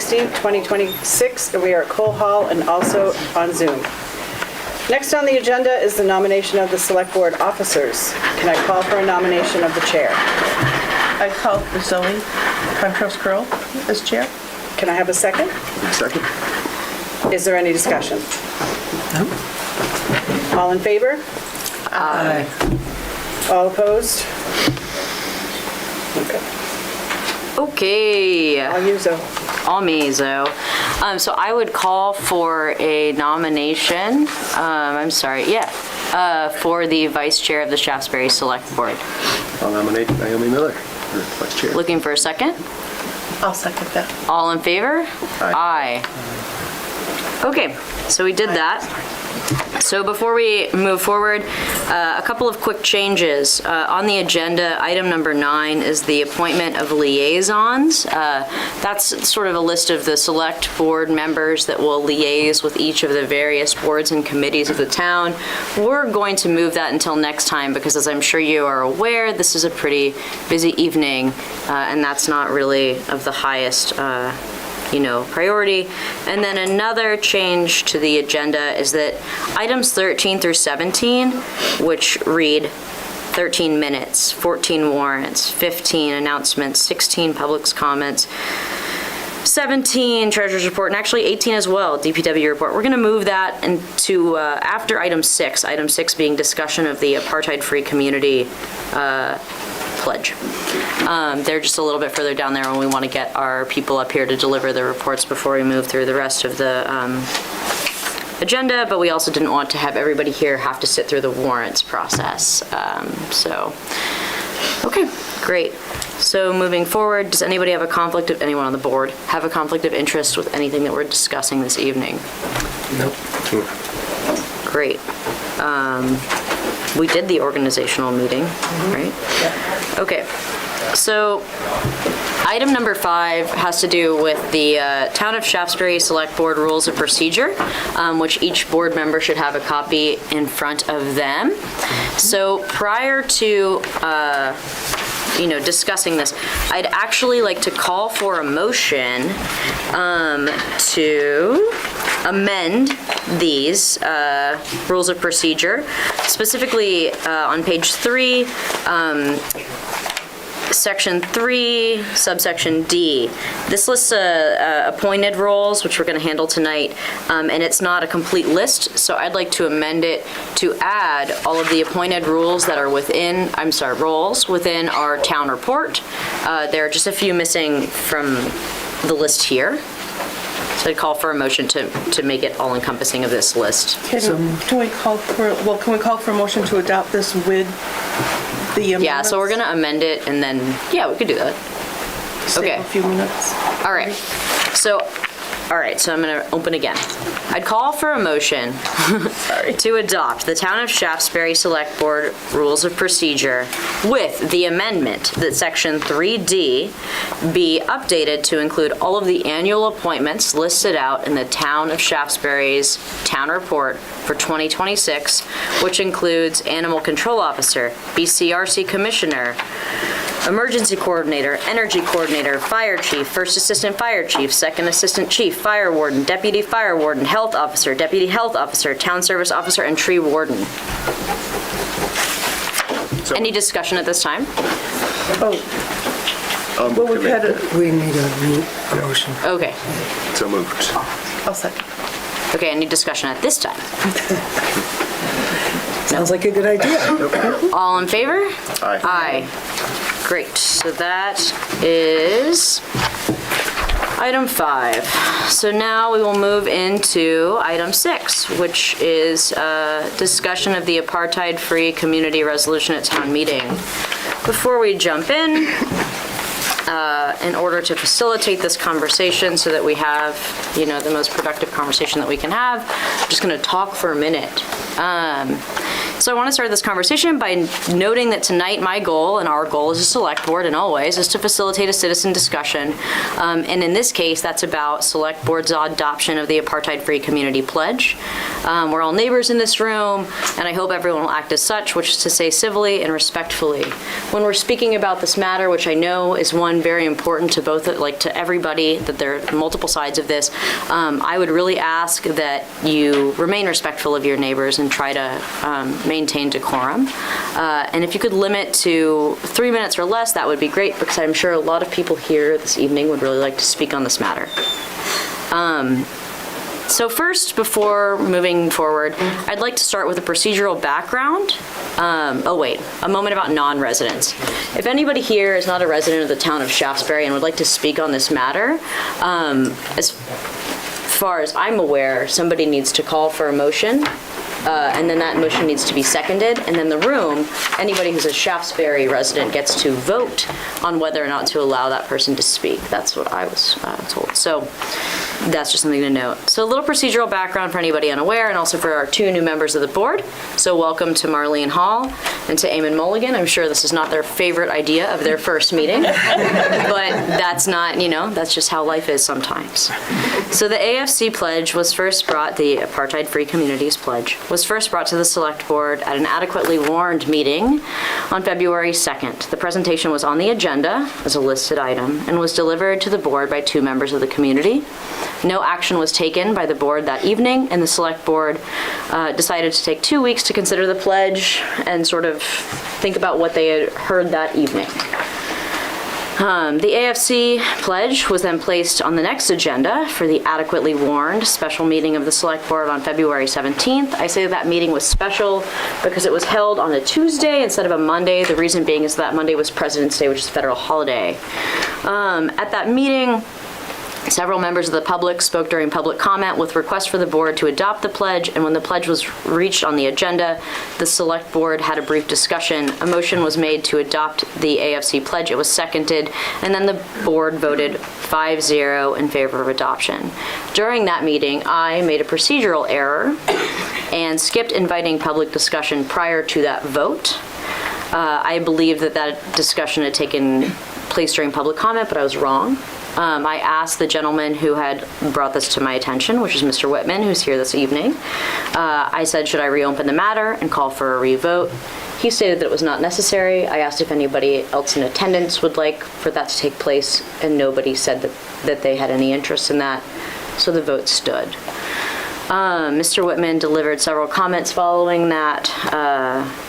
16th, 2026, and we are at Cole Hall and also on Zoom. Next on the agenda is the nomination of the Select Board officers. Can I call for a nomination of the chair? I call for Zoe Contras-Curl as chair. Can I have a second? Second. Is there any discussion? No. All in favor? Aye. All opposed? Okay. Okay. All you, Zoe. All me, Zoe. So I would call for a nomination, for the vice chair of the Shaftsbury Select Board. I'll nominate Naomi Miller for vice chair. Looking for a second? I'll second that. All in favor? Aye. Aye. Okay, so we did that. So before we move forward, a couple of quick changes. On the agenda, item number 9 is the appointment of liaisons. That's sort of a list of the select board members that will liaise with each of the various boards and committees of the town. We're going to move that until next time because, as I'm sure you are aware, this is a pretty busy evening, and that's not really of the highest priority. And then another change to the agenda is that items 13 through 17, which read 13 minutes, 14 warrants, 15 announcements, 16 public comments, 17 treasurer's report, and actually 18 as well, DPW report. We're going to move that into after item 6, item 6 being discussion of the apartheid-free community pledge. They're just a little bit further down there when we want to get our people up here to deliver the reports before we move through the rest of the agenda, but we also didn't want to have everybody here have to sit through the warrants process. Okay, great. So moving forward, does anybody have a conflict of, anyone on the board, have a conflict of interest with anything that we're discussing this evening? Nope. Great. We did the organizational meeting, right? Yeah. Okay, so item number 5 has to do with the Town of Shaftsbury Select Board Rules of Procedure, which each board member should have a copy in front of them. So prior to discussing this, I'd actually like to call for a motion to amend these rules of procedure, specifically on page 3, section 3, subsection D. This lists appointed roles, which we're going to handle tonight, and it's not a complete list, so I'd like to amend it to add all of the appointed roles that are roles within our town report. There are just a few missing from the list here. So I'd call for a motion to make it all-encompassing of this list. Can we call for a motion to adopt this with the amendments? Yeah, so we're going to amend it, and then, we could do that. Save a few minutes. All right. So I'm going to open again. I'd call for a motion to adopt the Town of Shaftsbury Select Board Rules of Procedure with the amendment that Section 3D be updated to include all of the annual appointments listed out in the Town of Shaftesbury's Town Report for 2026, which includes Animal Control Officer, BCRC Commissioner, Emergency Coordinator, Energy Coordinator, Fire Chief, First Assistant Fire Chief, Second Assistant Chief, Fire Warden, Deputy Fire Warden, Health Officer, Deputy Health Officer, Town Service Officer, and Tree Warden. Any discussion at this time? We need a motion. Okay. So moved. I'll second. Okay, any discussion at this time? Sounds like a good idea. All in favor? Aye. Aye. Great, so that is item 5. So now we will move into item 6, which is discussion of the apartheid-free community resolution at town meeting. Before we jump in order to facilitate this conversation so that we have, the most productive conversation that we can have, I'm just going to talk for a minute. So I want to start this conversation by noting that tonight my goal and our goal as a select board, and always, is to facilitate a citizen discussion. And in this case, that's about select board's adoption of the apartheid-free community pledge. We're all neighbors in this room, and I hope everyone will act as such, which is to say civilly and respectfully. When we're speaking about this matter, which I know is one very important to both, like to everybody, that there are multiple sides of this, I would really ask that you remain respectful of your neighbors and try to maintain decorum. And if you could limit to 3 minutes or less, that would be great, because I'm sure a lot of people here this evening would really like to speak on this matter. So first, before moving forward, I'd like to start with a procedural background. A moment about non-residents. If anybody here is not a resident of the town of Shaftsbury and would like to speak on this matter, as far as I'm aware, somebody needs to call for a motion, and then that motion needs to be seconded, and then the room, anybody who's a Shaftsbury resident gets to vote on whether or not to allow that person to speak. That's what I was told. So that's just something to note. So a little procedural background for anybody unaware, and also for our 2 new members of the board. So welcome to Marlene Hall and to Eamon Mulligan. I'm sure this is not their favorite idea of their first meeting, but that's not, that's just how life is sometimes. So the AFC pledge was first brought, the Apartheid-Free Communities Pledge, was first brought to the Select Board at an adequately warned meeting on February 2nd. The presentation was on the agenda as a listed item and was delivered to the board by 2 members of the community. No action was taken by the board that evening, and the Select Board decided to take 2 weeks to consider the pledge and sort of think about what they had heard that evening. The AFC pledge was then placed on the next agenda for the adequately warned special meeting of the Select Board on February 17th. I say that meeting was special because it was held on a Tuesday instead of a Monday. The reason being is that Monday was President's Day, which is a federal holiday. At that meeting, several members of the public spoke during public comment with requests for the board to adopt the pledge, and when the pledge was reached on the agenda, the Select Board had a brief discussion. A motion was made to adopt the AFC pledge. It was seconded, and then the board voted 5-0 in favor of adoption. During that meeting, I made a procedural error and skipped inviting public discussion prior to that vote. I believed that discussion had taken place during public comment, but I was wrong. I asked the gentleman who had brought this to my attention, which is Mr. Whitman, who's here this evening. I said, should I reopen the matter and call for a revote? He stated that it was not necessary. I asked if anybody else in attendance would like for that to take place, and nobody said that they had any interest in that, so the vote stood. Mr. Whitman delivered several comments following that,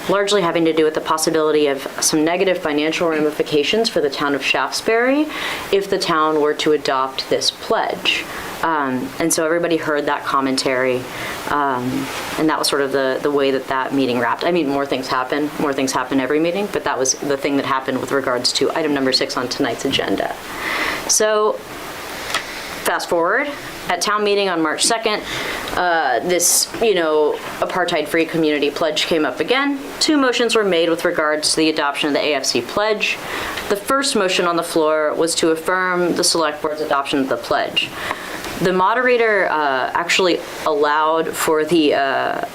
largely having to do with the possibility of some negative financial ramifications for the town of Shaftsbury if the town were to adopt this pledge. And so everybody heard that commentary, and that was sort of the way that meeting wrapped. I mean, more things happen every meeting, but that was the thing that happened with regards to item number 6 on tonight's agenda. So, fast forward. At town meeting on March 2nd, this, apartheid-free community pledge came up again. 2 motions were made with regards to the adoption of the AFC pledge. The first motion on the floor was to affirm the Select Board's adoption of the pledge. The moderator actually allowed for the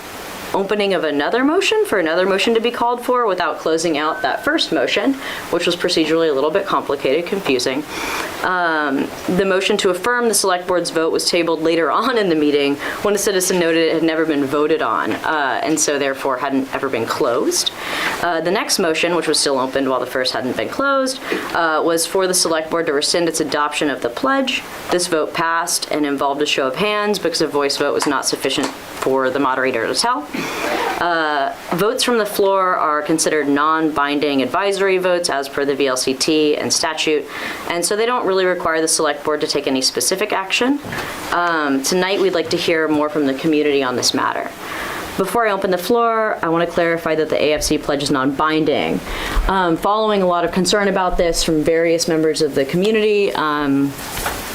opening of another motion to be called for without closing out that first motion, which was procedurally a little bit complicated, confusing. The motion to affirm the Select Board's vote was tabled later on in the meeting when a citizen noted it had never been voted on, and so therefore hadn't ever been closed. The next motion, which was still opened while the first hadn't been closed, was for the Select Board to rescind its adoption of the pledge. This vote passed and involved a show of hands because a voice vote was not sufficient for the moderator to tell. Votes from the floor are considered non-binding advisory votes as per the VLCT and statute, and so they don't really require the Select Board to take any specific action. Tonight we'd like to hear more from the community on this matter. Before I open the floor, I want to clarify that the AFC pledge is non-binding. Following a lot of concern about this from various members of the community,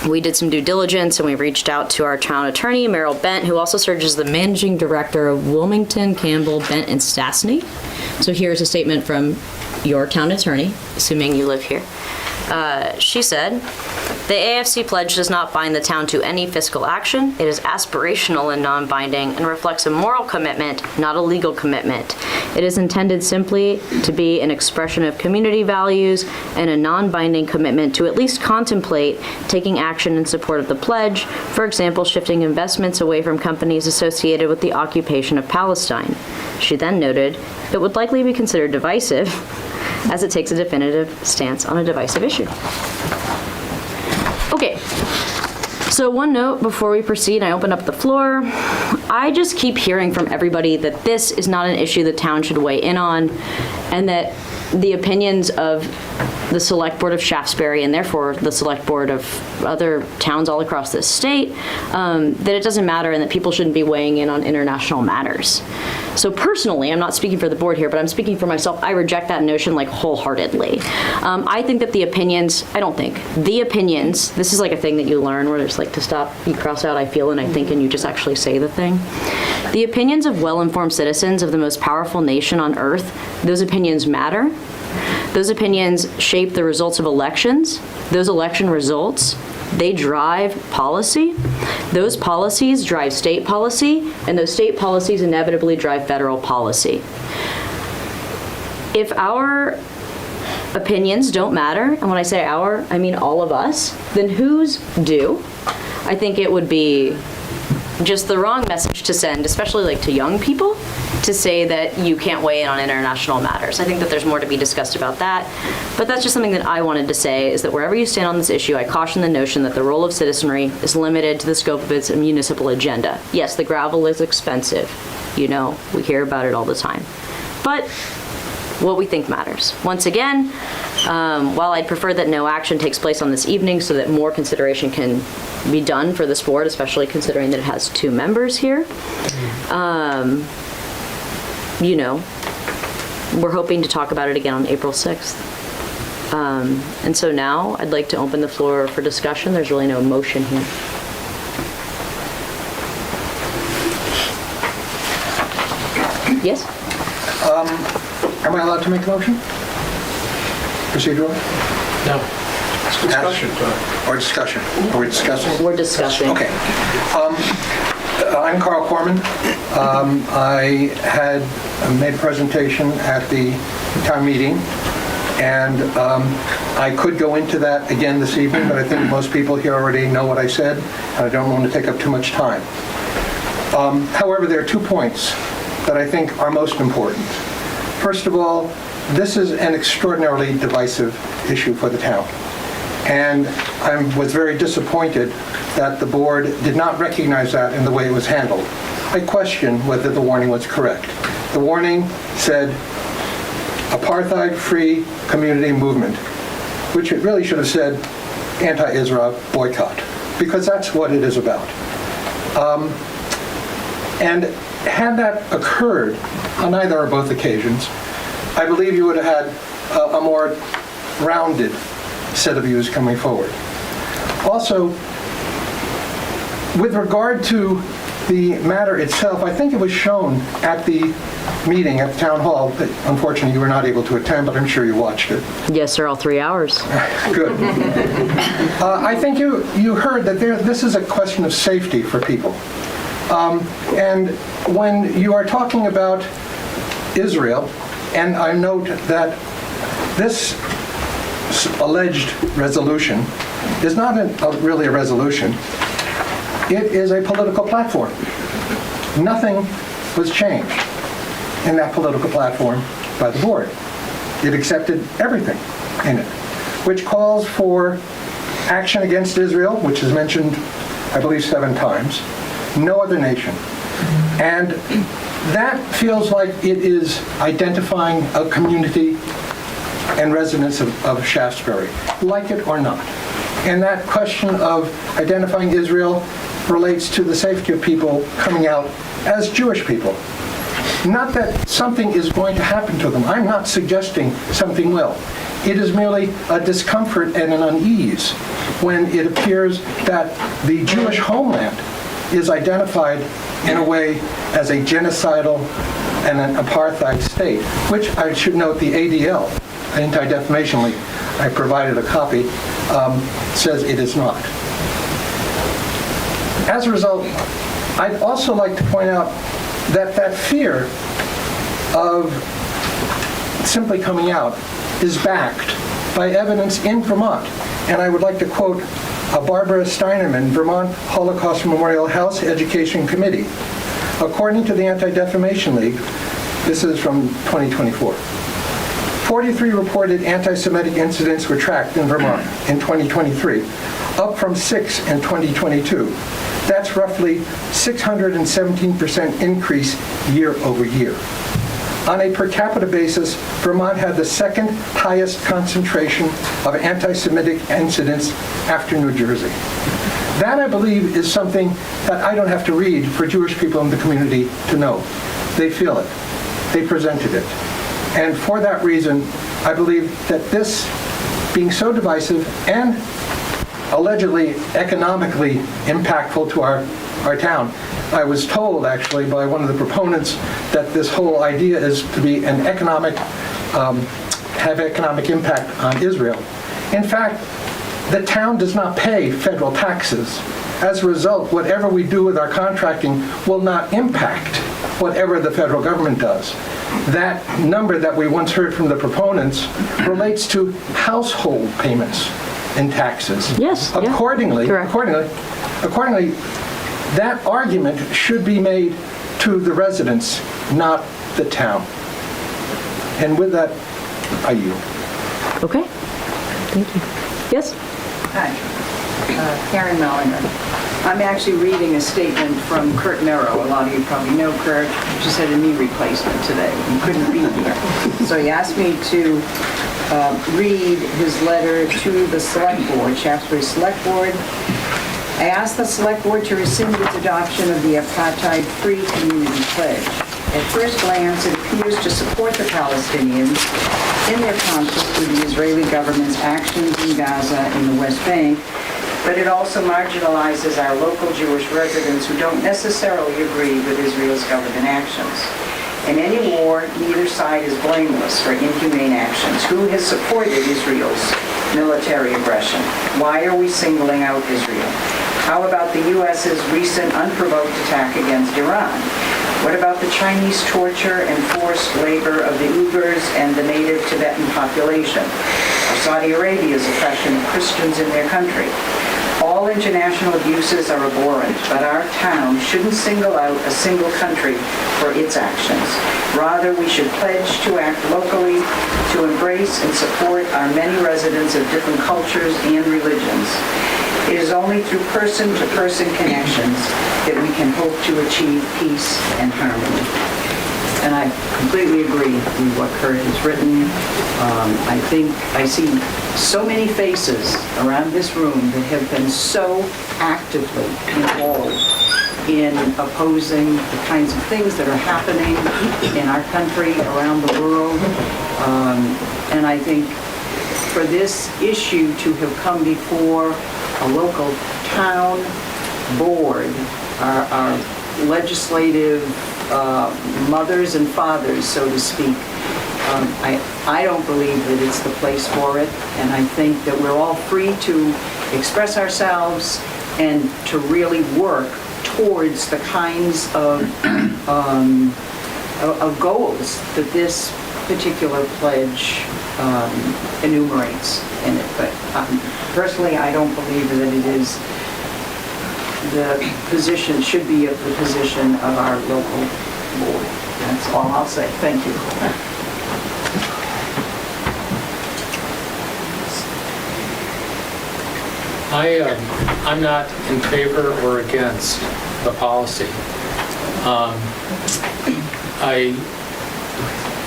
we did some due diligence and we reached out to our town attorney, Merrill Bent, who also serves as the managing director of Wilmington, Campbell, Bent, and Stastny. So here's a statement from your town attorney, assuming you live here. She said, The AFC pledge does not bind the town to any fiscal action. It is aspirational and non-binding and reflects a moral commitment, not a legal commitment. It is intended simply to be an expression of community values and a non-binding commitment to at least contemplate taking action in support of the pledge, for example, shifting investments away from companies associated with the occupation of Palestine. She then noted, it would likely be considered divisive, as it takes a definitive stance on a divisive issue. Okay, so one note before we proceed, I open up the floor. I just keep hearing from everybody that this is not an issue the town should weigh in on, and that the opinions of the Select Board of Shaftsbury, and therefore the Select Board of other towns all across this state, that it doesn't matter and that people shouldn't be weighing in on international matters. So personally, I'm not speaking for the board here, but I'm speaking for myself, I reject that notion like wholeheartedly. I think that the opinions, this is like a thing that you learn where there's like to stop, you cross out I feel and I think and you just actually say the thing. The opinions of well-informed citizens of the most powerful nation on earth, those opinions matter. Those opinions shape the results of elections. Those election results, they drive policy. Those policies drive state policy, and those state policies inevitably drive federal policy. If our opinions don't matter, and when I say our, I mean all of us, then whose do? I think it would be just the wrong message to send, especially like to young people, to say that you can't weigh in on international matters. I think that there's more to be discussed about that, but that's just something that I wanted to say, is that wherever you stand on this issue, I caution the notion that the role of citizenry is limited to the scope of its municipal agenda. Yes, the gravel is expensive. You know, we hear about it all the time. But what we think matters. Once again, while I'd prefer that no action takes place on this evening so that more consideration can be done for this board, especially considering that it has 2 members here, you know, we're hoping to talk about it again on April 6th. And so now I'd like to open the floor for discussion. There's really no motion here. Yes? Am I allowed to make a motion? Procedurally? No. It's discussion. Or discussion? Are we discussing? We're discussing. Okay. I'm Carl Corman. I had made a presentation at the town meeting, and I could go into that again this evening, but I think most people here already know what I said, and I don't want to take up too much time. However, there are 2 points that I think are most important. First of all, this is an extraordinarily divisive issue for the town. And I was very disappointed that the board did not recognize that in the way it was handled. I question whether the warning was correct. The warning said, apartheid-free community movement, which it really should have said, anti-Israel boycott, because that's what it is about. And had that occurred on either or both occasions, I believe you would have had a more rounded set of views coming forward. Also, with regard to the matter itself, I think it was shown at the meeting at the town hall that unfortunately you were not able to attend, but I'm sure you watched it. Yes, sir, all 3 hours. Good. I think you heard that this is a question of safety for people. And when you are talking about Israel, and I note that this alleged resolution is not really a resolution. It is a political platform. Nothing was changed in that political platform by the board. It accepted everything in it, which calls for action against Israel, which is mentioned, I believe, 7 times, no other nation. And that feels like it is identifying a community and residents of Shaftsbury, like it or not. And that question of identifying Israel relates to the safety of people coming out as Jewish people. Not that something is going to happen to them. I'm not suggesting something will. It is merely a discomfort and an unease when it appears that the Jewish homeland is identified in a way as a genocidal and an apartheid state, which I should note the ADL, Anti-Defamation League, I provided a copy, says it is not. As a result, I'd also like to point out that that fear of simply coming out is backed by evidence in Vermont. And I would like to quote Barbara Steinerman, Vermont Holocaust Memorial House Education Committee. According to the Anti-Defamation League, this is from 2024, 43 reported anti-Semitic incidents were tracked in Vermont in 2023, up from 6 in 2022. That's roughly 617% increase year over year. On a per capita basis, Vermont had the second highest concentration of anti-Semitic incidents after New Jersey. That, I believe, is something that I don't have to read for Jewish people in the community to know. They feel it. They presented it. And for that reason, I believe that this being so divisive and allegedly economically impactful to our town, I was told actually by one of the proponents that this whole idea is to be an economic, have economic impact on Israel. In fact, the town does not pay federal taxes. As a result, whatever we do with our contracting will not impact whatever the federal government does. That number that we once heard from the proponents relates to household payments and taxes. Yes, yeah. Accordingly, that argument should be made to the residents, not the town. And with that, I yield. Okay, thank you. Yes? Hi, Karen Mellinger. I'm actually reading a statement from Kurt Merrow. A lot of you probably know Kurt. Just had a knee replacement today. He couldn't be here. So he asked me to read his letter to the Select Board, Shaftsbury Select Board. I asked the Select Board to rescind its adoption of the apartheid-free community pledge. At first glance, it appears to support the Palestinians in their conflict with the Israeli government's actions in Gaza and the West Bank, but it also marginalizes our local Jewish residents who don't necessarily agree with Israel's government actions. In any war, neither side is blameless for inhumane actions. Who has supported Israel's military aggression? Why are we singling out Israel? How about the U.S.'s recent unprovoked attack against Iran? What about the Chinese torture and forced labor of the Uyghurs and the native Tibetan population? Or Saudi Arabia's oppression of Christians in their country? All international abuses are abhorrent, but our town shouldn't single out a single country for its actions. Rather, we should pledge to act locally, to embrace and support our many residents of different cultures and religions. It is only through person-to-person connections that we can hope to achieve peace and harmony. And I completely agree with what Kurt has written. I think I see so many faces around this room that have been so actively involved in opposing the kinds of things that are happening in our country, around the world. And I think for this issue to have come before a local town board, our legislative mothers and fathers, so to speak, I don't believe that it's the place for it, and I think that we're all free to express ourselves and to really work towards the kinds of goals that this particular pledge enumerates in it. But personally, I don't believe that it is the position, should be the position of our local board. That's all I'll say. Thank you. I'm not in favor or against the policy.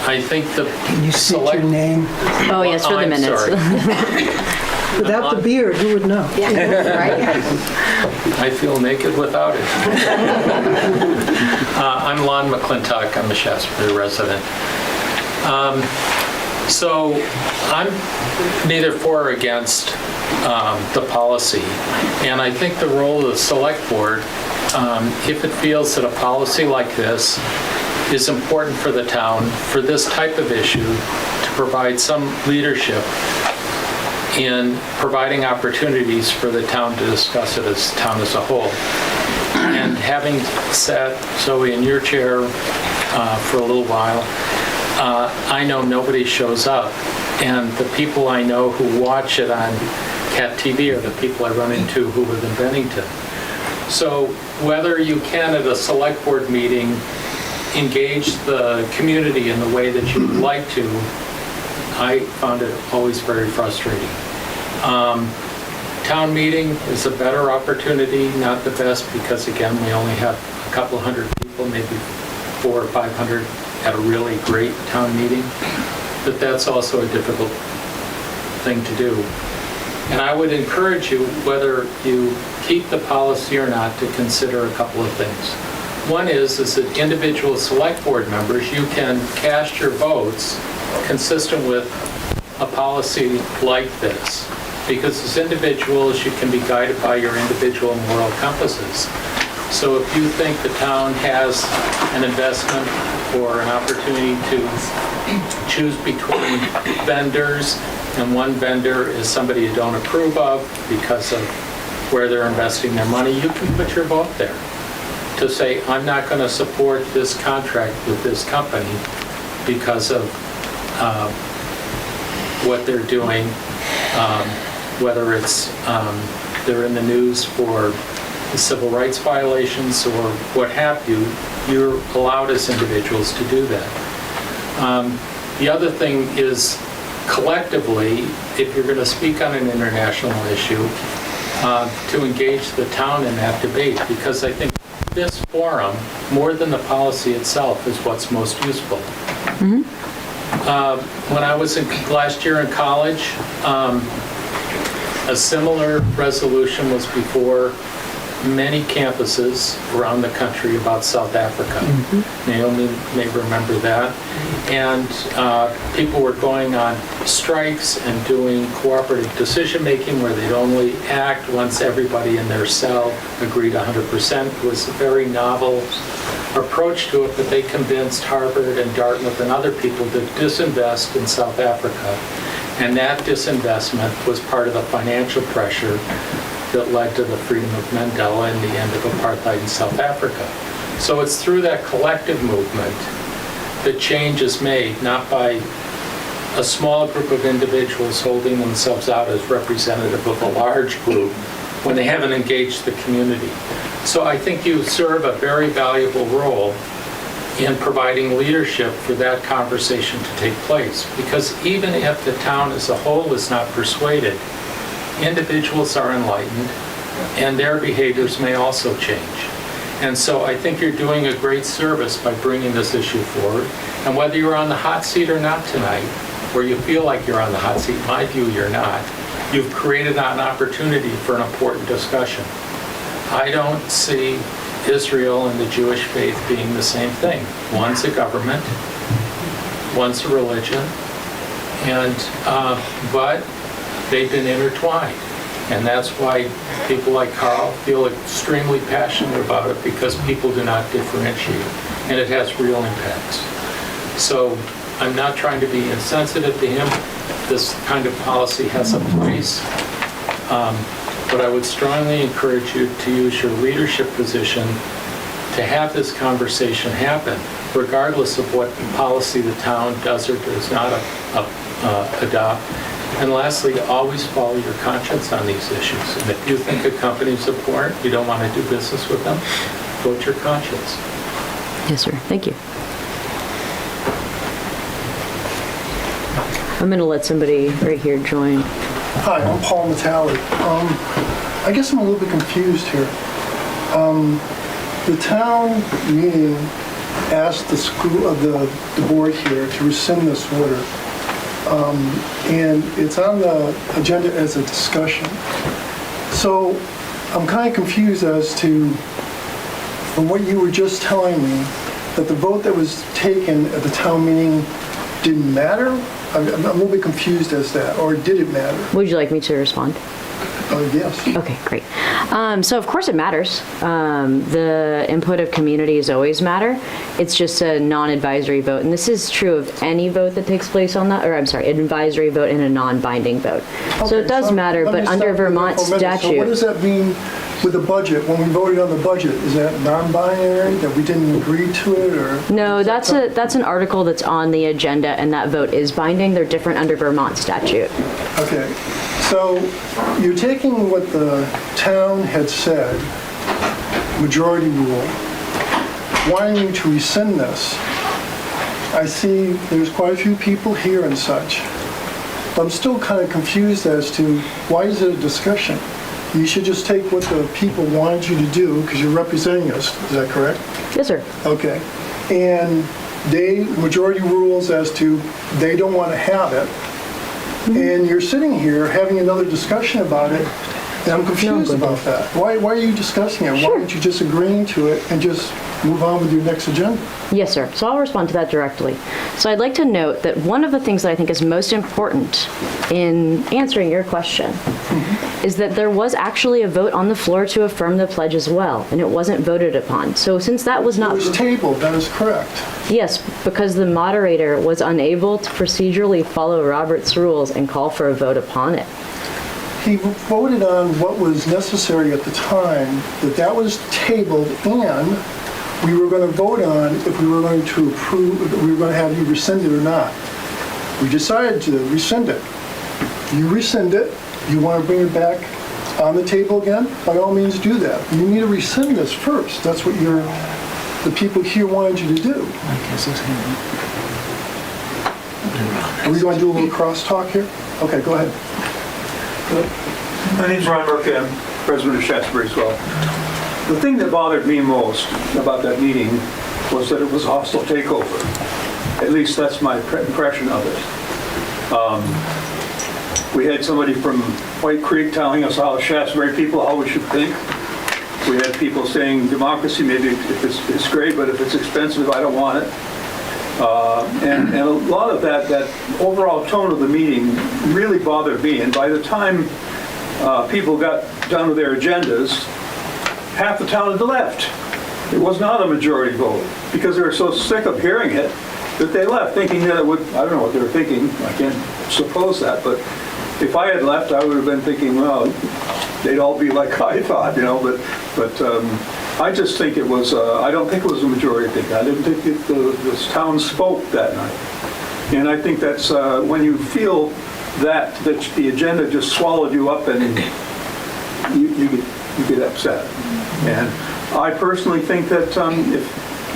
I think the Can you state your name? Oh, yes, for the I'm minutes. sorry. Without the beard, who would know? I feel naked without it. I'm Lon McClintock. I'm a Shaftsbury resident. So I'm neither for or against the policy. And I think the role of the Select Board, if it feels that a policy like this is important for the town, for this type of issue, to provide some leadership in providing opportunities for the town to discuss it as town as a whole. And having sat, Zoe, in your chair for a little while, I know nobody shows up. And the people I know who watch it on Cat TV are the people I run into who live in Bennington. So whether you can at a select board meeting engage the community in the way that you would like to, I found it always very frustrating. Town meeting is a better opportunity, not the best, because again, we only have a couple hundred people, maybe 400 or 500 at a really great town meeting. But that's also a difficult thing to do. And I would encourage you, whether you keep the policy or not, to consider a couple of things. One is that individual select board members, you can cast your votes consistent with a policy like this. Because as individuals, you can be guided by your individual moral compasses. So if you think the town has an investment or an opportunity to choose between vendors, and one vendor is somebody you don't approve of because of where they're investing their money, you can put your vote there to say, I'm not going to support this contract with this company because of what they're doing, whether it's they're in the news for the civil rights violations or what have you. You're allowed as individuals to do that. The other thing is, collectively, if you're going to speak on an international issue, to engage the town in that debate, because I think this forum, more than the policy itself, is what's most useful. When I was last year in college, a similar resolution was before many campuses around the country about South Africa. Naomi may remember that. And people were going on strikes and doing cooperative decision-making where they'd only act once everybody in their cell agreed 100%. It was a very novel approach to it, but they convinced Harvard and Dartmouth and other people to disinvest in South Africa. And that disinvestment was part of the financial pressure that led to the freedom of Mandela and the end of apartheid in South Africa. So it's through that collective movement that change is made, not by a small group of individuals holding themselves out as representative of a large group when they haven't engaged the community. So I think you serve a very valuable role in providing leadership for that conversation to take place. Because even if the town as a whole is not persuaded, individuals are enlightened and their behaviors may also change. And so I think you're doing a great service by bringing this issue forward. And whether you're on the hot seat or not tonight, or you feel like you're on the hot seat, in my view, you're not, you've created an opportunity for an important discussion. I don't see Israel and the Jewish faith being the same thing. One's a government, one's a religion, and but they've been intertwined. And that's why people like Carl feel extremely passionate about it, because people do not differentiate, and it has real impacts. So I'm not trying to be insensitive to him. This kind of policy has a place. But I would strongly encourage you to use your leadership position to have this conversation happen, regardless of what policy the town does or does not adopt. And lastly, always follow your conscience on these issues. And if you think a company's important, you don't want to do business with them, vote your conscience. Yes, sir. Thank you. I'm going to let somebody right here join. Hi, I'm Paul Natale. I guess I'm a little bit confused here. The town meeting asked the school, the board here to rescind this order. And it's on the agenda as a discussion. So I'm kind of confused as to, from what you were just telling me, that the vote that was taken at the town meeting didn't matter? I'm a little bit confused as that, or did it matter? Would you like me to respond? Yes. Okay, great. So of course it matters. The input of communities always matter. It's just a non-advisory vote, and this is true of any vote that takes place on that, or I'm sorry, an advisory vote and a non-binding vote. So it does matter, but under Vermont So what statute, does that mean with the budget? When we voted on the budget, is that non-binary, that we didn't agree to it, or? no, that's an article that's on the agenda, and that vote is binding. They're different under Vermont statute. Okay, so you're taking what the town had said, majority rule, wanting you to rescind this. I see there's quite a few people here and such, but I'm still kind of confused as to why is it a discussion? You should just take what the people wanted you to do, because you're representing us, is that correct? Yes, sir. Okay, and majority rules as to they don't want to have it, and you're sitting here having another discussion about it, and I'm confused about that. Why are you discussing it? Why aren't you just agreeing to it and just move on with your next agenda? Yes, sir. So I'll respond to that directly. So I'd like to note that one of the things that I think is most important in answering your question is that there was actually a vote on the floor to affirm the pledge as well, and it wasn't voted upon. So since that was It not... was tabled, that is correct. Yes, because the moderator was unable to procedurally follow Robert's rules and call for a vote upon it. He voted on what was necessary at the time, that was tabled, and we were going to vote on if we were going to approve, if we were going to have you rescind it or not. We decided to rescind it. You rescind it, you want to bring it back on the table again, by all means do that. You need to rescind this first. That's what the people here wanted you to do. Are we going to do a little crosstalk here? Okay, go ahead. My name's Ron Murphy. I'm president of Shaftsbury as well. The thing that bothered me most about that meeting was that it was a hostile takeover. At least that's my impression of it. We had somebody from White Creek telling us how Shaftsbury people, how we should think. We had people saying democracy, maybe if it's great, but if it's expensive, I don't want it. And a lot of that overall tone of the meeting really bothered me. And by the time people got done with their agendas, half the town had left. It was not a majority vote because they were so sick of hearing it that they left, thinking that it would, I don't know what they were thinking, I can't suppose that, but if I had left, I would have been thinking, well, they'd all be like I thought, but I just think it was, I don't think it was a majority thing. I didn't think the town spoke that night. And I think that's when you feel that the agenda just swallowed you up and you get upset. And I personally think that if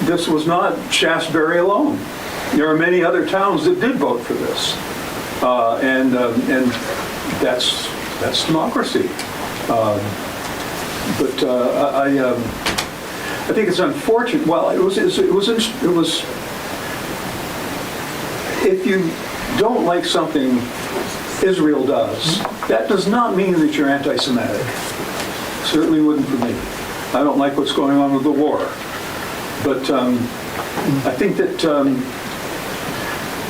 this was not Shaftsbury alone, there are many other towns that did vote for this. And that's democracy. But I think it's unfortunate. Well, it was. If you don't like something Israel does, that does not mean that you're anti-Semitic. Certainly wouldn't for me. I don't like what's going on with the war, but I think that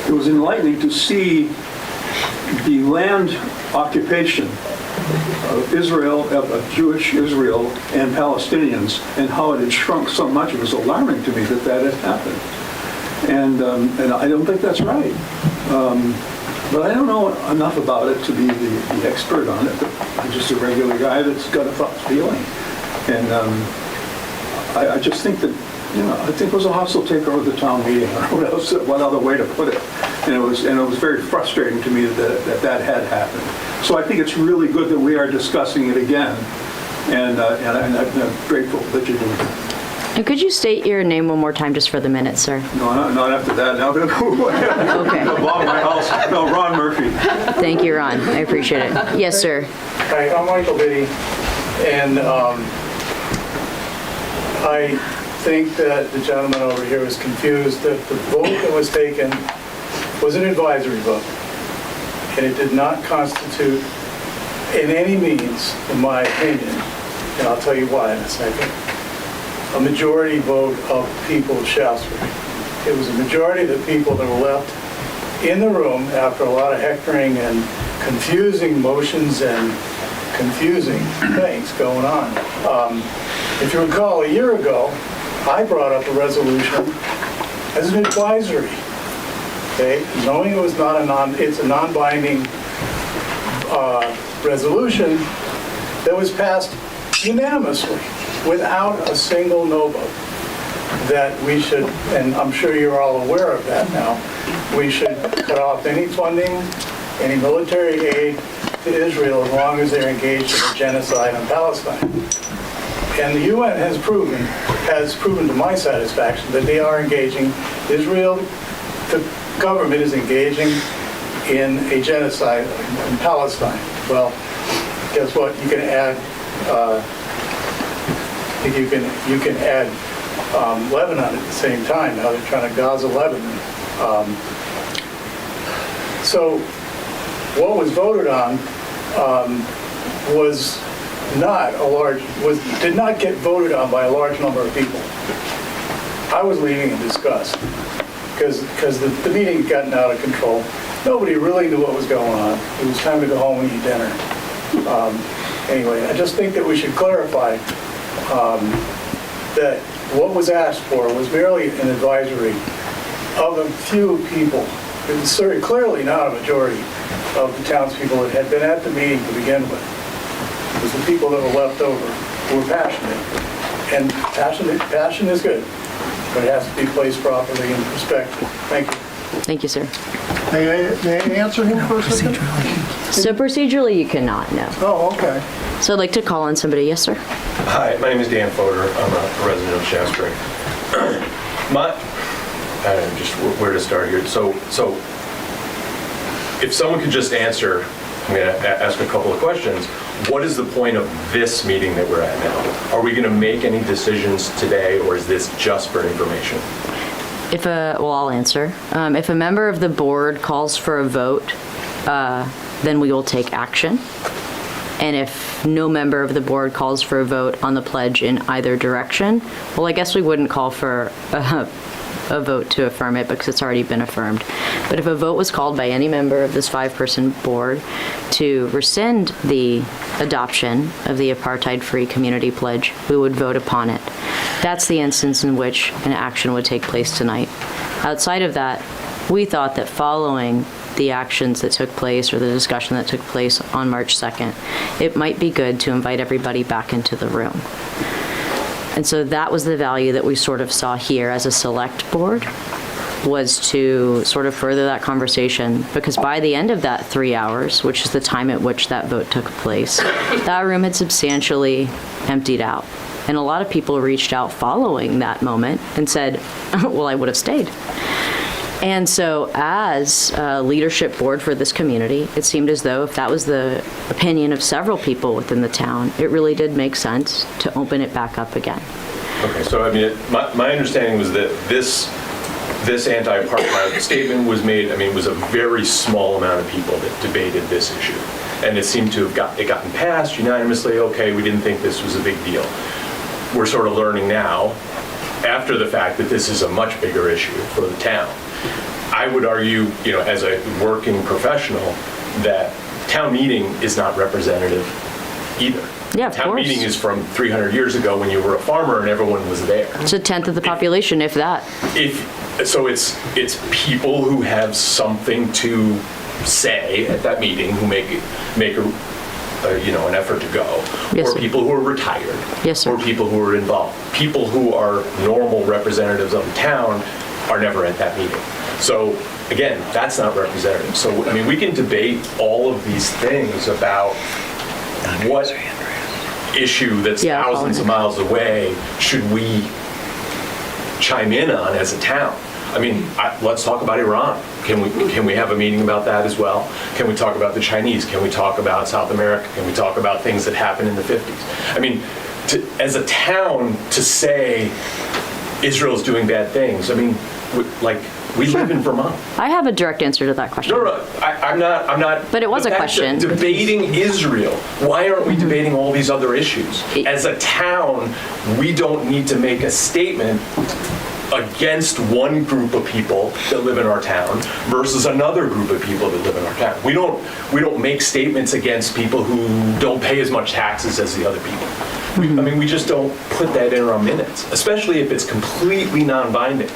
it was enlightening to see the land occupation of Israel, of Jewish Israel and Palestinians, and how it had shrunk so much. It was alarming to me that had happened. And I don't think that's right. But I don't know enough about it to be the expert on it. But I'm just a regular guy that's got a thought feeling. And I just think that, I think it was a hostile takeover of the town meeting. I don't know what other way to put it. And it was very frustrating to me that had happened. So I think it's really good that we are discussing it again. And I'm grateful that you're doing it. And could you state your name one more time just for the minute, sir? No, not after that. Now I'm going to go Okay. bomb my house. No, Ron Murphy. Thank you, Ron. I appreciate it. Yes, sir. Hi, I'm Michael Biddy, and I think that the gentleman over here is confused that the vote that was taken was an advisory vote, and it did not constitute in any means, in my opinion, and I'll tell you why in a second, a majority vote of people of Shaftsbury. It was a majority of the people that were left in the room after a lot of hectoring and confusing motions and confusing things going on. If you recall, a year ago, I brought up a resolution as an advisory, okay? Knowing it was it's a non-binding resolution that was passed unanimously without a single no vote. That we should, and I'm sure you're all aware of that now, we should cut off any funding, any military aid to Israel as long as they're engaged in a genocide in Palestine. And the UN has proven to my satisfaction that they are engaging, Israel, the government is engaging in a genocide in Palestine. Well, guess what? You can add, you can add Lebanon at the same time. Now they're trying to Gaza Lebanon. So what was voted on did not get voted on by a large number of people. I was leaving in disgust because the meeting had gotten out of control. Nobody really knew what was going on. It was time to go home and eat dinner. Anyway, I just think that we should clarify that what was asked for was merely an advisory of a few people. It was very clearly not a majority of the townspeople that had been at the meeting to begin with. It was the people that were left over who were passionate. And passion is good, but it has to be placed properly in perspective. Thank you. Thank you, sir. May I answer him for a second? So procedurally, you cannot, no. Oh, okay. So I'd like to call on somebody. Yes, sir? Hi, my name is Dan Fodor. I'm a resident of Shaftsbury. Just where to start here. So if someone could just answer, I'm going to ask a couple of questions. What is the point of this meeting that we're at now? Are we going to make any decisions today, or is this just for information? I'll answer. If a member of the board calls for a vote, then we will take action. And if no member of the board calls for a vote on the pledge in either direction, well, I guess we wouldn't call for a vote to affirm it because it's already been affirmed. But if a vote was called by any member of this 5-person board to rescind the adoption of the apartheid-free community pledge, we would vote upon it. That's the instance in which an action would take place tonight. Outside of that, we thought that following the actions that took place or the discussion that took place on March 2nd, it might be good to invite everybody back into the room. And so that was the value that we sort of saw here as a select board, was to sort of further that conversation, because by the end of that 3 hours, which is the time at which that vote took place, that room had substantially emptied out. And a lot of people reached out following that moment and said, well, I would have stayed. And so as a leadership board for this community, it seemed as though if that was the opinion of several people within the town, it really did make sense to open it back up again. Okay, so I mean, my understanding was that this anti-apartheid statement was made, it was a very small amount of people that debated this issue. And it seemed to have gotten passed unanimously. Okay, we didn't think this was a big deal. We're sort of learning now, after the fact, that this is a much bigger issue for the town. I would argue, as a working professional, that town meeting is not representative either. Yeah, of course. Town meeting is from 300 years ago when you were a farmer and everyone was there. It's 1/10 of the population, if that. So it's people who have something to say at that meeting who make an effort to go, yes, or sir. people who are retired, yes, sir. or people who are involved. People who are normal representatives of the town are never at that meeting. So again, that's not representative. So we can debate all of these things about what issue that's thousands of miles away should we chime in on as a town. Let's talk about Iran. Can we have a meeting about that as well? Can we talk about the Chinese? Can we talk about South America? Can we talk about things that happened in the 50s? As a town, to say Israel's doing bad things, we live in Vermont. I have a direct answer to that question. No, I'm not. But it was a question. Debating Israel. Why aren't we debating all these other issues? As a town, we don't need to make a statement against one group of people that live in our town versus another group of people that live in our town. We don't make statements against people who don't pay as much taxes as the other people. I mean, we just don't put that in our minutes, especially if it's completely non-binding.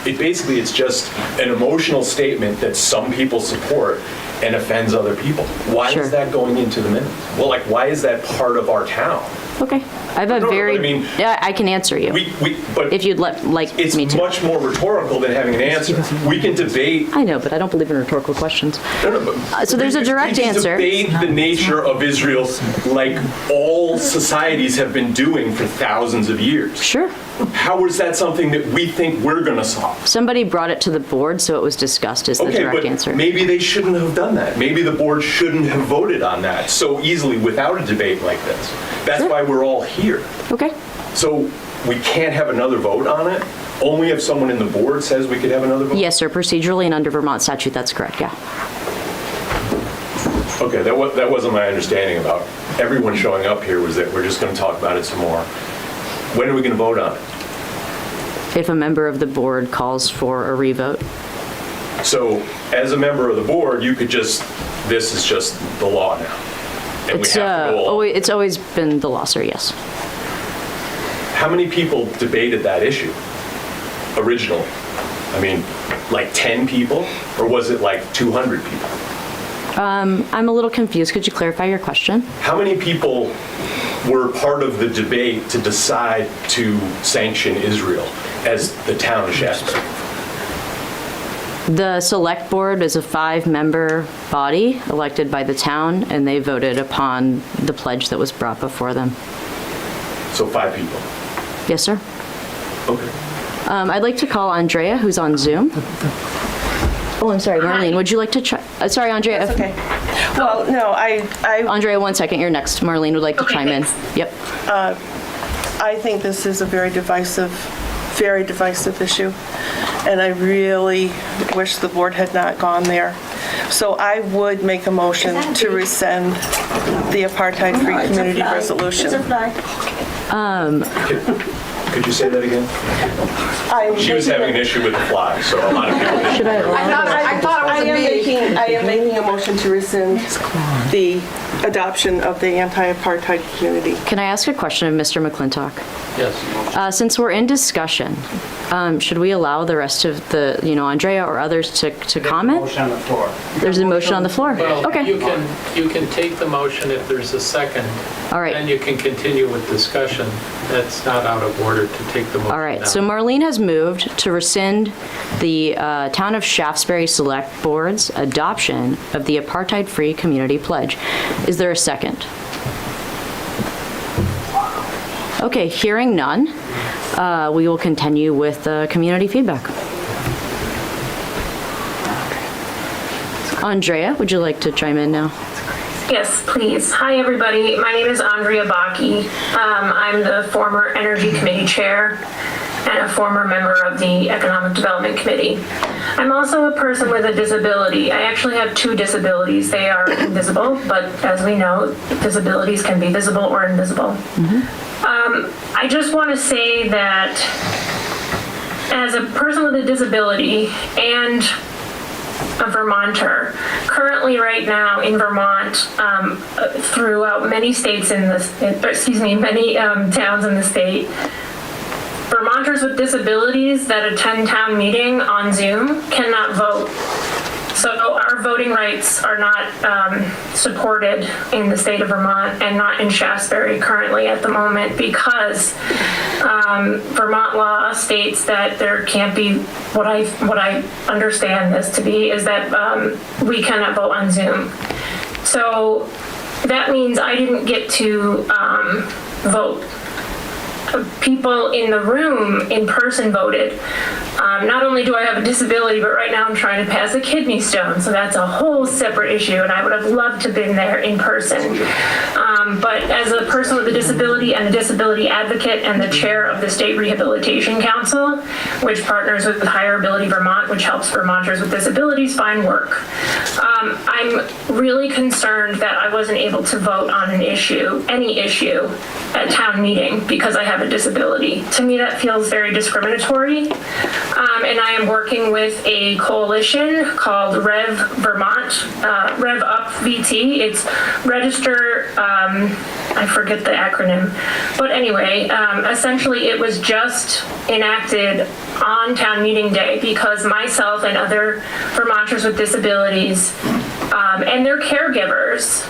It's just an emotional statement that some people support and offends other people. Why Sure. is that going into the minutes? Well, like, why is that part of our town? Okay. I have a No, very, I mean- yeah, I can answer you. But If you'd like it's me to. much more rhetorical than having an answer. We can debate. I know, but I don't believe in rhetorical questions. No, but So there's a direct we can answer. debate the nature of Israel like all societies have been doing for thousands of years. Sure. How is that something that we think we're going to solve? Somebody brought it to the board, so it was discussed as the Okay, direct but answer. maybe they shouldn't have done that. Maybe the board shouldn't have voted on that so easily without a debate like this. That's Sure. why we're all here. Okay. So we can't have another vote on it? Only if someone in the board says we could have another vote? Yes, sir. Procedurally and under Vermont statute, that's correct, yeah. Okay, that wasn't my understanding about everyone showing up here, was that we're just going to talk about it some more. When are we going to vote on it? If a member of the board calls for a revote. So as a member of the board, you could just, this is just the law now. And we It's, have to go along. it's always been the law, sir, yes. How many people debated that issue originally? I mean, like 10 people? Or was it like 200 people? I'm a little confused. Could you clarify your question? How many people were part of the debate to decide to sanction Israel as the town of Shaftsbury? The select board is a 5-member body elected by the town, and they voted upon the pledge that was brought before them. So 5 people. Yes, sir. Okay. I'd like to call Andrea, who's on Zoom. Oh, I'm sorry, Marlene, would you like to try? Sorry, Andrea. That's okay. Well, no, I Andrea, 1 second, you're next. Marlene would like to chime in. Yep. I think this is a very divisive issue, and I really wish the board had not gone there. So I would make a motion to rescind the apartheid-free community resolution. Could you say that again? She was having an issue with the flag, so a lot of people didn't. Should I allow? I am making a motion to rescind the adoption of the anti-apartheid community. Can I ask a question of Mr. McClintock? Yes. Since we're in discussion, should we allow the rest of the, Andrea or others to comment? Motion on the floor. There's a motion on the floor. Well, Okay. you can take the motion if there's a second. All right. Then you can continue with discussion. That's not out of order to take the motion All right, now. so Marlene has moved to rescind the Town of Shaftsbury Select Board's adoption of the apartheid-free community pledge. Is there a second? Okay, hearing none, we will continue with community feedback. Andrea, would you like to chime in now? Yes, please. Hi, everybody. My name is Andrea Baki. I'm the former Energy Committee Chair and a former member of the Economic Development Committee. I'm also a person with a disability. I actually have 2 disabilities. They are invisible, but as we know, disabilities can be visible or invisible. I just want to say that as a person with a disability and a Vermonter, currently right now in Vermont, throughout many states many towns in the state, Vermonters with disabilities that attend town meeting on Zoom cannot vote. So our voting rights are not supported in the state of Vermont and not in Shaftsbury currently at the moment because Vermont law states that there can't be, what I understand this to be, is that we cannot vote on Zoom. So that means I didn't get to vote. People in the room in person voted, Not only do I have a disability, but right now I'm trying to pass a kidney stone, so that's a whole separate issue, and I would have loved to have been there in person. But as a person with a disability and a disability advocate and the chair of the State Rehabilitation Council, which partners with Higher Ability Vermont, which helps Vermonters with disabilities find work, I'm really concerned that I wasn't able to vote on an issue, any issue, at town meeting because I have a disability. To me, that feels very discriminatory. And I am working with a coalition called Rev Vermont, Rev Up VT. It's register, I forget the acronym. But anyway, essentially it was just enacted on town meeting day because myself and other Vermonters with disabilities and their caregivers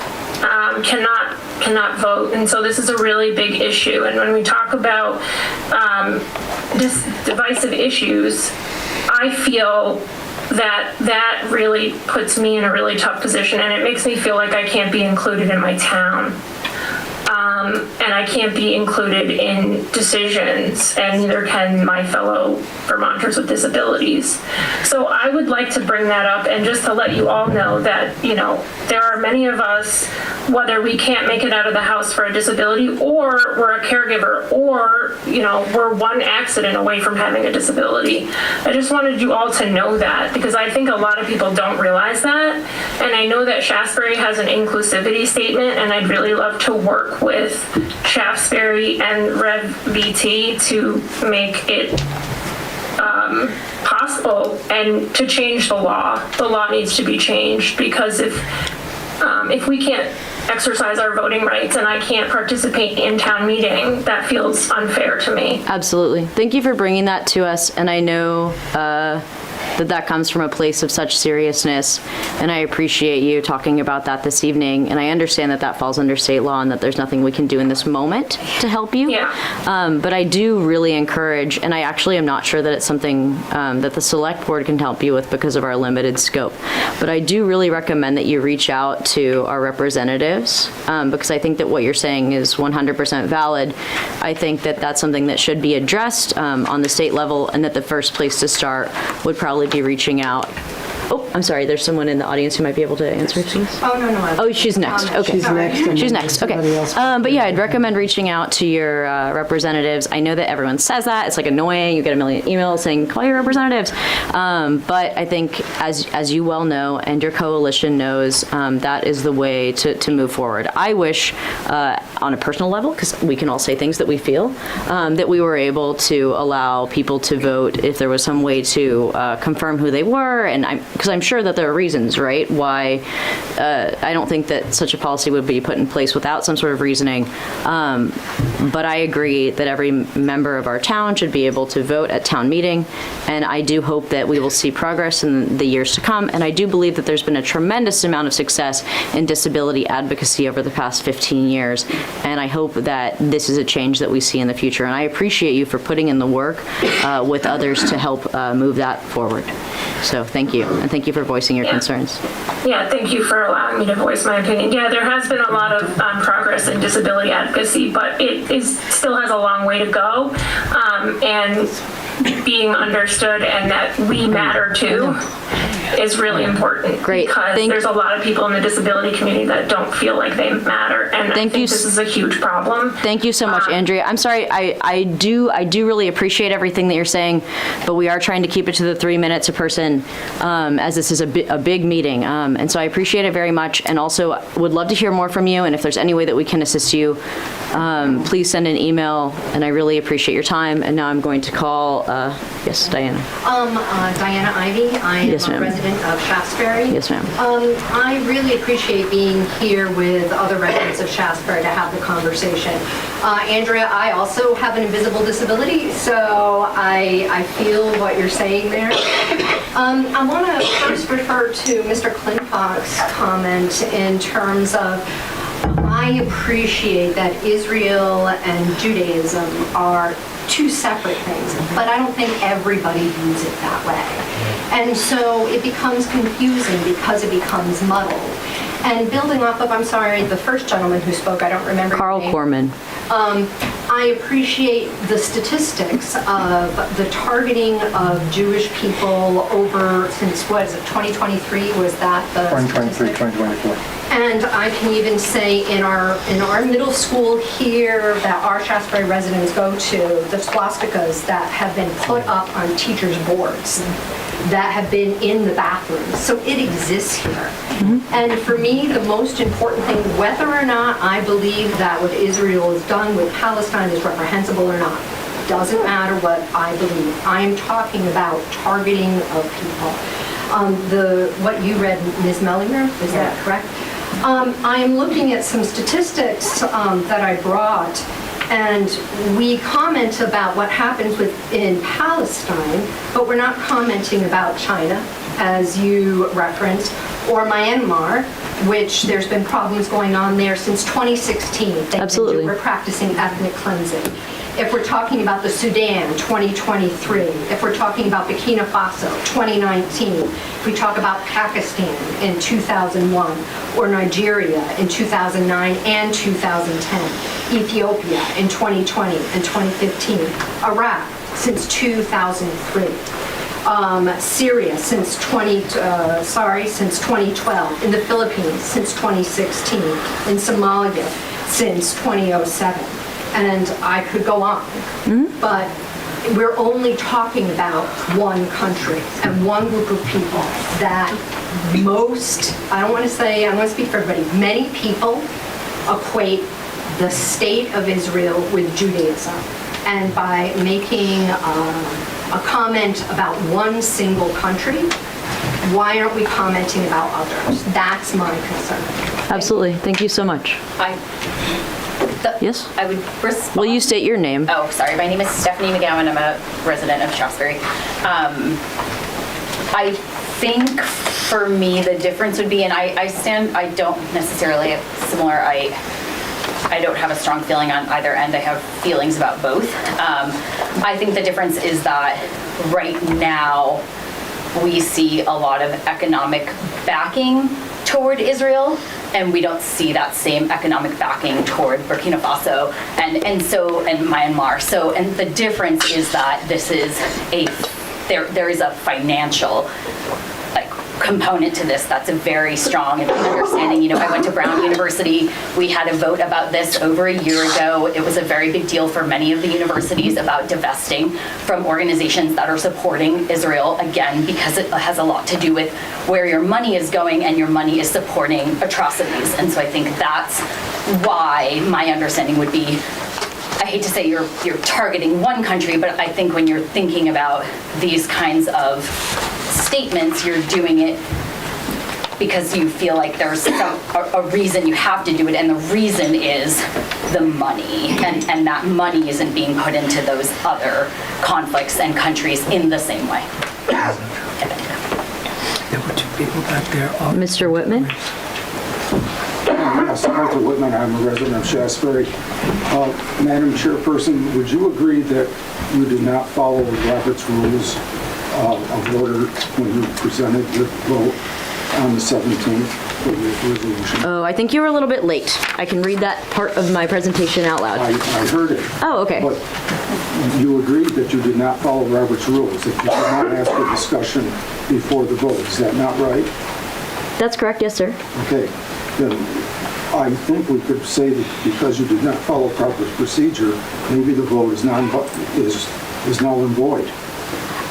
cannot vote. And so this is a really big issue. And when we talk about divisive issues, I feel that really puts me in a really tough position, and it makes me feel like I can't be included in my town. And I can't be included in decisions, and neither can my fellow Vermonters with disabilities. So I would like to bring that up, and just to let you all know that, you know, there are many of us, whether we can't make it out of the house for a disability, or we're a caregiver, or, you know, we're one accident away from having a disability. I just wanted you all to know that, because I think a lot of people don't realize that. And I know that Shaftsbury has an inclusivity statement, and I'd really love to work with Shaftsbury and Rev VT to make it possible and to change the law. The law needs to be changed, because if we can't exercise our voting rights and I can't participate in town meeting, that feels unfair to me. Absolutely. Thank you for bringing that to us, and I know that comes from a place of such seriousness, and I appreciate you talking about that this evening, and I understand that falls under state law and that there's nothing we can do in this moment to help you. Yeah. But I do really encourage, and I actually am not sure that it's something that the select board can help you with because of our limited scope, but I do really recommend that you reach out to our representatives, because I think that what you're saying is 100% valid. I think that that's something that should be addressed on the state level, and that the first place to start would probably be reaching out. Oh, I'm sorry, there's someone in the audience who might be able to answer, please. Oh, no. Oh, she's next. Okay. She's next. and She's then next, somebody okay. else. But yeah, I'd recommend reaching out to your representatives. I know that everyone says that. It's like annoying. You get a million emails saying, call your representatives. But I think, as you well know, and your coalition knows, that is the way to move forward. I wish, on a personal level, because we can all say things that we feel, that we were able to allow people to vote if there was some way to confirm who they were, and because I'm sure that there are reasons, right, why I don't think that such a policy would be put in place without some sort of reasoning. But I agree that every member of our town should be able to vote at town meeting, and I do hope that we will see progress in the years to come, and I do believe that there's been a tremendous amount of success in disability advocacy over the past 15 years, and I hope that this is a change that we see in the future, and I appreciate you for putting in the work with others to help move that forward. So thank you, and thank you for voicing your concerns. Yeah, thank you for allowing me to voice my opinion. Yeah, there has been a lot of progress in disability advocacy, but it still has a long way to go. And being understood and that we matter too is really important. Great. Because there's a lot of people in the disability community that don't feel like they matter, and I think this is a huge problem. Thank you so much, Andrea. I'm sorry, I do really appreciate everything that you're saying, but we are trying to keep it to the 3 minutes a person, as this is a big meeting. And so I appreciate it very much, and also would love to hear more from you, and if there's any way that we can assist you, please send an email, and I really appreciate your time. And now I'm going to call, yes, Diana. Diana Ivy. I am Yes, a ma'am. resident of Shaftsbury. Yes, ma'am. I really appreciate being here with other residents of Shaftsbury to have the conversation. Andrea, I also have an invisible disability, so I feel what you're saying there. I want to first refer to Mr. Klintock's comment in terms of I appreciate that Israel and Judaism are two separate things, but I don't think everybody views it that way. And so it becomes confusing because it becomes muddled. And building off of, I'm sorry, the first gentleman who spoke, I don't remember. Carl Corman. I appreciate the statistics of the targeting of Jewish people over, since, what is it, 2023? Was that the 2023, statistic? 2024. And I can even say in our middle school here that our Shaftsbury residents go to, the swastikas that have been put up on teachers' boards that have been in the bathrooms. So it exists here. And for me, the most important thing, whether or not I believe that what Israel has done with Palestine is reprehensible or not, doesn't matter what I believe. I am talking about targeting of people. What you read, Ms. Mellinger, is that correct? I'm looking at some statistics that I brought, and we comment about what happens in Palestine, but we're not commenting about China, as you referenced, or Myanmar, which there's been problems going on there since 2016. Absolutely. We're practicing ethnic cleansing. If we're talking about the Sudan, 2023. If we're talking about Burkina Faso, 2019. If we talk about Pakistan in 2001, or Nigeria in 2009 and 2010, Ethiopia in 2020 and 2015, Iraq since 2003. Syria since 2012, in the Philippines since 2016, in Somalia since 2007. And I could go on, but we're only talking about one country and one group of people that most, I don't want to speak for everybody, many people equate the state of Israel with Judaism. And by making a comment about one single country, why aren't we commenting about others? That's my concern. Absolutely. Thank you so much. Yes? I would respond. Will you state your name? Oh, sorry. My name is Stephanie McGowan. I'm a resident of Shaftsbury. I think for me the difference would be, and I don't necessarily have similar, I don't have a strong feeling on either end. I have feelings about both. I think the difference is that right now we see a lot of economic backing toward Israel, and we don't see that same economic backing toward Burkina Faso and Myanmar. So, and the difference is that this is there is a financial component to this that's a very strong understanding. I went to Brown University. We had a vote about this over a year ago. It was a very big deal for many of the universities about divesting from organizations that are supporting Israel, again, because it has a lot to do with where your money is going, and your money is supporting atrocities. And so I think that's why my understanding would be, I hate to say you're targeting one country, but I think when you're thinking about these kinds of statements, you're doing it because you feel like there's a reason you have to do it, and the reason is the money, and that money isn't being put into those other conflicts and countries in the same way. There were two people back there. Mr. Whitman? Yes, Arthur Whitman, I'm a resident of Shaftsbury. Madam Chairperson, would you agree that you did not follow Robert's rules of order when you presented the vote on the 17th for the resolution? Oh, I think you were a little bit late. I can read that part of my presentation out loud. I heard it. Oh, okay. But you agreed that you did not follow Robert's rules, that you did not ask for discussion before the vote. Is that not right? That's correct, yes, sir. Okay. Then I think we could say that because you did not follow proper procedure, maybe the vote is null and void.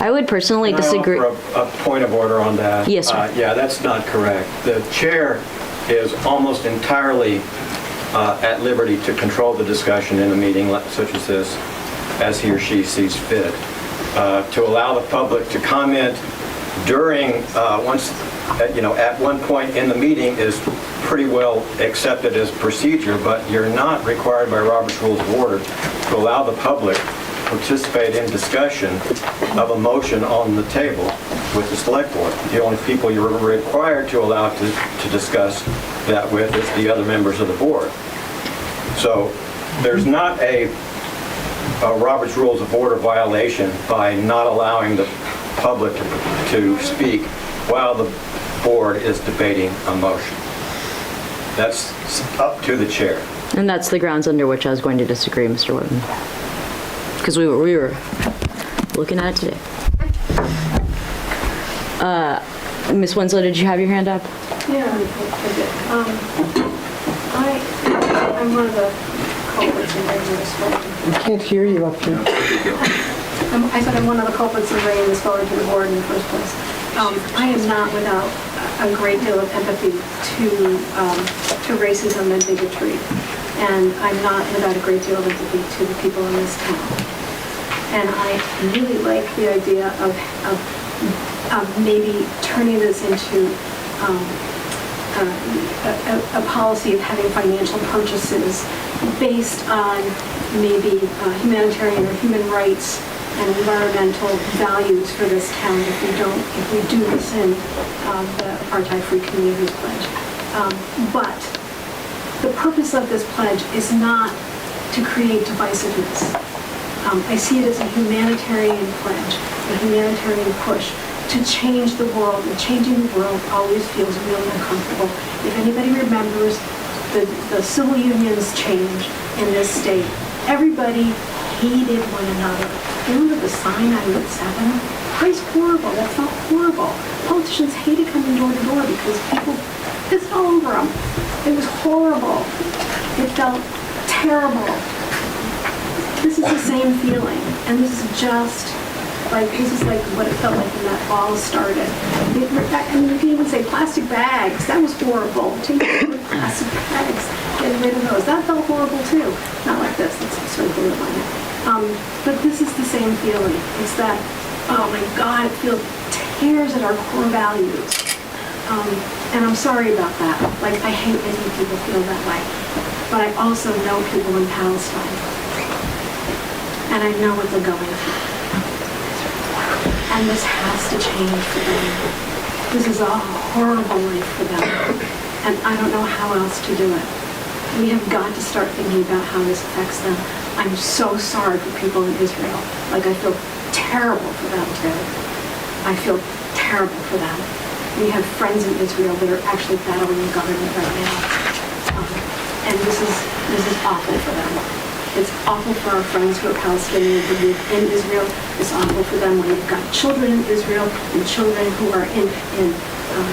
I would personally disagree. Can I offer a point of order on that? Yes, sir. Yeah, that's not correct. The chair is almost entirely at liberty to control the discussion in a meeting such as this, as he or she sees fit. To allow the public to comment during, at one point in the meeting is pretty well accepted as procedure, but you're not required by Robert's Rules of Order to allow the public participate in discussion of a motion on the table with the select board. The only people you're required to allow to discuss that with is the other members of the board. So there's not a Robert's Rules of Order violation by not allowing the public to speak while the board is debating a motion. That's up to the chair. And that's the grounds under which I was going to disagree, Mr. Whitman. Because we were looking at it today. Ms. Winslow, did you have your hand up? Yeah, I did. I'm one of the culprits in bringing this forward. I can't hear you up here. I said I'm one of the culprits in bringing this forward to the board in the first place. I am not without a great deal of empathy to racism and bigotry, and I'm not without a great deal of empathy to the people in this town. And I really like the idea of maybe turning this into a policy of having financial purchases based on maybe humanitarian or human rights and environmental values for this town if we do rescind the apartheid-free communities pledge. But the purpose of this pledge is not to create divisiveness. I see it as a humanitarian pledge, a humanitarian push to change the world, and changing the world always feels really uncomfortable. If anybody remembers the civil unions change in this state, everybody hated one another. Remember the sign on Route 7? Christ, horrible. That felt horrible. Politicians hated coming door to door because people pissed all over them. It was horrible. It felt terrible. This is the same feeling, and this is like what it felt like when that all started. I mean, you can even say plastic bags. That was horrible. Taking plastic bags, getting rid of those. That felt horrible too. Not like this. That's sort of blue on it. But this is the same feeling. It's that, oh my God, it tears at our core values. And I'm sorry about that. Like, I hate making people feel that way. But I also know people in Palestine. And I know what they're going through. And this has to change for them. This is a horrible life for them. And I don't know how else to do it. We have got to start thinking about how this affects them. I'm so sorry for people in Israel. Like, I feel terrible for them too. I feel terrible for them. We have friends in Israel that are actually battling the government right now. And this is awful for them. It's awful for our friends who are Palestinian who live in Israel. It's awful for them when they've got children in Israel and children who are in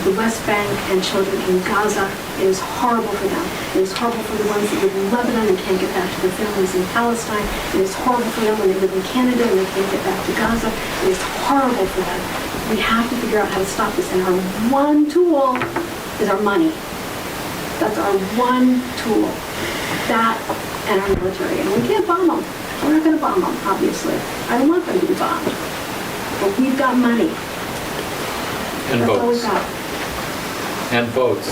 the West Bank and children in Gaza. It is horrible for them. It is horrible for the ones that live in Lebanon and can't get back to their families in Palestine. It is horrible for them when they live in Canada and they can't get back to Gaza. It is horrible for them. We have to figure out how to stop this. And our one tool is our money. That's our one tool. That and our military. And we can't bomb them. We're not going to bomb them, obviously. I don't want them to be bombed. But we've got money. And That's all we've votes. got. And votes.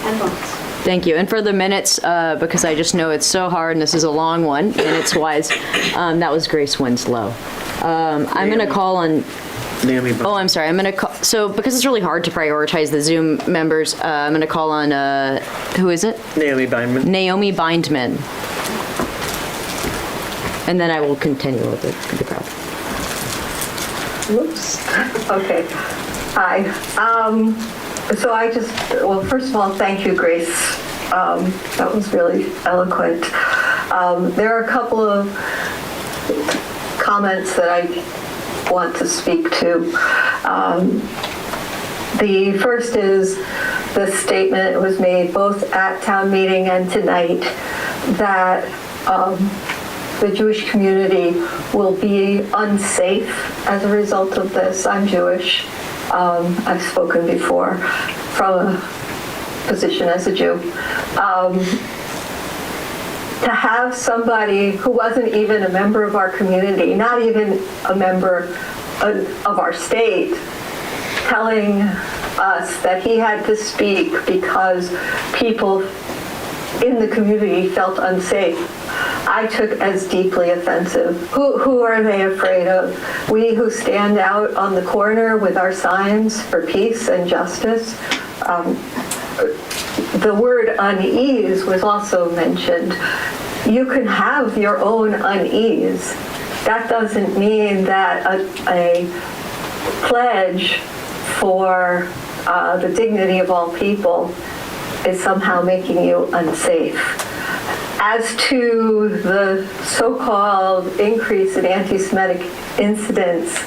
And votes. Thank you. And for the minutes, because I just know it's so hard and this is a long one and it's wise, that was Grace Winslow. I'm going to call on... Naomi. Oh, I'm sorry. I'm going to call... So because it's really hard to prioritize the Zoom members, I'm going to call on... who is it? Naomi Bindman. Naomi Bindman. And then I will continue with the crowd. Whoops. Okay. Hi. So well, first of all, thank you, Grace. That was really eloquent. There are a couple of comments that I want to speak to. The first is the statement was made both at town meeting and tonight that the Jewish community will be unsafe as a result of this. I'm Jewish. I've spoken before from a position as a Jew. To have somebody who wasn't even a member of our community, not even a member of our state, telling us that he had to speak because people in the community felt unsafe, I took as deeply offensive. Who are they afraid of? We who stand out on the corner with our signs for peace and justice. The word unease was also mentioned. You can have your own unease. That doesn't mean that a pledge for the dignity of all people is somehow making you unsafe. As to the so-called increase in anti-Semitic incidents,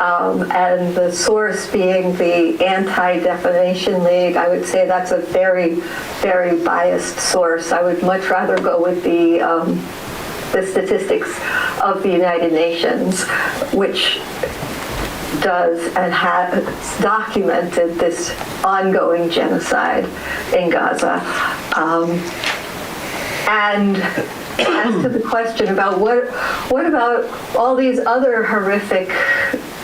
and the source being the Anti-Defamation League, I would say that's a very, very biased source. I would much rather go with the statistics of the United Nations, which does and has documented this ongoing genocide in Gaza. And as to the question about what about all these other horrific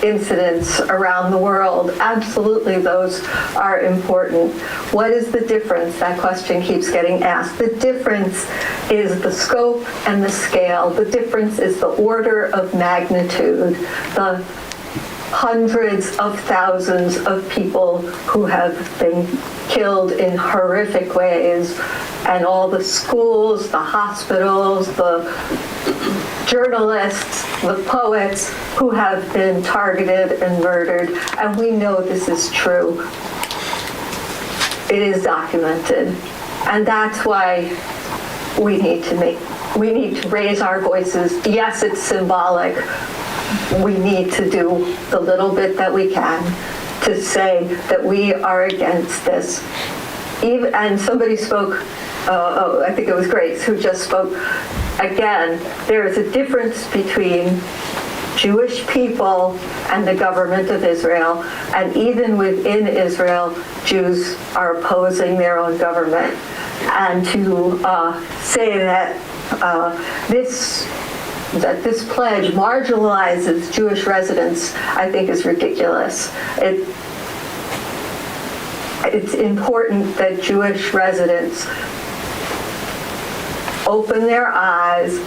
incidents around the world, absolutely those are important. What is the difference? That question keeps getting asked. The difference is the scope and the scale. The difference is the order of magnitude, the hundreds of thousands of people who have been killed in horrific ways, and all the schools, the hospitals, the journalists, the poets who have been targeted and murdered. And we know this is true. It is documented. And that's why we need to raise our voices. Yes, it's symbolic. We need to do the little bit that we can to say that we are against this. And somebody spoke, I think it was Grace, who just spoke. Again, there is a difference between Jewish people and the government of Israel, and even within Israel, Jews are opposing their own government. And to say that this pledge marginalizes Jewish residents, I think is ridiculous. It's important that Jewish residents open their eyes,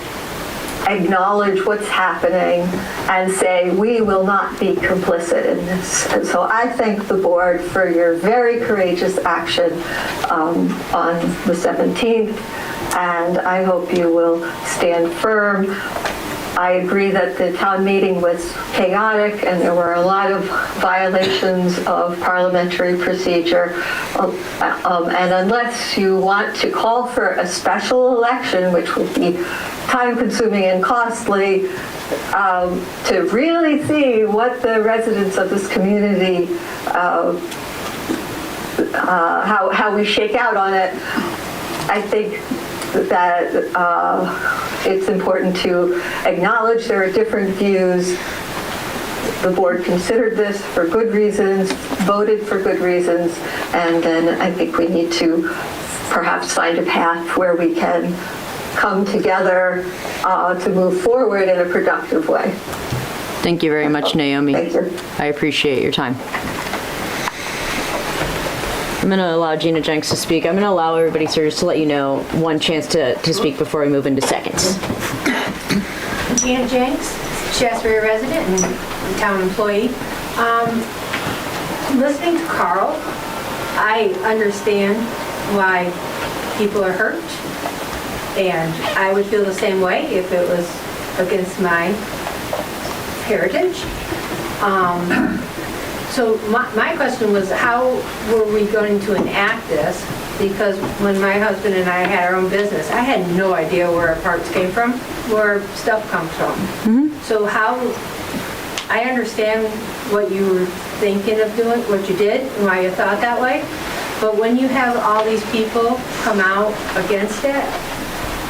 acknowledge what's happening, and say, we will not be complicit in this. And so I thank the board for your very courageous action on the 17th, and I hope you will stand firm. I agree that the town meeting was chaotic and there were a lot of violations of parliamentary procedure. And unless you want to call for a special election, which would be time-consuming and costly, to really see what the residents of this community, how we shake out on it, I think that it's important to acknowledge there are different views. The board considered this for good reasons, voted for good reasons, and then I think we need to perhaps find a path where we can come together to move forward in a productive way. Thank you very much, Naomi. Thank you. I appreciate your time. I'm going to allow Gina Jenks to speak. I'm going to allow everybody, sir, just to let you know, one chance to speak before we move into seconds. Gina Jenks, Shaftsbury resident and town employee. Listening to Carl, I understand why people are hurt, and I would feel the same way if it was against my heritage. So my question was, how were we going to enact this? Because when my husband and I had our own business, I had no idea where our parts came from, where stuff comes from. So I understand what you were thinking of doing, what you did, and why you thought that way. But when you have all these people come out against it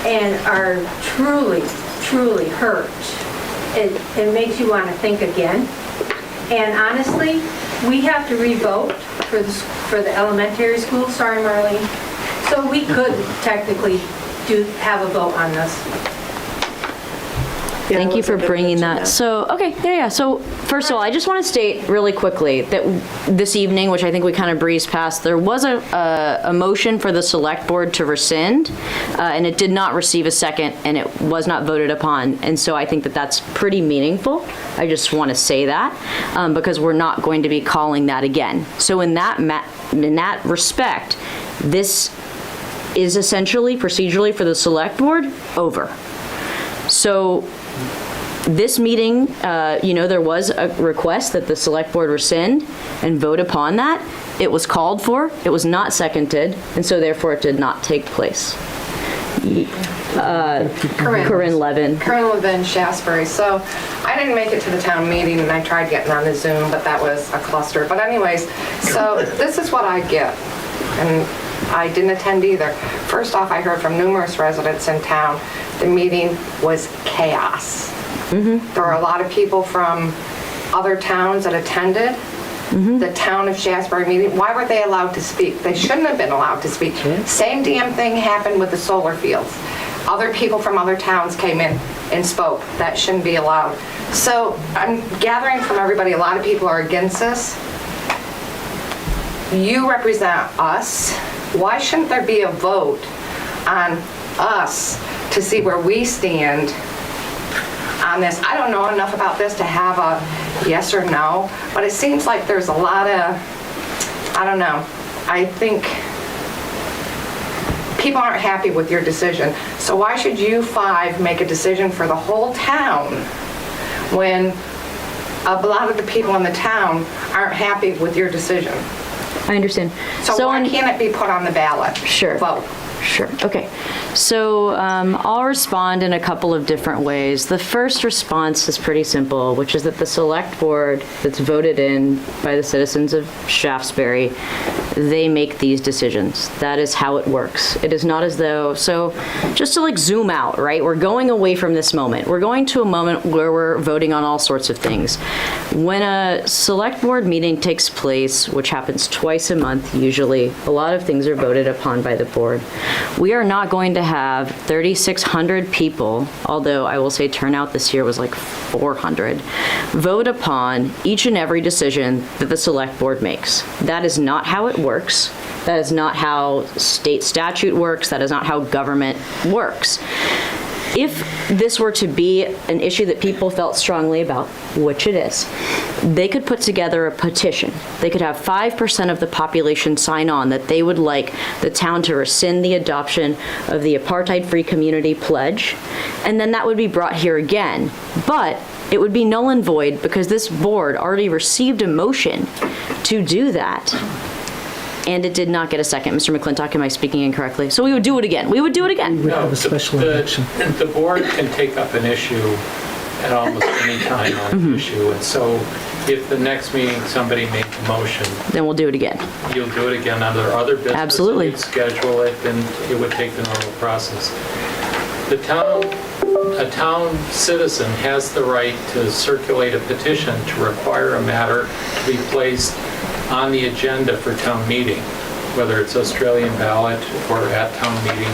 and are truly, truly hurt, it makes you want to think again. And honestly, we have to re-vote for the elementary school. Sorry, Marlene. So we could technically have a vote on this. Thank you for bringing that. So, okay, yeah. So, first of all, I just want to state really quickly that this evening, which I think we kind of breezed past, there was a motion for the select board to rescind, and it did not receive a second, and it was not voted upon. And so I think that that's pretty meaningful. I just want to say that, because we're not going to be calling that again. So in that respect, this is essentially, procedurally for the select board, over. So this meeting, there was a request that the select board rescind and vote upon that. It was called for, it was not seconded, and so therefore it did not take place. Corinne Levin. Corinne Levin, Shaftsbury. So I didn't make it to the town meeting, and I tried getting on the Zoom, but that was a cluster. But anyways, so this is what I get, and I didn't attend either. First off, I heard from numerous residents in town, the meeting was chaos. There were a lot of people from other towns that attended. The town of Shaftsbury meeting, why were they allowed to speak? They shouldn't have been allowed to speak. Same damn thing happened with the solar fields. Other people from other towns came in and spoke. That shouldn't be allowed. So I'm gathering from everybody, a lot of people are against this. You represent us. Why shouldn't there be a vote on us to see where we stand on this? I don't know enough about this to have a yes or no, but it seems like there's a lot of, I don't know, I think people aren't happy with your decision. So why should you five make a decision for the whole town when a lot of the people in the town aren't happy with your decision? I understand. So why can't it be put on the ballot? Sure. Vote. Sure. Okay. So I'll respond in a couple of different ways. The first response is pretty simple, which is that the select board that's voted in by the citizens of Shaftsbury, they make these decisions. That is how it works. It is not as though, so just to like zoom out, right? We're going away from this moment. We're going to a moment where we're voting on all sorts of things. When a select board meeting takes place, which happens twice a month usually, a lot of things are voted upon by the board. We are not going to have 3,600 people, although I will say turnout this year was like 400, vote upon each and every decision that the select board makes. That is not how it works. That is not how state statute works. That is not how government works. If this were to be an issue that people felt strongly about, which it is, they could put together a petition. They could have 5% of the population sign on that they would like the town to rescind the adoption of the apartheid-free community pledge, and then that would be brought here again. But it would be null and void because this board already received a motion to do that. And it did not get a second. Mr. McClintock, am I speaking incorrectly? So we would do it again. We would do it again. We would have a special election. The board can take up an issue at almost any time on an issue. And so if the next meeting somebody made the motion, then we'll do it again. You'll do it again under other business. Absolutely. You'd schedule it, and it would take the normal process. A town citizen has the right to circulate a petition to require a matter to be placed on the agenda for town meeting, whether it's Australian ballot or at town meeting,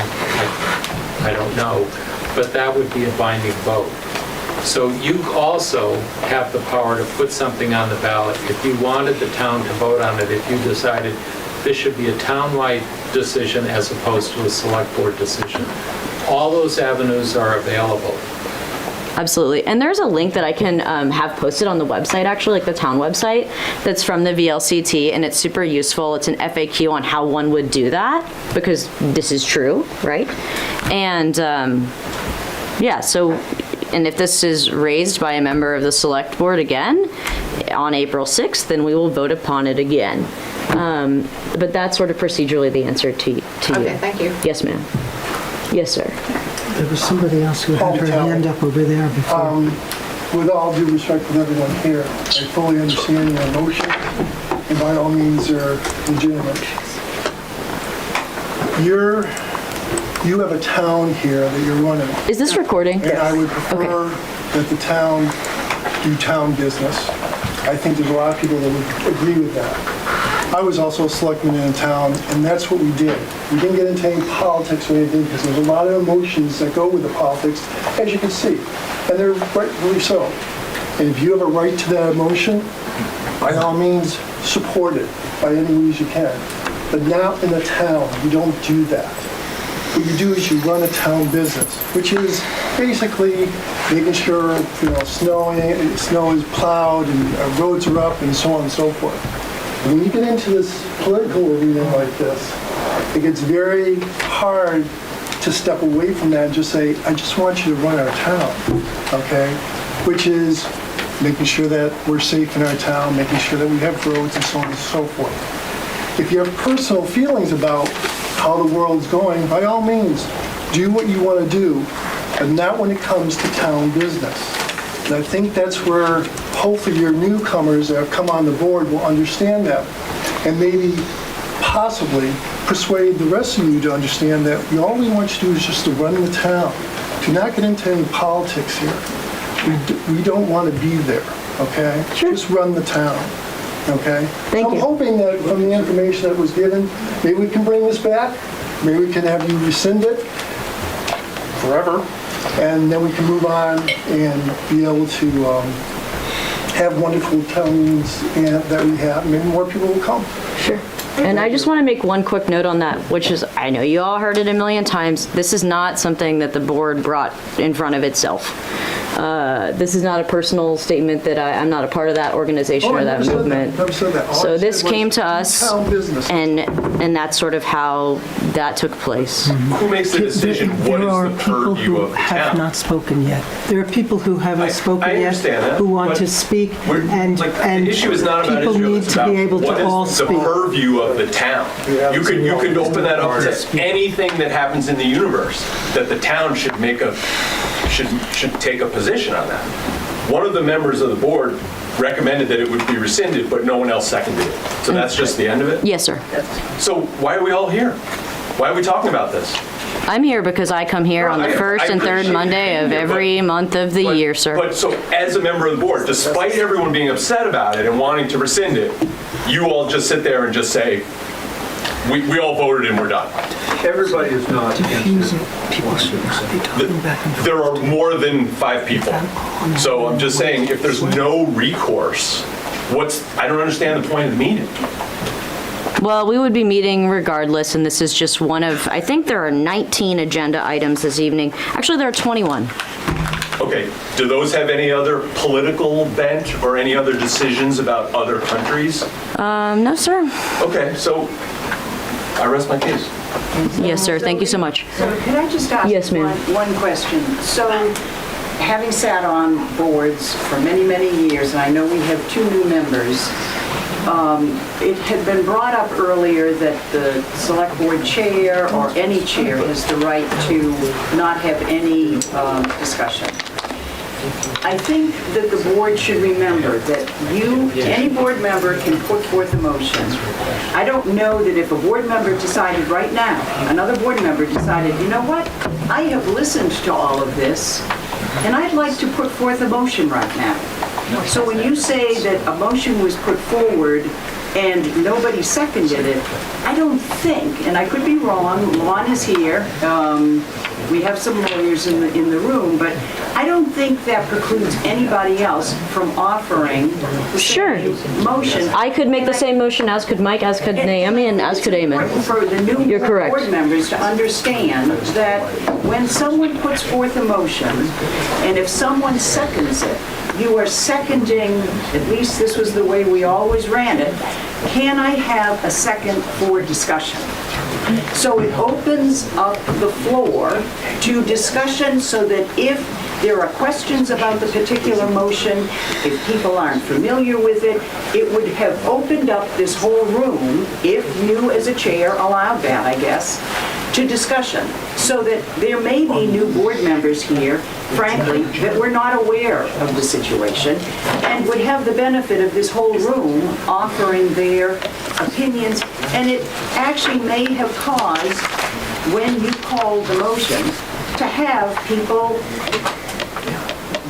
I don't know, but that would be a binding vote. So you also have the power to put something on the ballot if you wanted the town to vote on it, if you decided this should be a town-wide decision as opposed to a select board decision. All those avenues are available. Absolutely. And there's a link that I can have posted on the website, actually, like the town website, that's from the VLCT, and it's super useful. It's an FAQ on how one would do that, because this is true, right? And yeah, so, and if this is raised by a member of the select board again on April 6th, then we will vote upon it again. But that's sort of procedurally the answer to you. Okay, thank you. Yes, ma'am. Yes, sir. There was somebody else who had her hand up over there before. With all due respect with everyone here, I fully understand your emotion, and by all means they're legitimate. You have a town here that you're running. Is this recording? And I would prefer that the town do town business. I think there's a lot of people that would agree with that. I was also a selectman in a town, and that's what we did. We didn't get into any politics or anything because there's a lot of emotions that go with the politics, as you can see, and they're rightfully so. And if you have a right to that emotion, by all means, support it by any ways you can. But not in a town. You don't do that. What you do is you run a town business, which is basically making sure snow is plowed and roads are up and so on and so forth. When you get into this political arena like this, it gets very hard to step away from that and just say, I just want you to run our town, okay? Which is making sure that we're safe in our town, making sure that we have roads and so on and so forth. If you have personal feelings about how the world's going, by all means, do what you want to do, but not when it comes to town business. And I think that's where hopefully your newcomers that have come on the board will understand that, and maybe possibly persuade the rest of you to understand that all we want you to do is just to run the town. Do not get into any politics here. We don't want to be there, okay? Just run the town, okay? Thank So I'm you. hoping that from the information that was given, maybe we can bring this back, maybe we can have you rescind it forever, and then we can move on and be able to have wonderful town meetings that we have. Maybe more people will come. Sure. And I just want to make one quick note on that, which is, I know you all heard it a million times, this is not something that the board brought in front of itself. This is not a personal statement that I'm not a part of that organization or that movement. Never said that. All So I this said was came to us, town business. and that's sort of how that took place. Who makes the decision? What There are is the people purview who of the have town? not spoken yet. There are people who haven't spoken I yet, understand that, who want but to speak, we're- and like, the issue is not about people Israel, need it's to about be able to all what is the speak. purview of the town. You could open that up to anything that happens in the universe, that the town should should take a position on that. One of the members of the board recommended that it would be rescinded, but no one else seconded it. So that's just the end of it? Yes, sir. So why are we all here? Why are we talking about this? I'm here because I come here on the first and third Monday of every month of the year, sir. But so as a member of the board, despite everyone being upset about it and wanting to rescind it, you all just sit there and just say, we all voted and we're done. Everybody is not against it. People should not be talking back and forth. There are more than 5 people. So I'm just saying, if there's no recourse, I don't understand the point of the meeting. Well, we would be meeting regardless, and this is just one of, I think there are 19 agenda items this evening. Actually, there are 21. Okay, do those have any other political bent or any other decisions about other countries? No, sir. Okay, so I rest my case. Yes, sir. Thank you so much. So could I just ask Yes, ma'am. one question? So having sat on boards for many, many years, and I know we have 2 new members, it had been brought up earlier that the select board chair or any chair has the right to not have any discussion. I think that the board should remember that any board member can put forth a motion. I don't know that if a board member decided right now, another board member decided, you know what, I have listened to all of this, and I'd like to put forth a motion right now. So when you say that a motion was put forward and nobody seconded it, I don't think, and I could be wrong, Lon is here, we have some lawyers in the room, but I don't think that precludes anybody else from offering the same motion. I could make the same motion, as could Mike, as could Naomi, and as could Eamon. For the new You're correct. board members to understand that when someone puts forth a motion, and if someone seconds it, you are seconding, at least this was the way we always ran it, can I have a second for discussion? So it opens up the floor to discussion so that if there are questions about the particular motion, if people aren't familiar with it, it would have opened up this whole room, if you as a chair allowed that, I guess, to discussion. So that there may be new board members here, frankly, that were not aware of the situation and would have the benefit of this whole room offering their opinions. And it actually may have caused, when you called the motion, to have people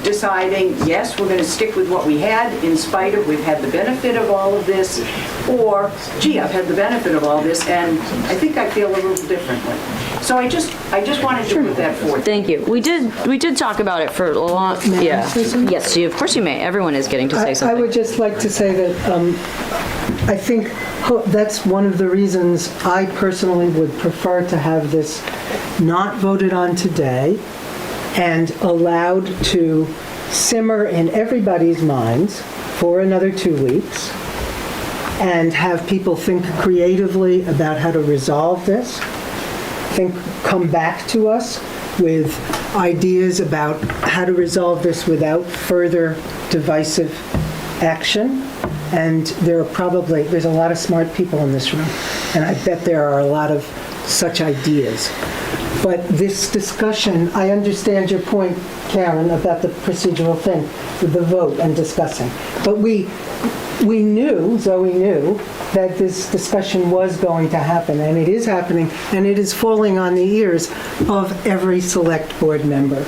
deciding, yes, we're going to stick with what we had in spite of we've had the benefit of all of this, or, gee, I've had the benefit of all this, and I think I feel a little differently. So I just wanted to put that forth. Thank you. We did talk about it for a long, yeah. Yes, of course you may. Everyone is getting to say I something. would just like to say that I think that's one of the reasons I personally would prefer to have this not voted on today and allowed to simmer in everybody's minds for another 2 weeks and have people think creatively about how to resolve this, come back to us with ideas about how to resolve this without further divisive action. And there's a lot of smart people in this room, and I bet there are a lot of such ideas. But this discussion, I understand your point, Karen, about the procedural thing, with the vote and discussing. But Zoe knew that this discussion was going to happen, and it is happening, and it is falling on the ears of every select board member.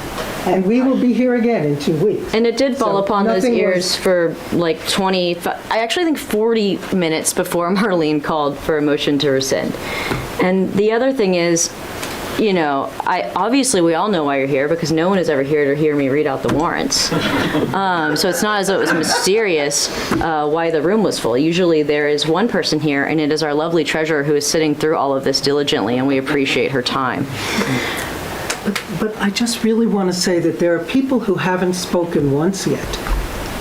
And we will be here again in 2 weeks. And it did fall So upon those nothing ears for like I actually think 40 minutes before Marlene called for a motion to rescind. And the other thing is, obviously we all know why you're here, because no one is ever here to hear me read out the warrants. So it's not as though it was mysterious why the room was full. Usually there is one person here, and it is our lovely treasurer who is sitting through all of this diligently, and we appreciate her time. But I just really want to say that there are people who haven't spoken once yet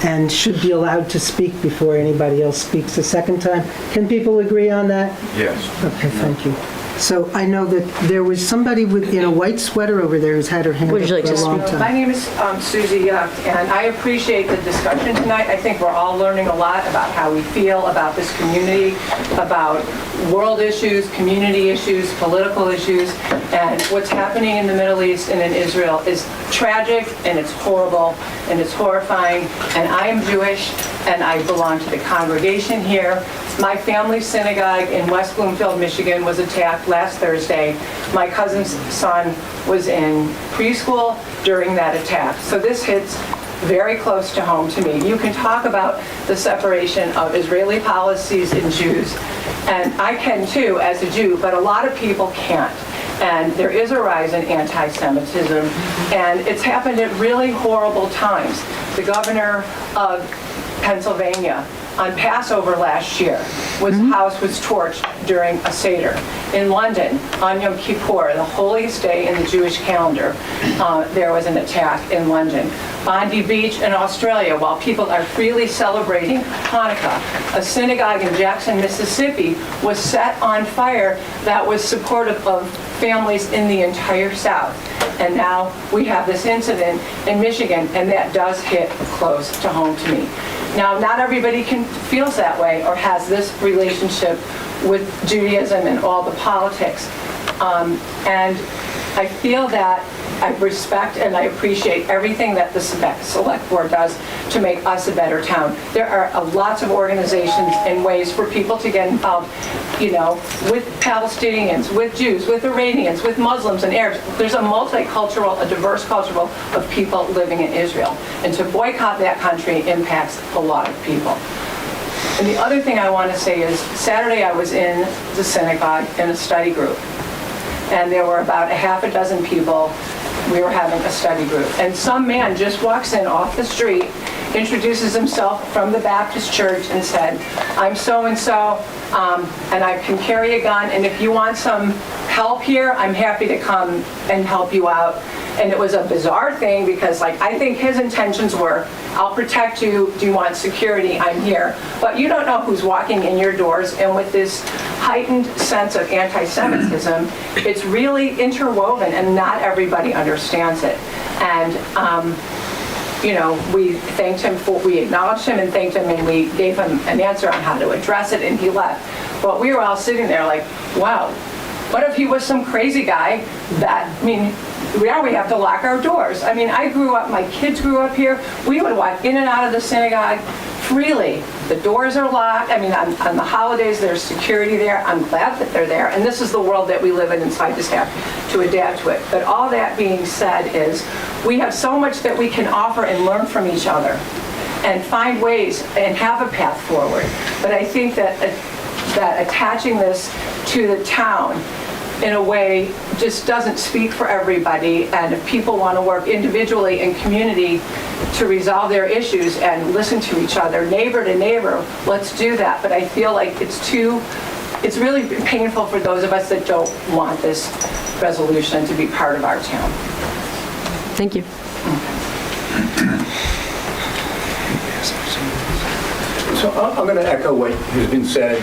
and should be allowed to speak before anybody else speaks a second time. Can people agree on that? Yes. Okay, thank you. So I know that there was somebody in a white sweater over there who's had her hand up for a long time. My name is Susie Yuck, and I appreciate the discussion tonight. I think we're all learning a lot about how we feel about this community, about world issues, community issues, political issues, and what's happening in the Middle East and in Israel is tragic, and it's horrible, and it's horrifying. And I am Jewish, and I belong to the congregation here. My family's synagogue in West Bloomfield, Michigan was attacked last Thursday. My cousin's son was in preschool during that attack. So this hits very close to home to me. You can talk about the separation of Israeli policies and Jews, and I can too as a Jew, but a lot of people can't. And there is a rise in anti-Semitism, and it's happened at really horrible times. The governor of Pennsylvania on Passover last year, his house was torched during a Seder. In London, on Yom Kippur, the holiest day in the Jewish calendar, there was an attack in London. Bondi Beach in Australia, while people are freely celebrating Hanukkah, a synagogue in Jackson, Mississippi was set on fire that was supportive of families in the entire South. And now we have this incident in Michigan, and that does hit close to home to me. Now, not everybody feels that way or has this relationship with Judaism and all the politics. And I feel that I respect and I appreciate everything that the Select Board does to make us a better town. There are lots of organizations and ways for people to get involved, with Palestinians, with Jews, with Iranians, with Muslims and Arabs. There's a multicultural, a diverse cultural of people living in Israel. And to boycott that country impacts a lot of people. And the other thing I want to say is, Saturday I was in the synagogue in a study group. And there were about a half a dozen people. We were having a study group. And some man just walks in off the street, introduces himself from the Baptist church and said, I'm so-and-so, and I can carry a gun, and if you want some help here, I'm happy to come and help you out. And it was a bizarre thing because, I think his intentions were, I'll protect you, do you want security, I'm here. But you don't know who's walking in your doors, and with this heightened sense of anti-Semitism, it's really interwoven, and not everybody understands it. And, we thanked him we acknowledged him and thanked him, and we gave him an answer on how to address it, and he left. But we were all sitting there like, wow, what if he was some crazy guy now we have to lock our doors. My kids grew up here. We would walk in and out of the synagogue freely. The doors are locked. On the holidays, there's security there. I'm glad that they're there. And this is the world that we live in, so I just have to adapt to it. But all that being said is, we have so much that we can offer and learn from each other and find ways and have a path forward. But I think that attaching this to the town in a way just doesn't speak for everybody, and if people want to work individually in community to resolve their issues and listen to each other, neighbor to neighbor, let's do that. But I feel like it's really painful for those of us that don't want this resolution to be part of our town. Thank you. So I'm going to echo what has been said.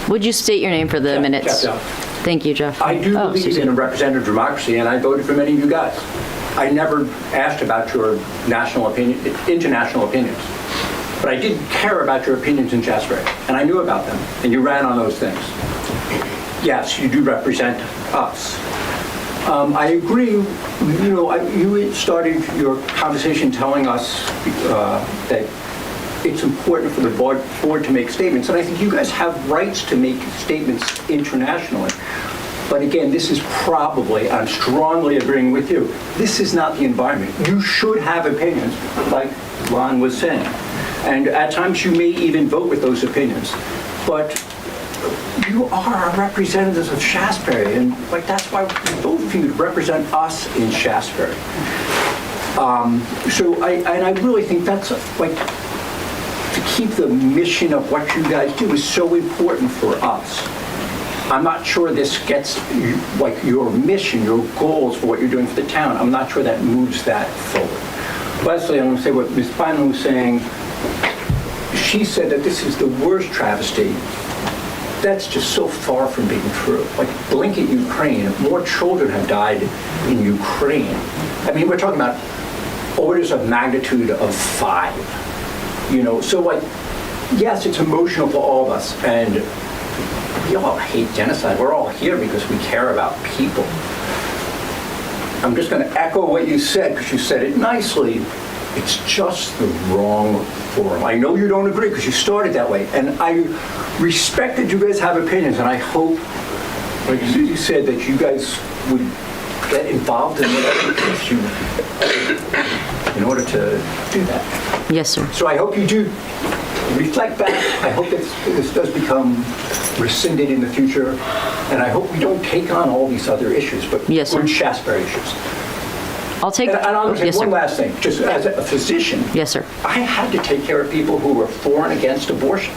Would you state your name for the minutes? Jeff. Thank you, Jeff. I do believe in a representative democracy, and I voted for many of you guys. I never asked about your international opinions, but I did care about your opinions in Shaftsbury, and I knew about them, and you ran on those things. yes, you do represent us. I agree, you started your conversation telling us that it's important for the board to make statements, and I think you guys have rights to make statements internationally. But again, this is probably, I'm strongly agreeing with you, this is not the environment. You should have opinions, like Ron was saying. And at times you may even vote with those opinions. But you are representatives of Shaftsbury, and that's why both of you represent us in Shaftsbury. So I really think that's to keep the mission of what you guys do is so important for us. I'm not sure this gets your mission, your goals for what you're doing for the town. I'm not sure that moves that forward. Lastly, I'm going to say what Ms. Bynum was saying. She said that this is the worst travesty. That's just so far from being true. Blink at Ukraine, more children have died in Ukraine. I mean, we're talking about orders of magnitude of 5. So yes, it's emotional for all of us, and we all hate genocide. We're all here because we care about people. I'm just going to echo what you said, because you said it nicely. It's just the wrong forum. I know you don't agree because you started that way, and I respect that you guys have opinions, and I hope, like you said, that you guys would get involved in whatever case you in order to do that. Yes, sir. So I hope you do reflect back. I hope that this does become rescinded in the future, and I hope we don't take on all these other issues, but yes, sir. Shaftsbury issues. I'll take. And I'll say one last thing, just as a physician. Yes, sir. I had to take care of people who were for and against abortion.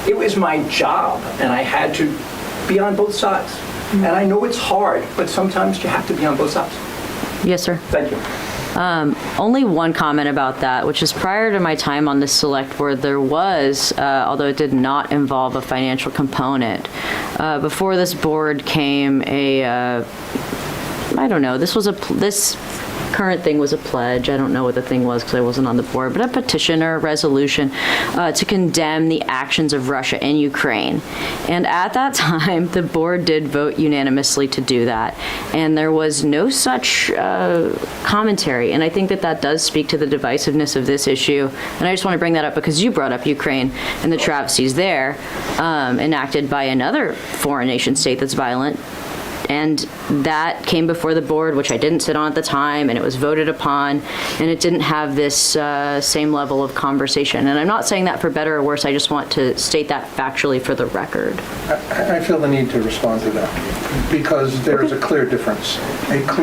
It was my job, and I had to be on both sides. And I know it's hard, but sometimes you have to be on both sides. Yes, sir. Thank you. Only one comment about that, which is prior to my time on the select board, there was, although it did not involve a financial component, before this board came I don't know, this current thing was a pledge. I don't know what the thing was because I wasn't on the board, but a petition or a resolution to condemn the actions of Russia and Ukraine. And at that time, the board did vote unanimously to do that. And there was no such commentary. And I think that does speak to the divisiveness of this issue. And I just want to bring that up because you brought up Ukraine and the travesties there enacted by another foreign nation state that's violent. And that came before the board, which I didn't sit on at the time, and it was voted upon, and it didn't have this same level of conversation. And I'm not saying that for better or worse, I just want to state that factually for the record. I feel the need to respond to that, because there is a clear difference.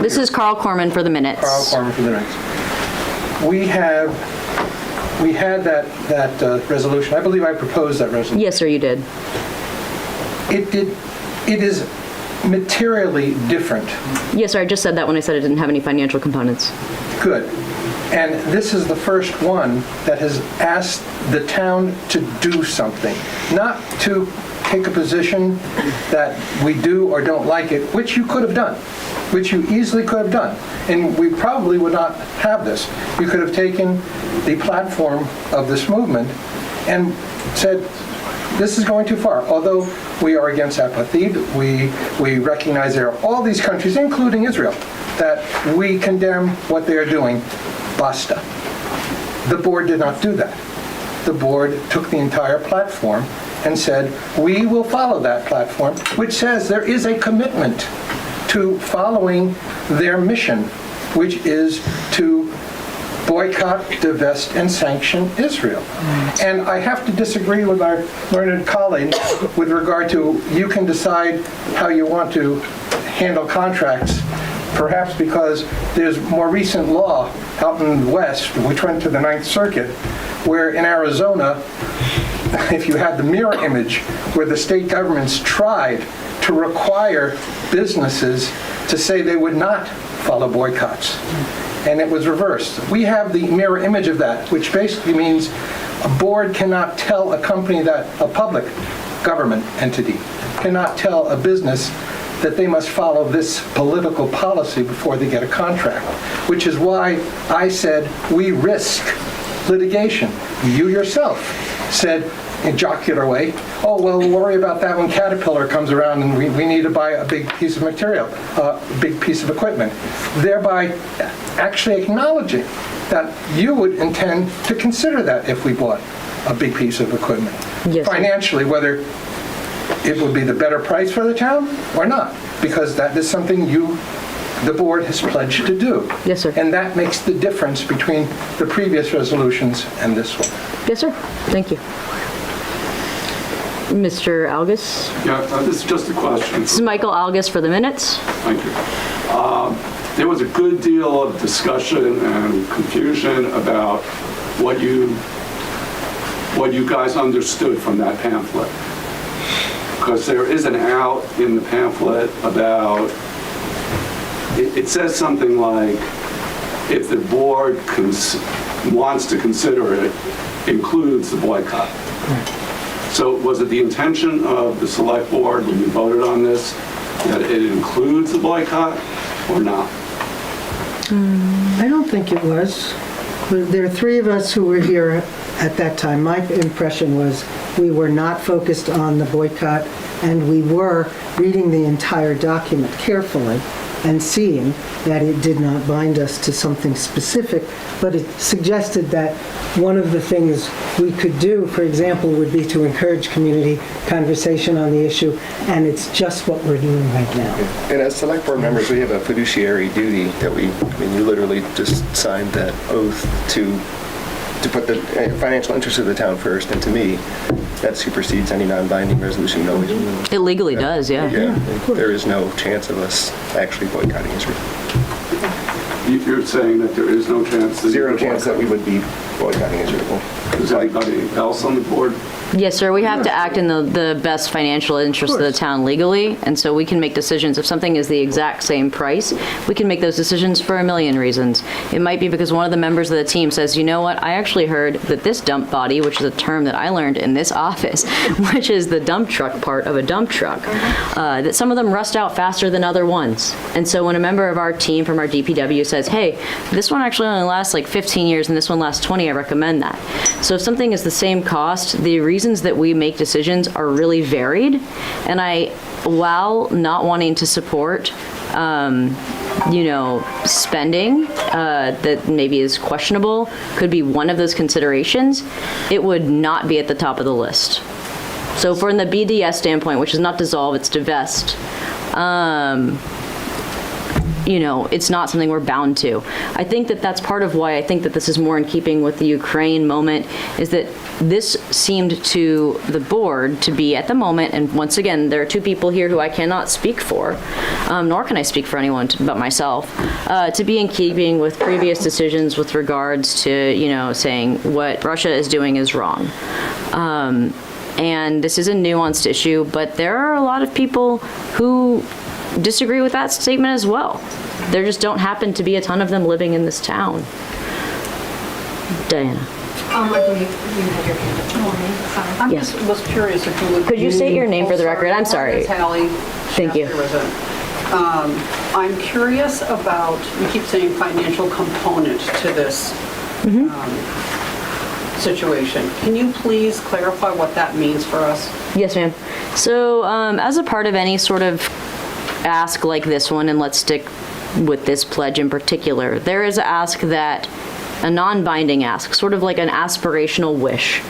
This is Carl Corman for the minutes. Carl Corman for the minutes. We had that resolution. I believe I proposed that resolution. Yes, sir, you did. It is materially different. Yes, sir, I just said that when I said it didn't have any financial components. Good. And this is the first one that has asked the town to do something, not to take a position that we do or don't like it, which you could have done, which you easily could have done. And we probably would not have this. You could have taken the platform of this movement and said, this is going too far. Although we are against apartheid, we recognize there are all these countries, including Israel, that we condemn what they are doing. Basta. The board did not do that. The board took the entire platform and said, we will follow that platform, which says there is a commitment to following their mission, which is to boycott, divest, and sanction Israel. And I have to disagree with our learned colleague with regard to you can decide how you want to handle contracts, perhaps because there's more recent law out in the West, which went to the Ninth Circuit, where in Arizona, if you had the mirror image where the state governments tried to require businesses to say they would not follow boycotts. And it was reversed. We have the mirror image of that, which basically means a board cannot tell a company that, a public government entity, cannot tell a business that they must follow this political policy before they get a contract, which is why I said we risk litigation. You yourself said, in jocular way, oh, well, we'll worry about that when Caterpillar comes around and we need to buy a big piece of material, a big piece of equipment, thereby actually acknowledging that you would intend to consider that if we bought a big piece of equipment. Yes, financially, whether it would be the better price for the town or not, because that is something the board has pledged to do. Yes, sir. And that makes the difference between the previous resolutions and this one. Yes, sir. Thank you. Mr. Algus? Yeah, this is just a question. This is Michael Algus for the minutes. Thank you. There was a good deal of discussion and confusion about what you guys understood from that pamphlet. Because there is an out in the pamphlet about, it says something like, if the board wants to consider it, includes the boycott. So was it the intention of the select board when you voted on this that it includes the boycott or not? I don't think it was. There are three of us who were here at that time. My impression was we were not focused on the boycott, and we were reading the entire document carefully and seeing that it did not bind us to something specific, but it suggested that one of the things we could do, for example, would be to encourage community conversation on the issue, and it's just what we're doing right now. And as select board members, we have a fiduciary duty that you literally just signed that oath to put the financial interest of the town first, and to me, that supersedes any non-binding resolution. No, it legally does, yeah. Yeah, there is no chance of us actually boycotting Israel. You're saying that there is no chance? Zero chance that we would be boycotting Israel. Is anybody else on the board? Yes, sir, we have to act in the best financial interest of the town legally, and so we can make decisions. If something is the exact same price, we can make those decisions for a million reasons. It might be because one of the members of the team says, you know what, I actually heard that this dump body, which is a term that I learned in this office, which is the dump truck part of a dump truck, that some of them rust out faster than other ones. And so when a member of our team from our DPW says, hey, this one actually only lasts like 15 years and this one lasts 20, I recommend that. So if something is the same cost, the reasons that we make decisions are really varied, and while not wanting to support spending that maybe is questionable, could be one of those considerations, it would not be at the top of the list. So from the BDS standpoint, which is not dissolve, it's divest, it's not something we're bound to. I think that that's part of why I think that this is more in keeping with the Ukraine moment, is that this seemed to the board to be at the moment, and once again, there are two people here who I cannot speak for, nor can I speak for anyone but myself, to be in keeping with previous decisions with regards to, saying what Russia is doing is wrong. And this is a nuanced issue, but there are a lot of people who disagree with that statement as well. There just don't happen to be a ton of them living in this town. Diana. I believe you had your hand up. I Yes. was curious if you would... Could you state your name for the record? I'm sorry. Tally. Thank you. I'm curious about, you keep saying financial component to this situation. Can you please clarify what that means for us? Yes, ma'am. So as a part of any sort of ask like this one, and let's stick with this pledge in particular, there is an ask that, a non-binding ask, sort of like an aspirational wish,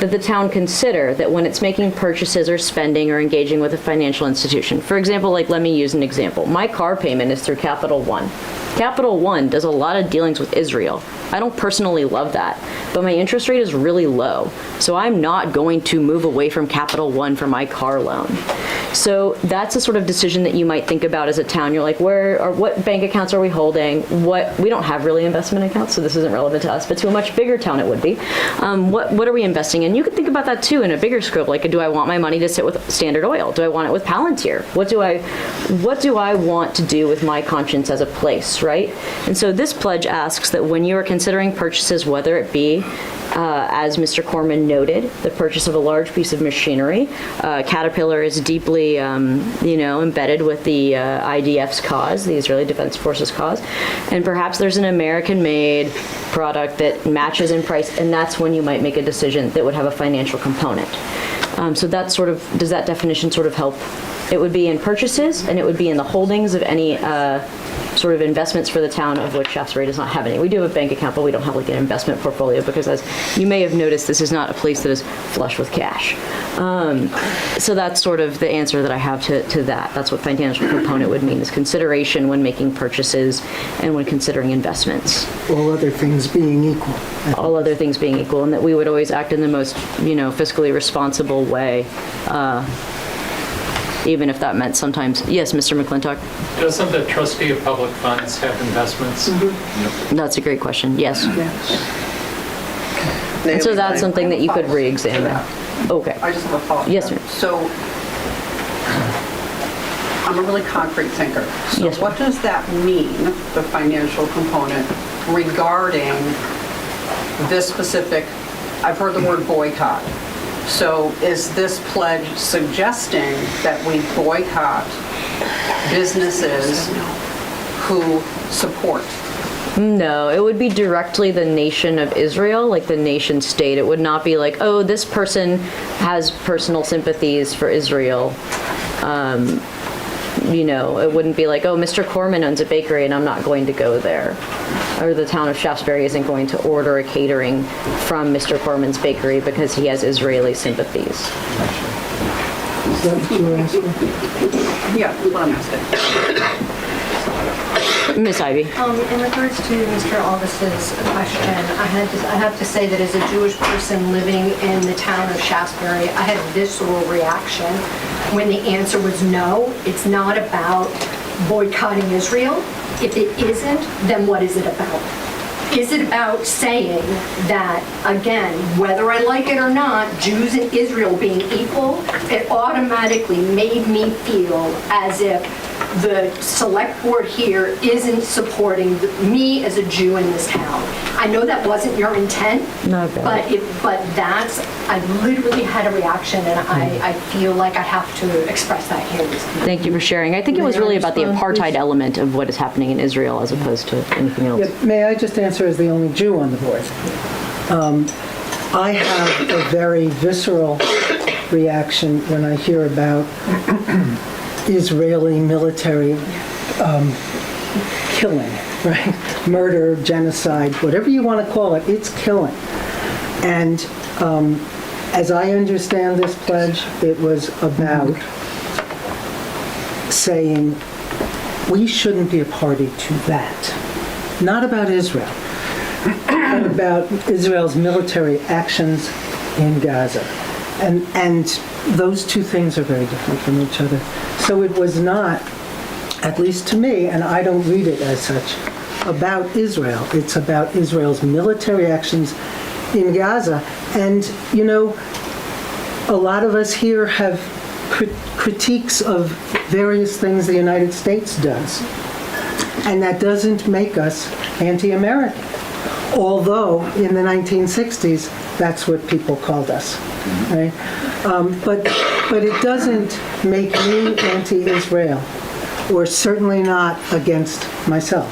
that the town consider that when it's making purchases or spending or engaging with a financial institution. For example, let me use an example. My car payment is through Capital One. Capital One does a lot of dealings with Israel. I don't personally love that, but my interest rate is really low. So I'm not going to move away from Capital One for my car loan. So that's a sort of decision that you might think about as a town. You're like, what bank accounts are we holding? We don't have really investment accounts, so this isn't relevant to us, but to a much bigger town it would be. What are we investing in? You could think about that too in a bigger scope. Like, do I want my money to sit with Standard Oil? Do I want it with Palantir? What do I want to do with my conscience as a place, right? And so this pledge asks that when you are considering purchases, whether it be As Mr. Corman noted, the purchase of a large piece of machinery. Caterpillar is deeply, embedded with the IDF's cause, the Israeli Defense Forces cause, and perhaps there's an American-made product that matches in price, and that's when you might make a decision that would have a financial component. So that sort of, does that definition sort of help? It would be in purchases, and it would be in the holdings of any sort of investments for the town, of which Shaftsbury does not have any. We do have a bank account, but we don't have like an investment portfolio, because as you may have noticed, this is not a place that is flush with cash. So that's sort of the answer that I have to that. That's what financial component would mean, is consideration when making purchases and when considering investments. All other things being equal. All other things being equal, and that we would always act in the most, fiscally responsible way, even if that meant sometimes, yes, Mr. McClintock? Doesn't the trustee of public funds have investments? That's a great question, yes. And so that's something that you could re-examine. Okay. I just have a follow-up. Yes, sir. So I'm a really concrete thinker. So Yes, what does that mean, the financial component, regarding this specific, I've heard the word boycott. So is this pledge suggesting that we boycott businesses who support? No, it would be directly the nation of Israel, like the nation state. It would not be like, oh, this person has personal sympathies for Israel. It wouldn't be like, oh, Mr. Corman owns a bakery and I'm not going to go there. Or the town of Shaftsbury isn't going to order a catering from Mr. Corman's bakery because he has Israeli sympathies. Is that what you were asking? Yeah, that's what I'm asking. Miss Ivy. In regards to Mr. Aldis's question, I have to say that as a Jewish person living in the town of Shaftsbury, I had a visceral reaction when the answer was no. It's not about boycotting Israel. If it isn't, then what is it about? Is it about saying that, again, whether I like it or not, Jews and Israel being equal, it automatically made me feel as if the select board here isn't supporting me as a Jew in this town. I know that wasn't your intent, but that's, I literally had a reaction, and I feel like I have to express that here. Thank you for sharing. I think it was really about the apartheid element of what is happening in Israel as opposed to anything else. Yeah, may I just answer as the only Jew on the board? I have a very visceral reaction when I hear about Israeli military killing, right? Murder, genocide, whatever you want to call it, it's killing. And as I understand this pledge, it was about saying we shouldn't be a party to that. Not about Israel, but about Israel's military actions in Gaza. And those two things are very different from each other. So it was not, at least to me, and I don't read it as such, about Israel. It's about Israel's military actions in Gaza. And, a lot of us here have critiques of various things the United States does. And that doesn't make us anti-American. Although, in the 1960s, that's what people called us, right? But it doesn't make me anti-Israel, or certainly not against myself,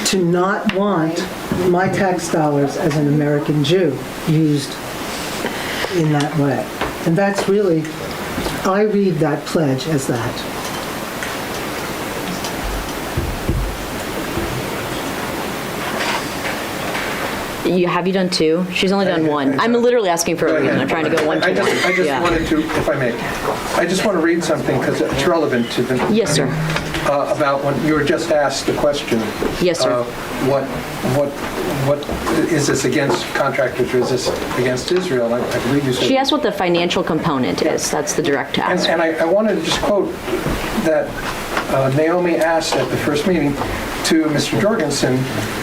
to not want my tax dollars as an American Jew used in that way. And that's really, I read that pledge as that. Have you done two? She's only done one. I'm literally asking for a reason. I'm trying to go one, two, I just wanted to, if I may, I just want to read something because it's relevant to the... Yes, sir. About when you were just asked the question. Yes, sir. What is this against contractors or is this against Israel? I believe you said... She asked what the financial component is. That's the direct ask. And I wanted to just quote that Naomi asked at the first meeting to Mr. Jorgensen,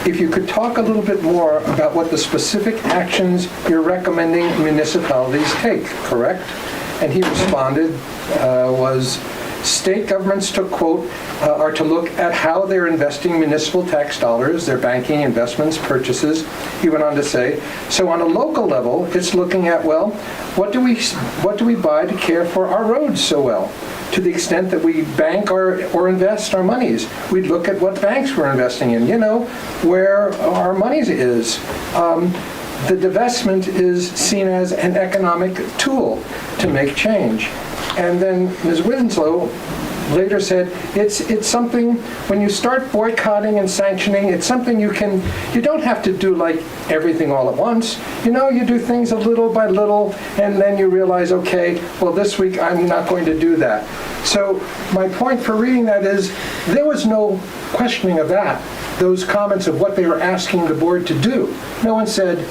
if you could talk a little bit more about what the specific actions you're recommending municipalities take, correct? And he responded, was state governments to quote, are to look at how they're investing municipal tax dollars, their banking, investments, purchases. He went on to say, so on a local level, it's looking at, well, what do we buy to care for our roads so well? To the extent that we bank or invest our monies, we'd look at what banks we're investing in, where our money is. The divestment is seen as an economic tool to make change. And then Ms. Winslow later said, it's something, when you start boycotting and sanctioning, it's something you don't have to do like everything all at once. You do things a little by little, and then you realize, okay, well, this week I'm not going to do that. So my point for reading that is, there was no questioning of that, those comments of what they were asking the board to do. No one said,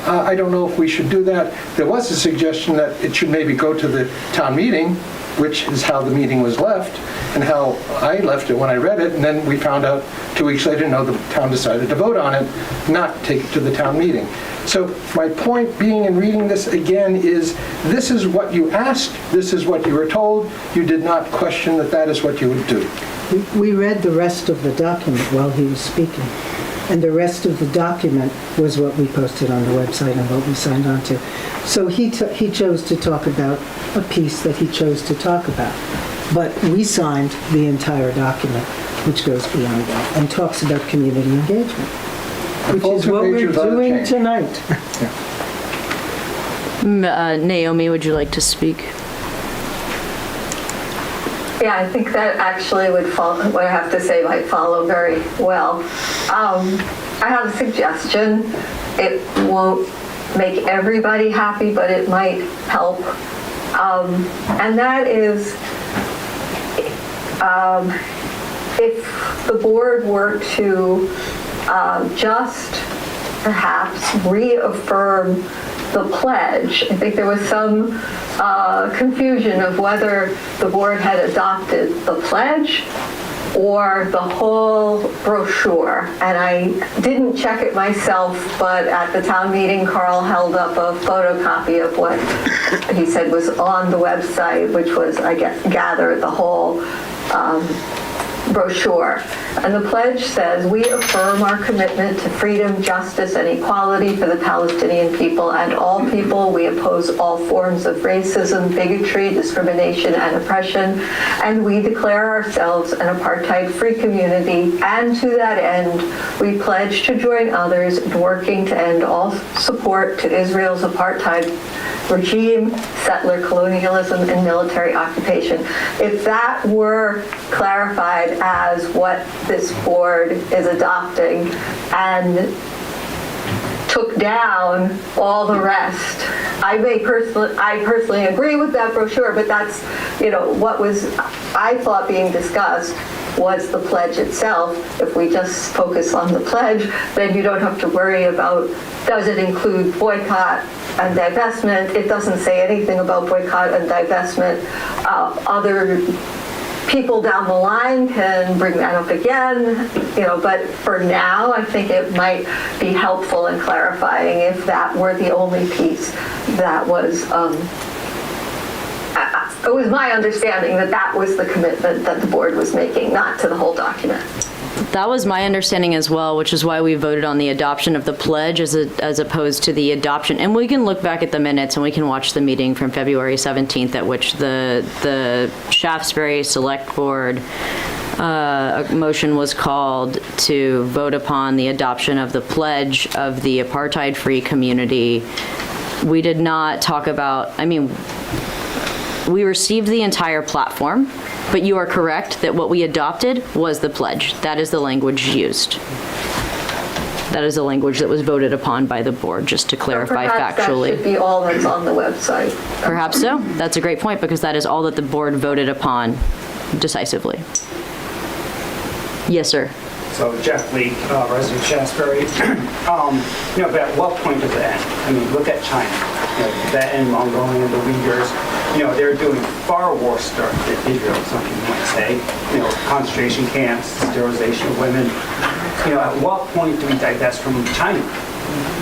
I don't know if we should do that. There was a suggestion that it should maybe go to the town meeting, which is how the meeting was left, and how I left it when I read it, and then we found out 2 weeks later, no, the town decided to vote on it, not take it to the town meeting. So my point being in reading this again is, this is what you asked, this is what you were told, you did not question that is what you would do. We read the rest of the document while he was speaking, and the rest of the document was what we posted on the website and what we signed on to. So he chose to talk about a piece that he chose to talk about. But we signed the entire document, which goes beyond that, and talks about community engagement, which is what we're doing tonight. Naomi, would you like to speak? Yeah, I think that actually would follow, what I have to say might follow very well. I have a suggestion. It won't make everybody happy, but it might help. And that is, if the board were to just perhaps reaffirm the pledge. I think there was some confusion of whether the board had adopted the pledge or the whole brochure. And I didn't check it myself, but at the town meeting, Carl held up a photocopy of what he said was on the website, which was, I gather, the whole brochure. And the pledge says, we affirm our commitment to freedom, justice, and equality for the Palestinian people and all people. We oppose all forms of racism, bigotry, discrimination, and oppression. And we declare ourselves an apartheid-free community. And to that end, we pledge to join others in working to end all support to Israel's apartheid regime, settler colonialism, and military occupation. If that were clarified as what this board is adopting and took down all the rest, I personally agree with that brochure, but that's, what was, I thought, being discussed was the pledge itself. If we just focus on the pledge, then you don't have to worry about, does it include boycott and divestment? It doesn't say anything about boycott and divestment. Other people down the line can bring that up again, but for now, I think it might be helpful in clarifying if that were the only piece that was, it was my understanding that was the commitment that the board was making, not to the whole document. That was my understanding as well, which is why we voted on the adoption of the pledge as opposed to the adoption. And we can look back at the minutes and we can watch the meeting from February 17th at which the Shaftsbury Select Board a motion was called to vote upon the adoption of the pledge of the apartheid-free community. We did not talk about, we received the entire platform, but you are correct that what we adopted was the pledge. That is the language used. That is the language that was voted upon by the board, just to clarify factually. Perhaps that should be all that's on the website. Perhaps so. That's a great point, because that is all that the board voted upon decisively. Yes, sir. So Jeff Lee, resident of Shaftsbury. But at what point does it end? Look at China. That end Mongolia and the Uyghurs. They're doing far worse stuff than Israel, some people might say. Concentration camps, sterilization of women. At what point do we divest from China?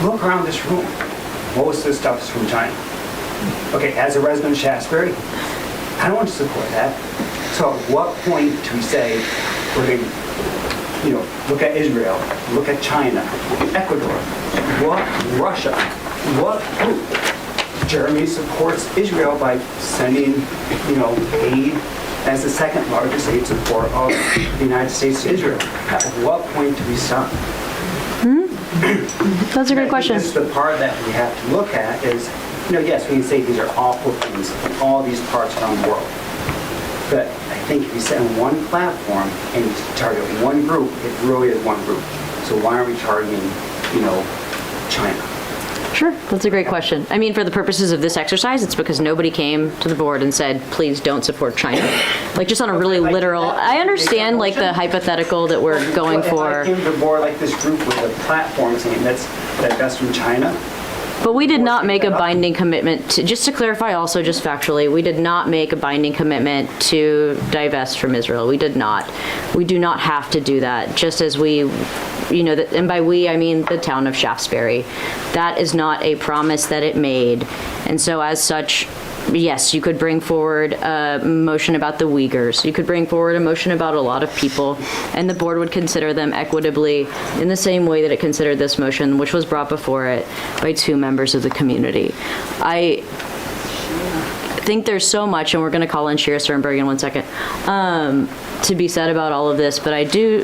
Look around this room. Most of the stuff is from China. Okay, as a resident of Shaftsbury, I don't want to support that. So at what point do we say, we're going to, look at Israel, look at China, Ecuador, Russia, what group? Jeremy supports Israel by sending, aid as the second largest aid support of the United States to Israel. At what point do we stop? That's a great question. This is the part that we have to look at is, yes, we can say these are awful things in all these parts around the world. But I think if you sit on one platform and you target one group, it really is one group. So why aren't we targeting, China? Sure, that's a great question. I mean, for the purposes of this exercise, it's because nobody came to the board and said, please don't support China. Like, just on a really literal, I understand, like, the hypothetical that we're going for. If I came to the board like this group with a platform saying that's from China. But we did not make a binding commitment to, just to clarify also, just factually, we did not make a binding commitment to divest from Israel. We did not. We do not have to do that, just as we, and by we, I mean the town of Shaftsbury. That is not a promise that it made. And so as such, yes, you could bring forward a motion about the Uyghurs. You could bring forward a motion about a lot of people, and the board would consider them equitably in the same way that it considered this motion, which was brought before it by 2 members of the community. I think there's so much, and we're going to call in Shira Sternberg in 1 second, to be said about all of this, but I do,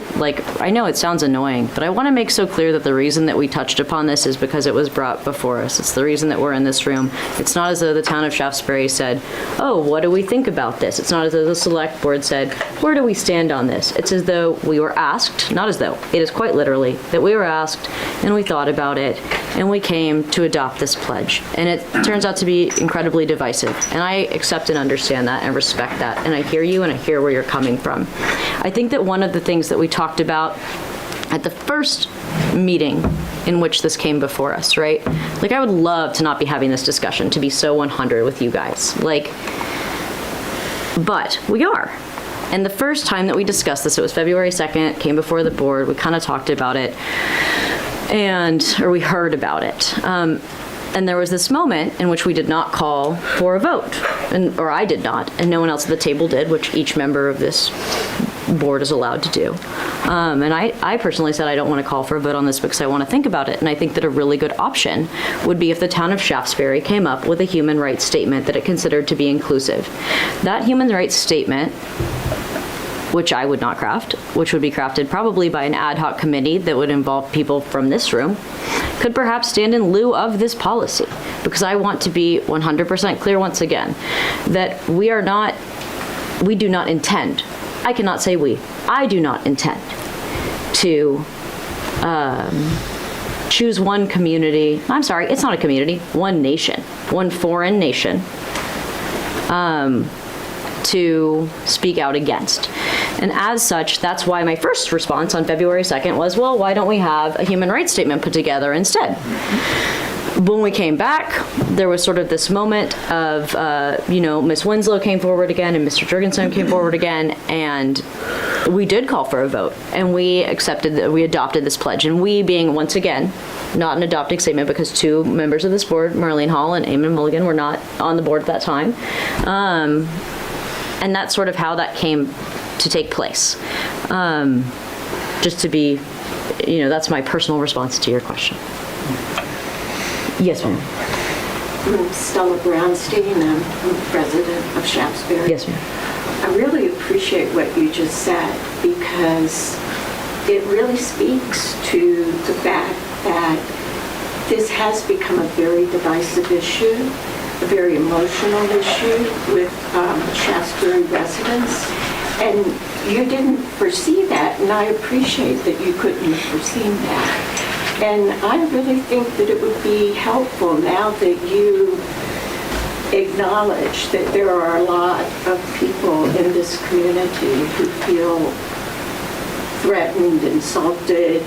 I know it sounds annoying, but I want to make so clear that the reason that we touched upon this is because it was brought before us. It's the reason that we're in this room. It's not as though the town of Shaftsbury said, oh, what do we think about this? It's not as though the select board said, where do we stand on this? It's as though we were asked, not as though, it is quite literally, that we were asked, and we thought about it, and we came to adopt this pledge. And it turns out to be incredibly divisive. And I accept and understand that and respect that. And I hear you and I hear where you're coming from. I think that one of the things that we talked about at the first meeting in which this came before us, right? I would love to not be having this discussion, to be so 100 with you guys. But we are. And the first time that we discussed this, it was February 2nd, came before the board, we kind of talked about it, or we heard about it. And there was this moment in which we did not call for a vote, or I did not, and no one else at the table did, which each member of this board is allowed to do. And I personally said I don't want to call for a vote on this because I want to think about it. And I think that a really good option would be if the town of Shaftsbury came up with a human rights statement that it considered to be inclusive. That human rights statement, which I would not craft, which would be crafted probably by an ad hoc committee that would involve people from this room, could perhaps stand in lieu of this policy. Because I want to be 100% clear once again that we do not intend, I cannot say we, I do not intend to choose one community, I'm sorry, it's not a community, one nation, one foreign nation, to speak out against. And as such, that's why my first response on February 2nd was, well, why don't we have a human rights statement put together instead? When we came back, there was sort of this moment of, Ms. Winslow came forward again and Mr. Jurgensen came forward again, and we did call for a vote, and we adopted this pledge. And we being, once again, not an adopting statement because 2 members of this board, Marlene Hall and Eamon Mulligan, were not on the board at that time. And that's sort of how that came to take place. Just to be, that's my personal response to your question. Yes, ma'am. I'm Stella Brownstein. I'm the president of Shaftsbury. Yes, ma'am. I really appreciate what you just said because it really speaks to the fact that this has become a very divisive issue, a very emotional issue with Shaftsbury residents. And you didn't foresee that, and I appreciate that you couldn't have foreseen that. And I really think that it would be helpful now that you acknowledge that there are a lot of people in this community who feel threatened, insulted,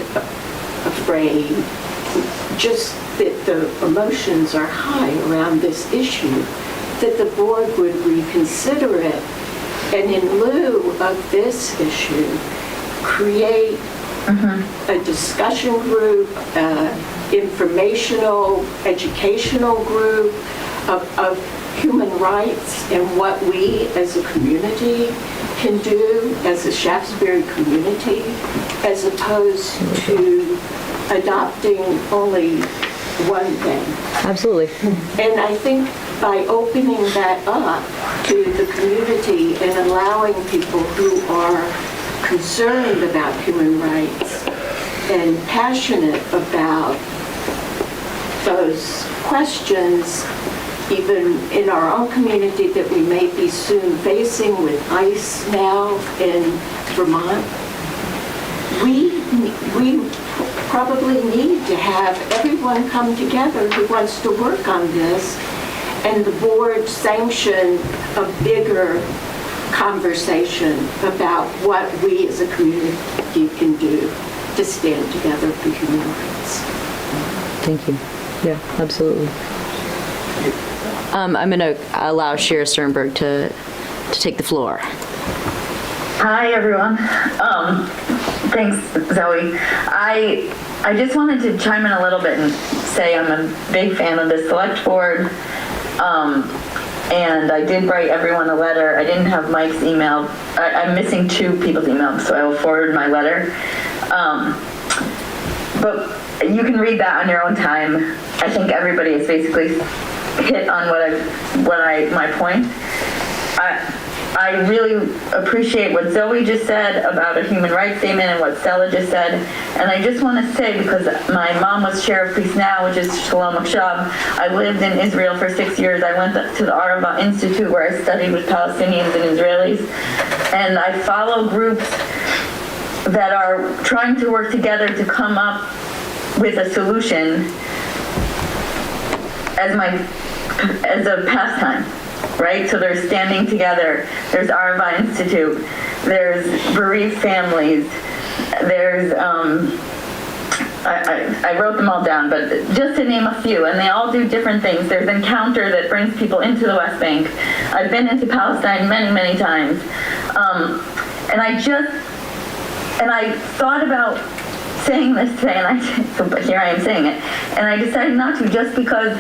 afraid, just that the emotions are high around this issue, that the board would reconsider it. And in lieu of this issue, create a discussion group, informational, educational group, of human rights and what we as a community can do as a Shaftsbury community, as opposed to adopting only one thing. Absolutely. And I think by opening that up to the community and allowing people who are concerned about human rights and passionate about those questions, even in our own community that we may be soon facing with ICE now in Vermont, we probably need to have everyone come together who wants to work on this, and the board sanction a bigger conversation about what we as a community can do to stand together for human rights. Thank you. Yeah, absolutely. I'm going to allow Shira Sternberg to take the floor. Hi, everyone. Thanks, Zoe. I just wanted to chime in a little bit and say I'm a big fan of the select board. And I did write everyone a letter. I didn't have Mike's email. I'm missing 2 people's emails, so I will forward my letter. But you can read that on your own time. I think everybody has basically hit on my point. I really appreciate what Zoe just said about a human rights statement and what Stella just said. And I just want to say, because my mom was chair of Peace Now, which is Shalom Akshab, I lived in Israel for 6 years. I went to the Arava Institute where I studied with Palestinians and Israelis. And I follow groups that are trying to work together to come up with a solution as a pastime. Right? So they're standing together. There's Arava Institute. There's bereaved families. There's, I wrote them all down, but just to name a few, and they all do different things. There's Encounter that brings people into the West Bank. I've been into Palestine many, many times. And I thought about saying this today, but here I am saying it. And I decided not to, just because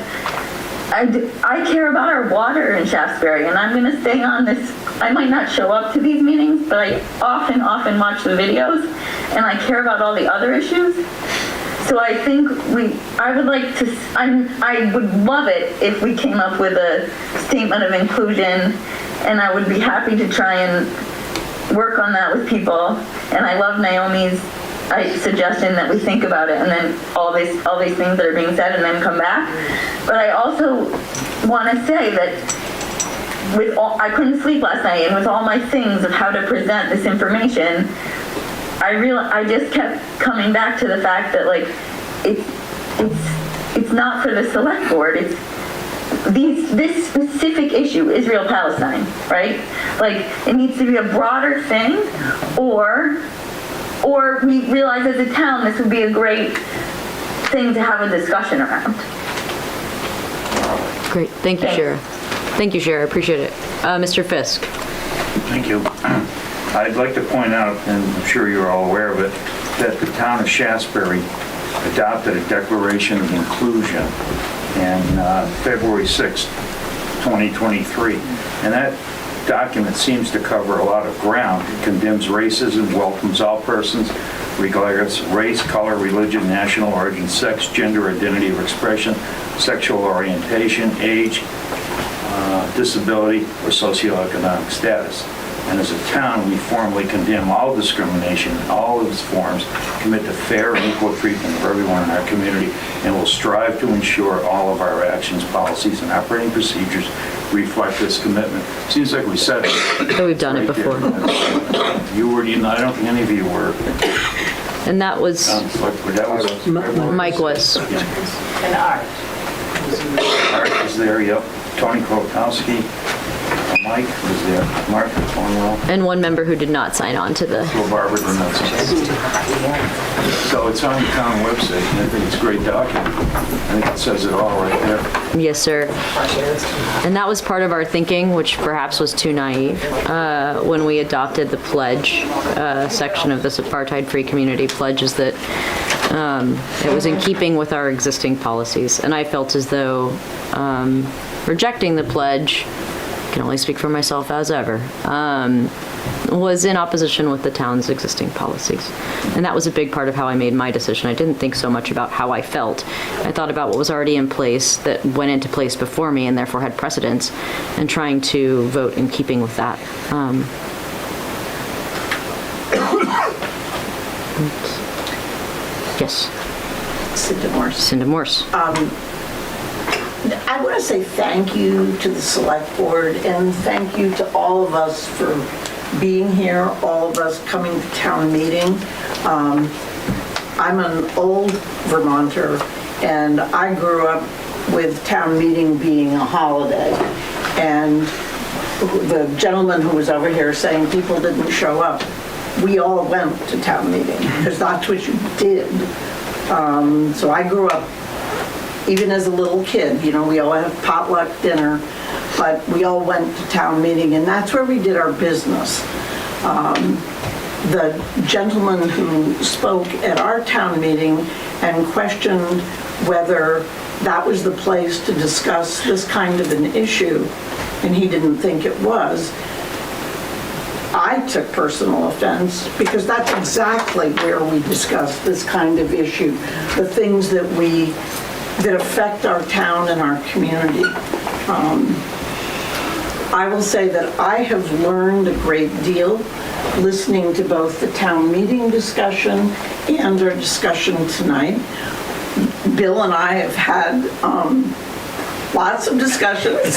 I care about our water in Shaftsbury, and I'm going to stay on this. I might not show up to these meetings, but I often watch the videos, and I care about all the other issues. So I think I would love it if we came up with a statement of inclusion, and I would be happy to try and work on that with people. And I love Naomi's suggestion that we think about it, and then all these things that are being said, and then come back. But I also want to say that I couldn't sleep last night, and with all my things of how to present this information, I just kept coming back to the fact that it's not for the select board. It's this specific issue, Israel-Palestine, right? It needs to be a broader thing, or we realize as a town this would be a great thing to have a discussion around. Great. Thank you, Shira. Thank you, Shira. I appreciate it. Mr. Fisk. Thank you. I'd like to point out, and I'm sure you're all aware of it, that the town of Shaftsbury adopted a declaration of inclusion on February 6, 2023. And that document seems to cover a lot of ground. It condemns racism, welcomes all persons, regardless of race, color, religion, national origin, sex, gender, identity of expression, sexual orientation, age, disability, or socioeconomic status. And as a town, we formally condemn all discrimination in all of its forms, commit to fair and equal treatment of everyone in our community, and will strive to ensure all of our actions, policies, and operating procedures reflect this commitment. Seems like we said it. But we've done it before. I don't think any of you were. And that was... Mike was. And Art. Art was there, yep. Tony Krotowski. Mike was there. Mark Cornwell. And one member who did not sign on to the... So Barbara did not sign. So it's on the town website, and I think it's a great document. I think it says it all right there. Yes, sir. And that was part of our thinking, which perhaps was too naive, when we adopted the pledge section of this apartheid-free community pledge, is that It was in keeping with our existing policies, and I felt as though rejecting the pledge, I can only speak for myself as ever, was in opposition with the town's existing policies. And that was a big part of how I made my decision. I didn't think so much about how I felt. I thought about what was already in place that went into place before me and therefore had precedence, and trying to vote in keeping with that. Yes. Cinda Morse. Cinda Morse. I want to say thank you to the select board and thank you to all of us for being here, all of us coming to town meeting. I'm an old Vermonter and I grew up with town meeting being a holiday. And the gentleman who was over here saying people didn't show up, we all went to town meeting because that's what you did. So I grew up, even as a little kid, you know, we all had potluck dinner, but we all went to town meeting, and that's where we did our business. The gentleman who spoke at our town meeting and questioned whether that was the place to discuss this kind of an issue, and he didn't think it was, I took personal offense because that's exactly where we discuss this kind of issue, the things that affect our town and our community. I will say that I have learned a great deal listening to both the town meeting discussion and our discussion tonight. Bill and I have had lots of discussions,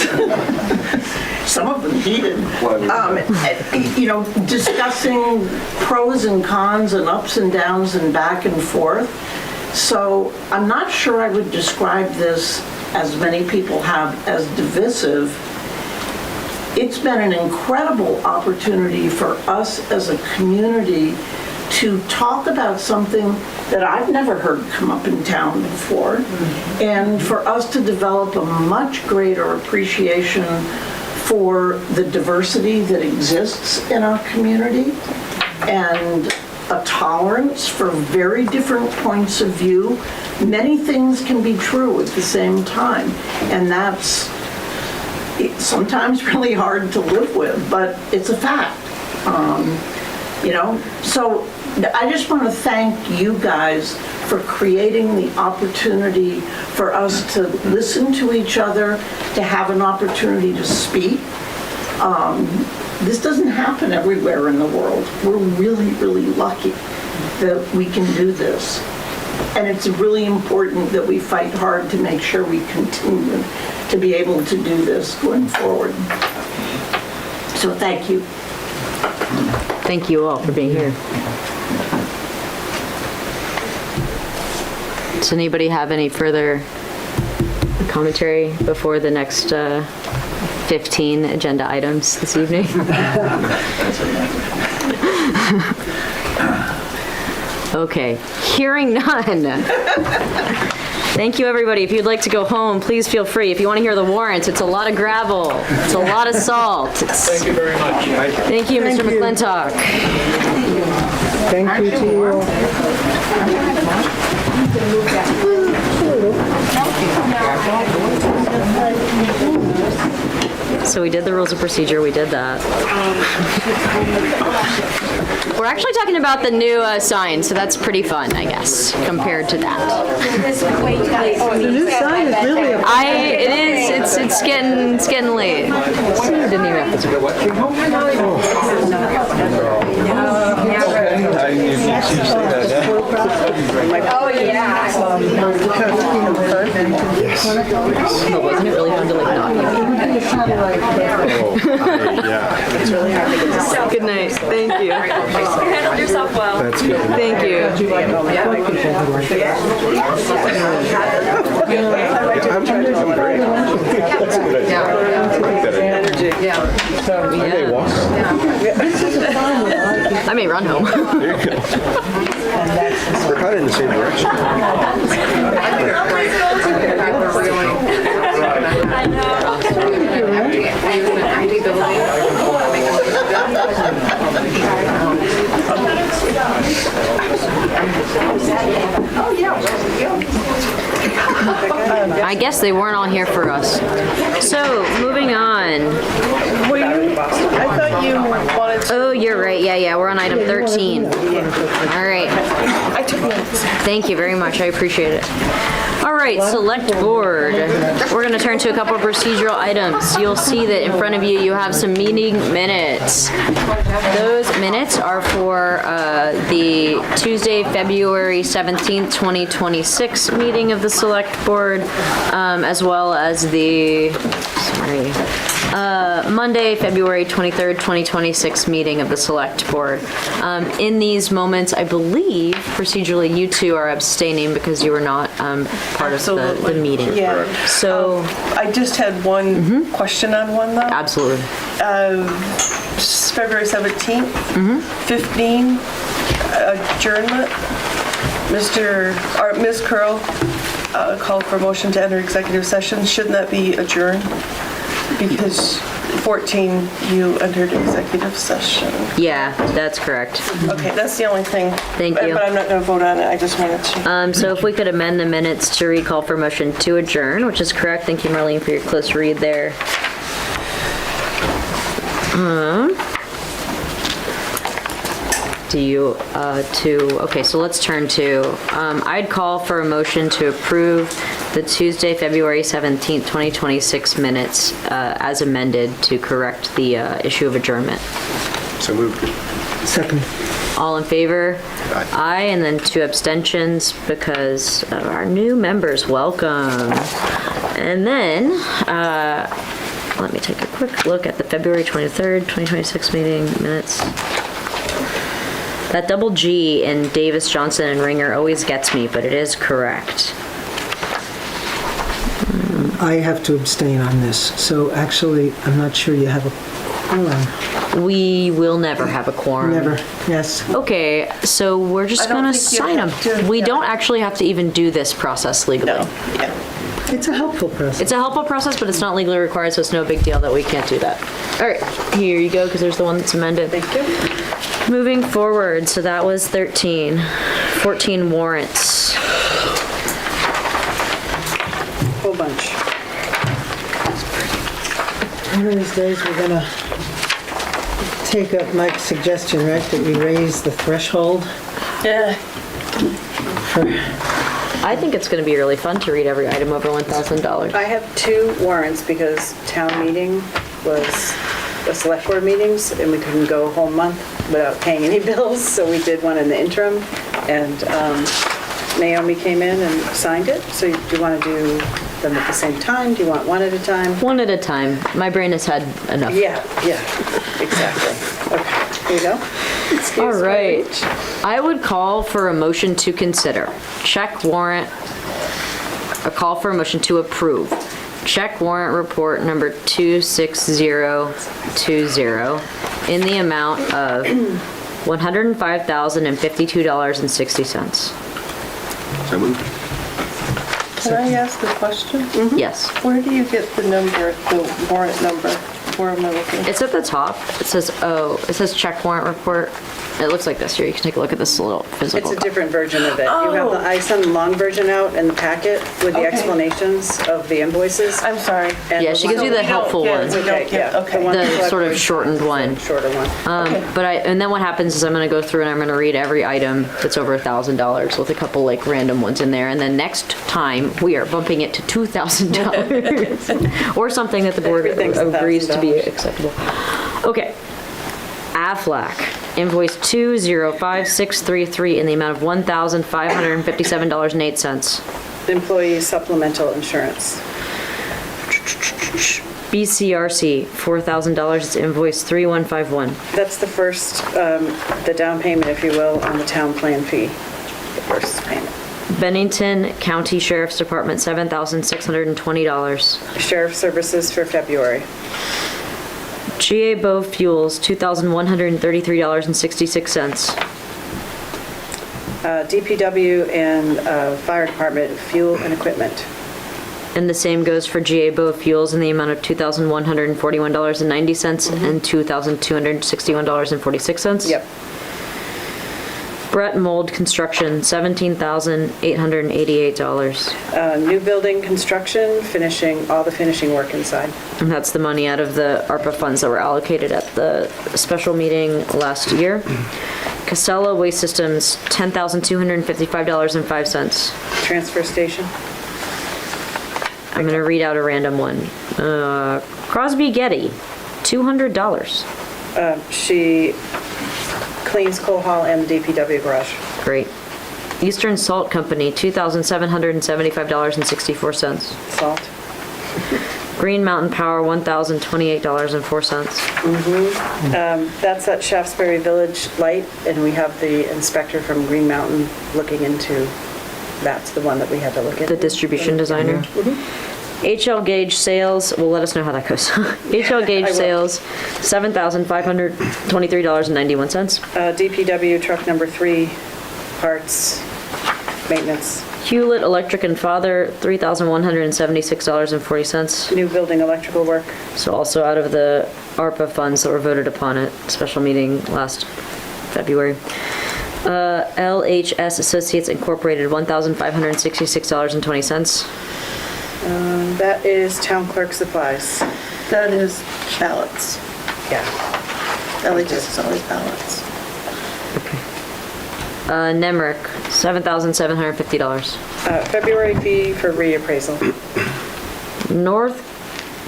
some of them heated, you know, discussing pros and cons and ups and downs and back and forth. So I'm not sure I would describe this, as many people have, as divisive. It's been an incredible opportunity for us as a community to talk about something that I've never heard come up in town before, and for us to develop a much greater appreciation for the diversity that exists in our community and a tolerance for very different points of view. Many things can be true at the same time, and that's sometimes really hard to live with, but it's a fact. You know, so I just want to thank you guys for creating the opportunity for us to listen to each other, to have an opportunity to speak. This doesn't happen everywhere in the world. We're really, really lucky that we can do this. And it's really important that we fight hard to make sure we continue to be able to do this going forward. So thank you. Thank you all for being here. Does anybody have any further commentary before the next 15 agenda items this evening? Okay, hearing none. Thank you, everybody. If you'd like to go home, please feel free. If you want to hear the warrants, it's a lot of gravel. It's a lot of salt. Thank you very much. Thank you, Mr. McClintock. Thank you to you all. So we did the rules of procedure, we did that. We're actually talking about the new sign, so that's pretty fun, I guess, compared to that. The new sign is really a... It is, it's getting late. See, you didn't even have to do Oh, yeah. But wasn't it really fun to like not Good night. Thank you. You handled yourself well. That's good. Thank you. I'm trying to come great. That's a good idea. I may run home. There you go. We're kind of in the same direction. I know. I guess they weren't all here for us. So, moving on. I thought you wanted to. Oh, you're right. Yeah, we're on item 13. All right. I took notes. Thank you very much. I appreciate it. All right, select board. We're going to turn to a couple of procedural items. You'll see that in front of you, you have some meeting minutes. Those minutes are for the Tuesday, February 17th, 2026 meeting of the select board, as well as the, Monday, February 23rd, 2026 meeting of the select board. In these moments, I believe procedurally you two are abstaining because you were not part of the meeting. Yeah. So I just had one question on one though. Absolutely. February 17th, 15 adjournment. Ms. Curl called for a motion to enter executive session. Shouldn't that be adjourned? Because 14, you entered executive session. Yeah, that's correct. Okay, that's the only thing. Thank you. But I'm not going to vote on it. I just wanted to. So if we could amend the minutes to read call for motion to adjourn, which is correct. Thank you, Marlene, for your close read there. Okay, so let's turn to, I'd call for a motion to approve the Tuesday, February 17th, 2026 minutes as amended to correct the issue of adjournment. So moved. Second. All in favor? Aye. Aye, and then 2 abstentions because of our new members. Welcome. And then, let me take a quick look at the February 23rd, 2026 meeting minutes. That double G in Davis, Johnson, and Ringer always gets me, but it is correct. I have to abstain on this, so actually, I'm not sure you have a quorum. We will never have a quorum. Never, yes. Okay, so we're just gonna sign them. We don't actually have to even do this process legally. It's a helpful process. It's a helpful process, but it's not legally required, so it's no big deal that we can't do that. All right, here you go, because there's the one that's amended. Thank you. Moving forward, so that was 13. 14 warrants. Whole bunch. One of these days, we're gonna take up Mike's suggestion, right, that we raise the threshold. Yeah. I think it's going to be really fun to read every item over $1,000. I have 2 warrants because town meeting was the select board meetings and we couldn't go a whole month without paying any bills, so we did one in the interim, and Naomi came in and signed it. So do you want to do them at the same time? Do you want one at a time? One at a time. My brain has had enough. Yeah, exactly. Okay, here you go. All right. I would call for a motion to consider. Check warrant, a call for a motion to approve. Check warrant report number 26020 in the amount of $105,052.60. So moved. Can I ask a question? Yes. Where do you get the number, the warrant number? Where am I looking? It's at the top. It says check warrant report. It looks like this here. You can take a look at this little physical. It's a different version of it. You have I sent a long version out in the packet with the Okay. explanations of the invoices. I'm sorry. Yeah, she gives you the helpful one. Okay, yeah. The sort of shortened one. Shorter one. And then what happens is I'm going to go through and I'm going to read every item that's over $1,000 with a couple like random ones in there. And then next time we are bumping it to $2,000 or something that the board agrees to be acceptable. Okay. Aflac, invoice 205633 in the amount of $1,557.08. Employee supplemental insurance. BCRC, $4,000, it's invoice 3151. That's the first, the down payment, if you will, on the town plan fee, the first payment. Bennington County Sheriff's Department, $7,620. Sheriff services for February. GA Bow Fuels, $2,133.66. DPW and Fire Department fuel and equipment. And the same goes for GA Bow Fuels in the amount of $2,141.90 and $2,261.46. Yep. Brett Mold Construction, $17,888. New building construction, finishing, all the finishing work inside. And that's the money out of the ARPA funds that were allocated at the special meeting last year. Casella Waste Systems, $10,255.05. Transfer station. I'm gonna read out a random one. Crosby Getty, $200. She cleans Cole Hall and the DPW garage. Great. Eastern Salt Company, $2,775.64. Salt. Green Mountain Power, $1,028.04. That's at Shaftsbury Village Light, and we have the inspector from Green Mountain looking into, that's the one that we had to look at. The distribution designer. HL Gauge Sales, well, let us know how that goes. HL Gauge Sales, $7,523.91. DPW truck number 3, parts, maintenance. Hewlett Electric and Father, $3,176.40. New building electrical work. So also out of the ARPA funds that were voted upon at special meeting last February. LHS Associates Incorporated, $1,566.20. That is town clerk supplies. That is ballots. Yeah. LHS is always ballots. Nemrick, $7,750. February fee for reappraisal. North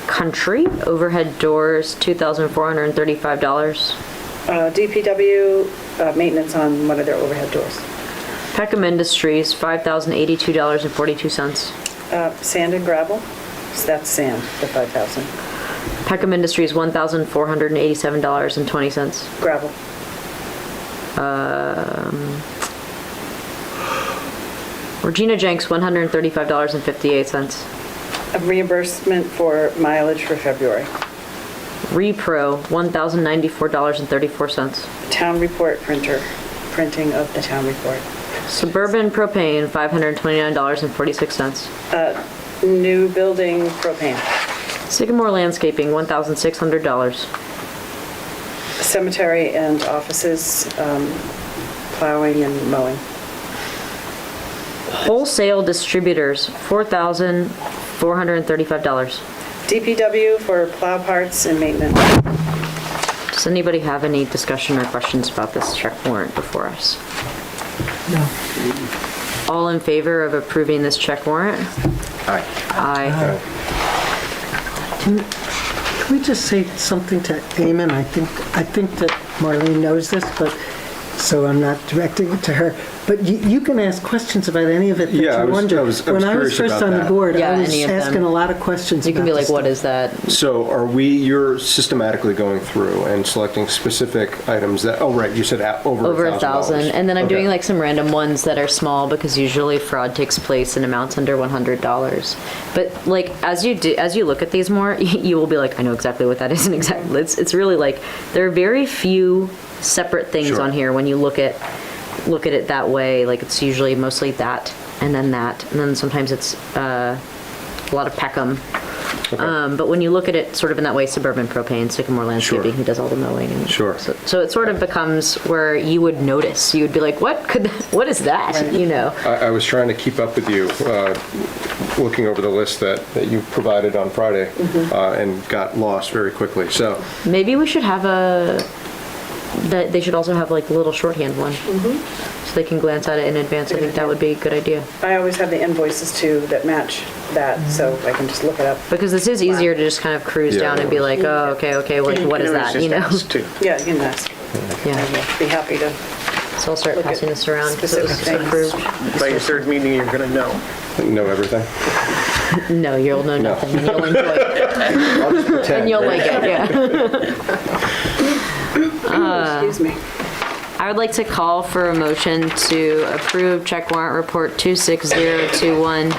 Country Overhead Doors, $2,435. DPW maintenance on one of their overhead doors. Peckham Industries, $5,082.42. Sand and gravel. So that's sand, the 5,000. Peckham Industries, $1,487.20. Gravel. Regina Jenks, $135.58. A reimbursement for mileage for February. Repro, $1,094.34. Town report printer, printing of the town report. Suburban Propane, $529.46. New building propane. Sycamore Landscaping, $1,600. Cemetery and offices, plowing and mowing. Wholesale Distributors, $4,435. DPW for plow parts and maintenance. Does anybody have any discussion or questions about this check warrant before us? No. All in favor of approving this check warrant? Aye. Aye. Can we just say something to Eamon? I think that Marlene knows this, but, so I'm not directing it to her. But you can ask questions about any of it that you wonder. I was When I was curious first about on the that. board, Yeah, I was any of them. asking a lot of questions. You can be about like, this what stuff. is that? So you're systematically going through and selecting specific items that, oh, right, you said over Over $1,000. And then I'm doing Okay. like some random ones that are small because usually fraud takes place in amounts under $100. But like, as you look at these more, you will be like, I know exactly what that is and exactly, it's really like, there are very few separate things Sure. on here when you look at it that way. Like, it's usually mostly that, and then sometimes it's a lot of Peckham. But when you look at it sort of in that way, Suburban Propane, Sycamore Landscaping, Sure. he does all the mowing. And Sure. So it sort of becomes where you would notice. You would be like, what is that? You know? I was trying to keep up with you, looking over the list that you provided on Friday, and got lost very quickly. So Maybe we should have that they should also have like a little shorthand one. So they can glance at it in advance. I think that would be a good idea. I always have the invoices too that match that, so I can just look it up. Because this is easier to just kind of cruise down and be like, oh, okay, like what is that, you know? Yeah, you can ask. Yeah. I'd be happy to. So I'll start Look passing at this around. So specific it's things. approved. by your third meeting, you're going to know everything. No, you'll know nothing and you'll enjoy it. I'll just pretend. And you'll like it, yeah. Excuse me. I would like to call for a motion to approve check warrant report 26021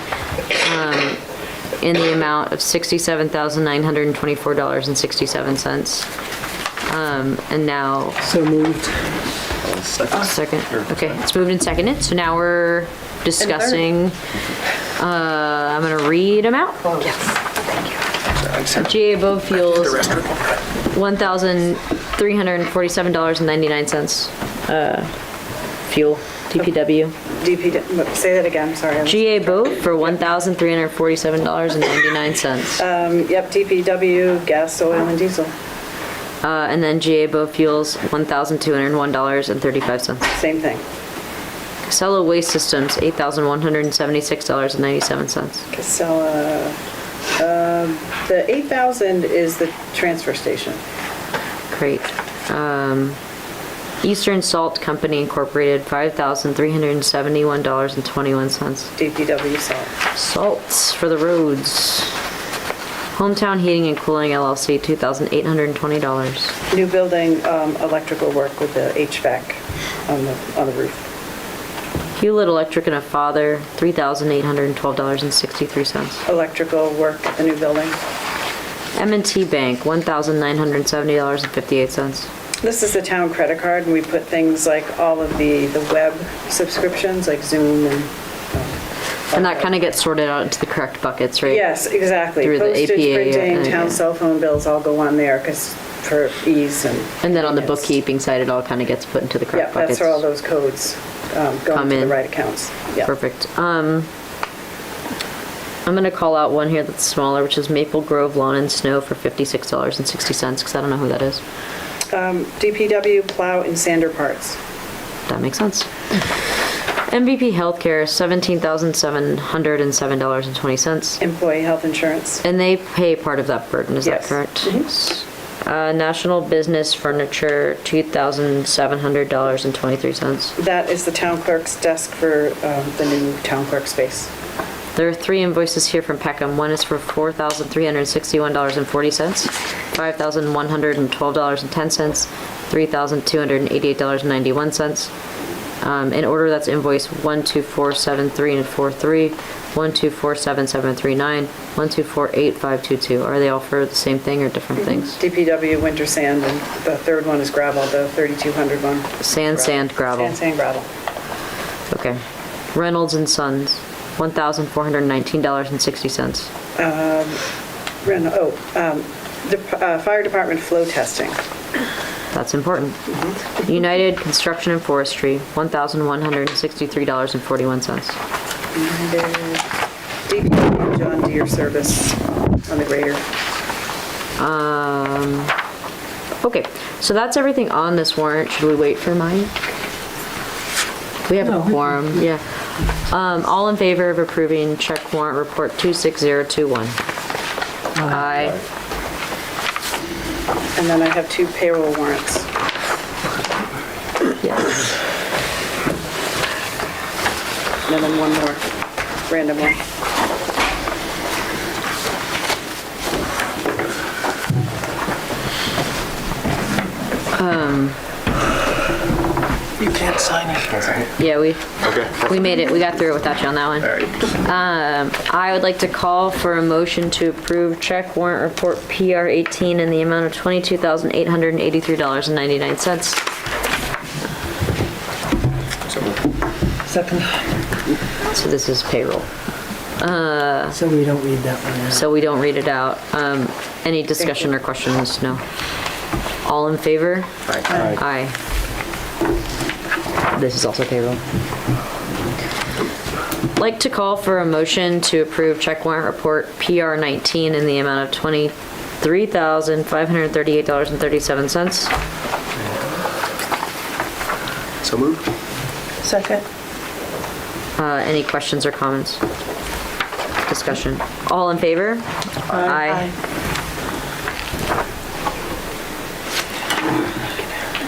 in the amount of $67,924.67. And now... So moved. Second. Okay, it's moved and seconded. So now we're discussing, I'm going to read them out. Yes. GA Above Fuels, $1,347.99. fuel, DPW. Say that again, sorry. GA boat for $1,347.99. Yep, DPW, gas, oil, and diesel. And then GA boat fuels, $1,201.35. Same thing. Casella Waste Systems, $8,176.97. Casella, the 8,000 is the transfer station. Great. Eastern Salt Company Incorporated, $5,371.21. DPW salt. Salts for the roads. Hometown Heating and Cooling LLC, $2,820. New building, electrical work with the HVAC on the roof. Hewlett Electric and a Father, $3,812.63. Electrical work at the new building. M&T Bank, $1,970.58. This is the town credit card, and we put things like all of the web subscriptions, like Zoom and... And that kind of gets sorted out into the correct buckets, right? Yes, exactly. Through the Postage, APA. printing, town cell phone bills all go on there, because for ease and... And then on the bookkeeping side, it all kind of gets put into the correct Yeah, buckets. that's where all those codes go into the right accounts. Yeah. Perfect. I'm going to call out one here that's smaller, which is Maple Grove Lawn and Snow for $56.60, because I don't know who that is. DPW plow and sander parts. That makes sense. MVP Healthcare, $17,707.20. Employee health insurance. And they pay part of that burden, is that Yes. correct? National Business Furniture, $2,700.23. That is the town clerk's desk for the new town clerk space. There are 3 invoices here from Peckham. One is for $4,361.40, $5,112.10, $3,288.91. In order, that's invoice 124739 and 43, 124739, 1248,522. Are they all for the same thing or different things? DPW winter sand, and the third one is gravel, the 3,200 one. Sand, gravel. Sand, gravel. Okay. Reynolds and Sons, $1,419.60. Fire department flow testing. That's important. United Construction and Forestry, $1,163.41. DPW John Deere service on the grader. Okay, so that's everything on this warrant. Should we wait for mine? We have a quorum, yeah. All in favor of approving check warrant report 26021? Aye. And then I have 2 payroll warrants. Yes. And then one more random one. You can't sign it. Yeah, we made it. We got through it without you on that one. All right. I would like to call for a motion to approve check warrant report PR 18 in the amount of $22,883.99. Second. So this is payroll. So we don't read that one out. So we don't read it out. Any discussion or questions? No. All in favor? Aye. Aye. This is also payroll. Like to call for a motion to approve check warrant report PR 19 in the amount of $23,538.37. So moved. Second. Any questions or comments? Discussion. All in favor? Aye.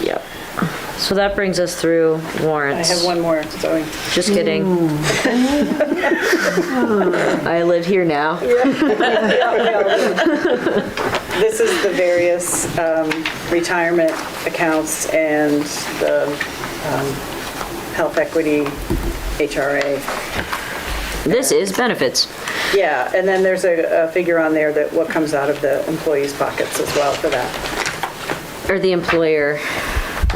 Yep. So that brings us through warrants. I have one more, Zoe. Just kidding. I live here now. This is the various retirement accounts and the health equity, HRA. This is benefits. Yeah, and then there's a figure on there that what comes out of the employees' pockets as well for that. Or the employer.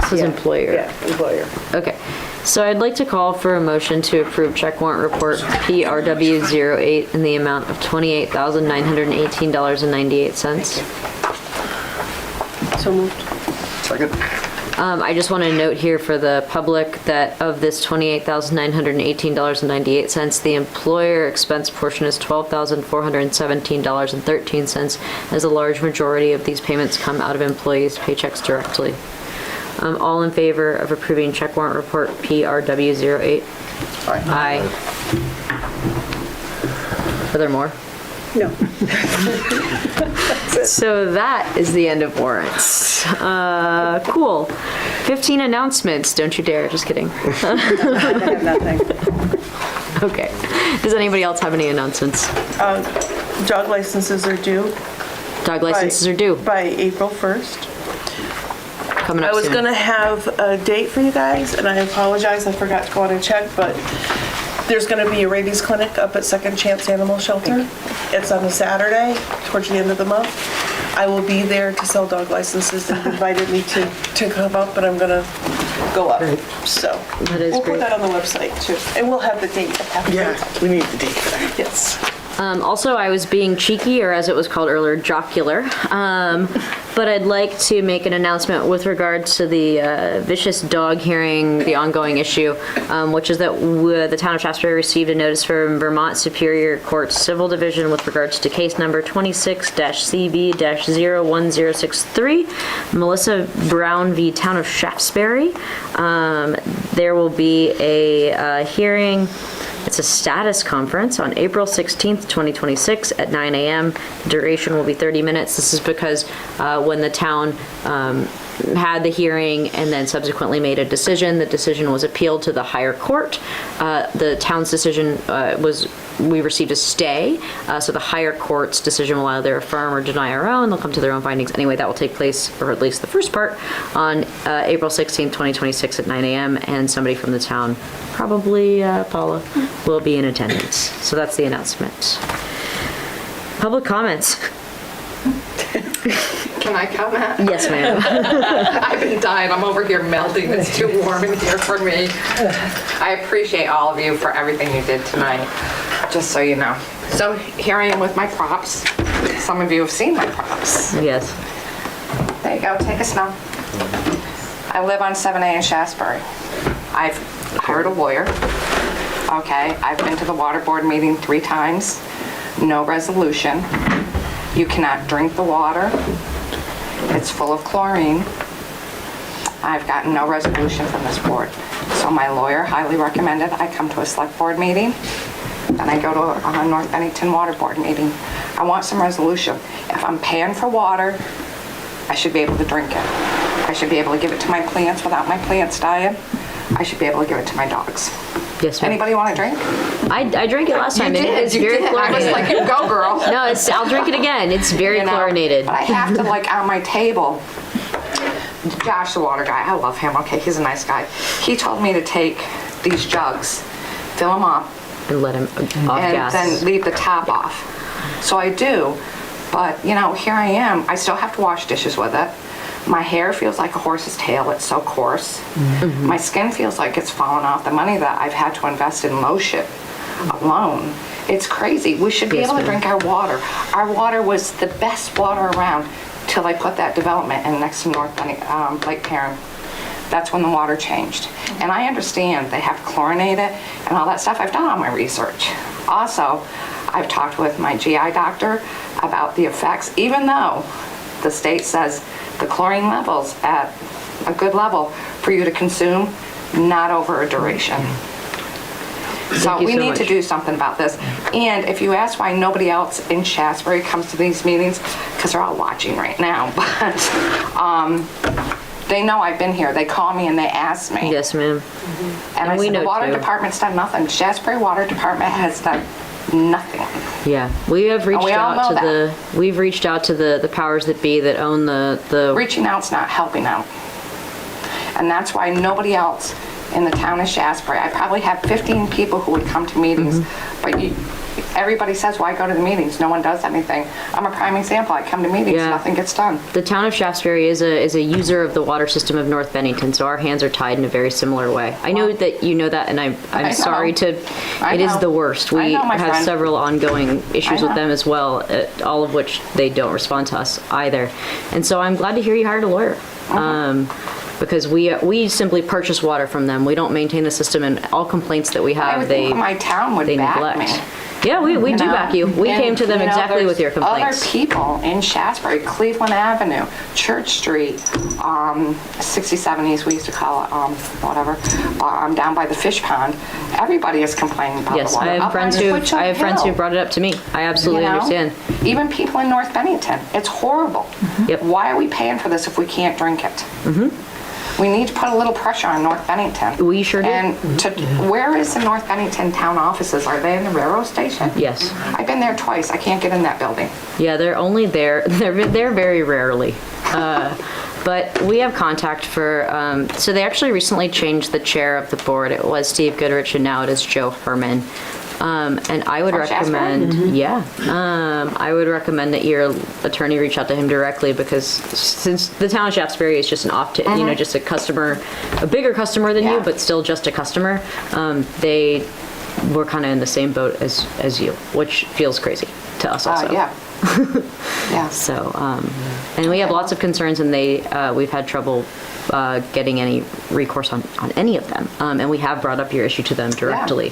This is employer. Yeah, employer. Okay. So I'd like to call for a motion to approve check warrant report PRW 08 in the amount of $28,918.98. So moved. Second. I just want to note here for the public that of this $28,918.98, the employer expense portion is $12,417.13, as a large majority of these payments come out of employees' paychecks directly. All in favor of approving check warrant report PRW08? Aye. Are there more? No. So that is the end of warrants. Cool. 15 announcements. Don't you dare. Just kidding. I have nothing. Okay. Does anybody else have any announcements? Dog licenses are due. Dog licenses are due. By April 1st. Coming up I was soon. going to have a date for you guys, and I apologize, I forgot to go out and check, but there's going to be a rabies clinic up at Second Chance Animal Shelter. It's on a Saturday, towards the end of the month. I will be there to sell dog licenses. They've invited me to come up, but I'm going to go up. So we'll put that on the website, too. And we'll have the date. Yeah, we need the date for that. Yes. Also, I was being cheeky, or as it was called earlier, jocular. But I'd like to make an announcement with regards to the vicious dog hearing, the ongoing issue, which is that the town of Shaftsbury received a notice from Vermont Superior Court Civil Division with regards to case number 26-CB-01063, Melissa Brown v. Town of Shaftsbury. There will be a hearing. It's a status conference on April 16th, 2026 at 9 a.m. Duration will be 30 minutes. This is because when the town had the hearing and then subsequently made a decision, the decision was appealed to the higher court. The town's decision we received a stay, so the higher court's decision will either affirm or deny our own. They'll come to their own findings. Anyway, that will take place, or at least the first part, on April 16th, 2026 at 9 a.m. And somebody from the town, probably Paula, will be in attendance. So that's the announcement. Public comments. Can I comment? Yes, ma'am. I've been dying. I'm over here melting. It's too warm in here for me. I appreciate all of you for everything you did tonight, just so you know. So here I am with my props. Some of you have seen my props. Yes. There you go. Take a smell. I live on 7A in Shaftsbury. I've hired a lawyer. Okay. I've been to the water board meeting 3 times. No resolution. You cannot drink the water. It's full of chlorine. I've gotten no resolution from this board. So my lawyer highly recommended I come to a select board meeting, then I go to a North Bennington water board meeting. I want some resolution. If I'm paying for water, I should be able to drink it. I should be able to give it to my plants without my plants dying. I should be able to give it to my dogs. Yes, ma'am. Anybody want to drink? I drank it last time. You did. It's very I was chlorinated. like, you go, girl. No, I'll drink it again. It's very chlorinated. But I have to, like, on my table, Josh, the water guy, I love him. Okay, he's a nice guy. He told me to take these jugs, fill them up, and let him off and gas. then leave the top off. So I do, but here I am. I still have to wash dishes with it. My hair feels like a horse's tail. It's so coarse. Mm-hmm. My skin feels like it's fallen off. The money that I've had to invest in lotion alone, it's crazy. We should be able to drink our water. Our water was the best water around till they put that development in next to Lake Perrin. That's when the water changed. And I understand they have to chlorinate it and all that stuff. I've done all my research. Also, I've talked with my GI doctor about the effects, even though the state says the chlorine level's at a good level for you to consume, not over a duration. So we need to do something about this. And if you ask why nobody else in Shaftsbury comes to these meetings, because they're all watching right now, but they know I've been here. They call me and they ask me. Yes, ma'am. And I we said, know the water too. department's done nothing. Shaftsbury Water Department has done nothing. Yeah, we have reached we all out know to we've reached out to the powers that be that own the Reaching out's not helping out. And that's why nobody else in the town of Shaftsbury, I probably have 15 people who would come to meetings, but everybody says, why go to the meetings? No one does anything. I'm a prime example. I come to meetings, nothing gets done. The town of Shaftsbury is a user of the water system of North Bennington, so our hands are tied in a very similar way. I know that you know that, and I'm sorry to. It is the worst. We have several ongoing issues with them as well, all of which they don't respond to us either. And so I'm glad to hear you hired a lawyer. because we simply purchase water from them. We don't maintain the system, and all complaints that we I have, would they think my town would back me. Yeah, we do know? back you. We And, came to them you know, exactly with your there's complaints. Other people in Shaftsbury, Cleveland Avenue, Church Street, 67 East, we used to call it, whatever, down by the fish pond. Everybody is complaining about Yes, the water. I have Up friends on who Twitchell Hill. brought it up to me. I absolutely You know? understand. Even people in North Bennington, it's horrible. Yep. Why are we paying for this if we can't drink it? We need to put a little pressure on North Bennington. We sure do. And where is the North Bennington town offices? Are they in the railroad station? Yes. I've been there twice. I can't get in that building. Yeah, they're only there, they're very rarely. But we have contact for, so they actually recently changed the chair of the board. It was Steve Goodrich and now it is Joe Herman. And I would From recommend, I would recommend that your attorney reach out to him directly, because since the town of Shaftsbury is just an just a customer, a bigger customer than you, but still just a customer, they were kind of in the same boat as you, which feels crazy to us also. Yeah. So, and we have lots of concerns, and we've had trouble getting any recourse on any of them. And we have brought up your issue to them directly.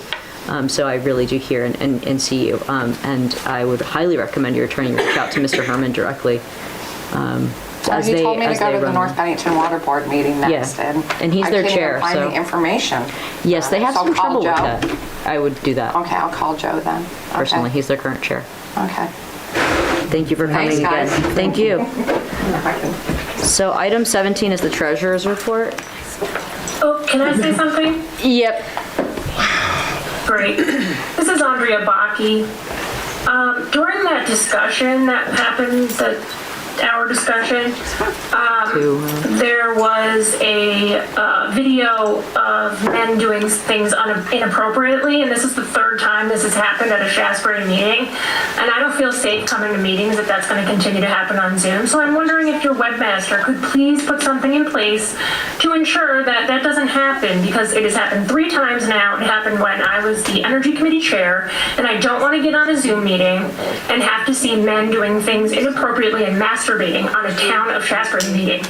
So I really do hear and see you. And I would highly recommend your attorney reach out to Mr. Herman directly. He told me to go to the North Bennington Water Board meeting next. Yeah. And he's their chair. I can't even find the information. Yes, they have So some I'll call trouble with Joe. that. I would do that. Okay, I'll call Joe then. Personally, he's their current chair. Okay. Thank you for coming Thanks, again. guys. Thank you. So item 17 is the treasurer's report. Oh, can I say something? Yep. Great. This is Andrea Baki. During that discussion that happened, our discussion, there was a video of men doing things inappropriately, and this is the third time this has happened at a Shaftsbury meeting, and I don't feel safe coming to meetings if that's going to continue to happen on Zoom. So I'm wondering if your webmaster could please put something in place to ensure that that doesn't happen, because it has happened 3 times now. It happened when I was the Energy Committee Chair, and I don't want to get on a Zoom meeting and have to see men doing things inappropriately and masturbating on a town of Shaftsbury meeting.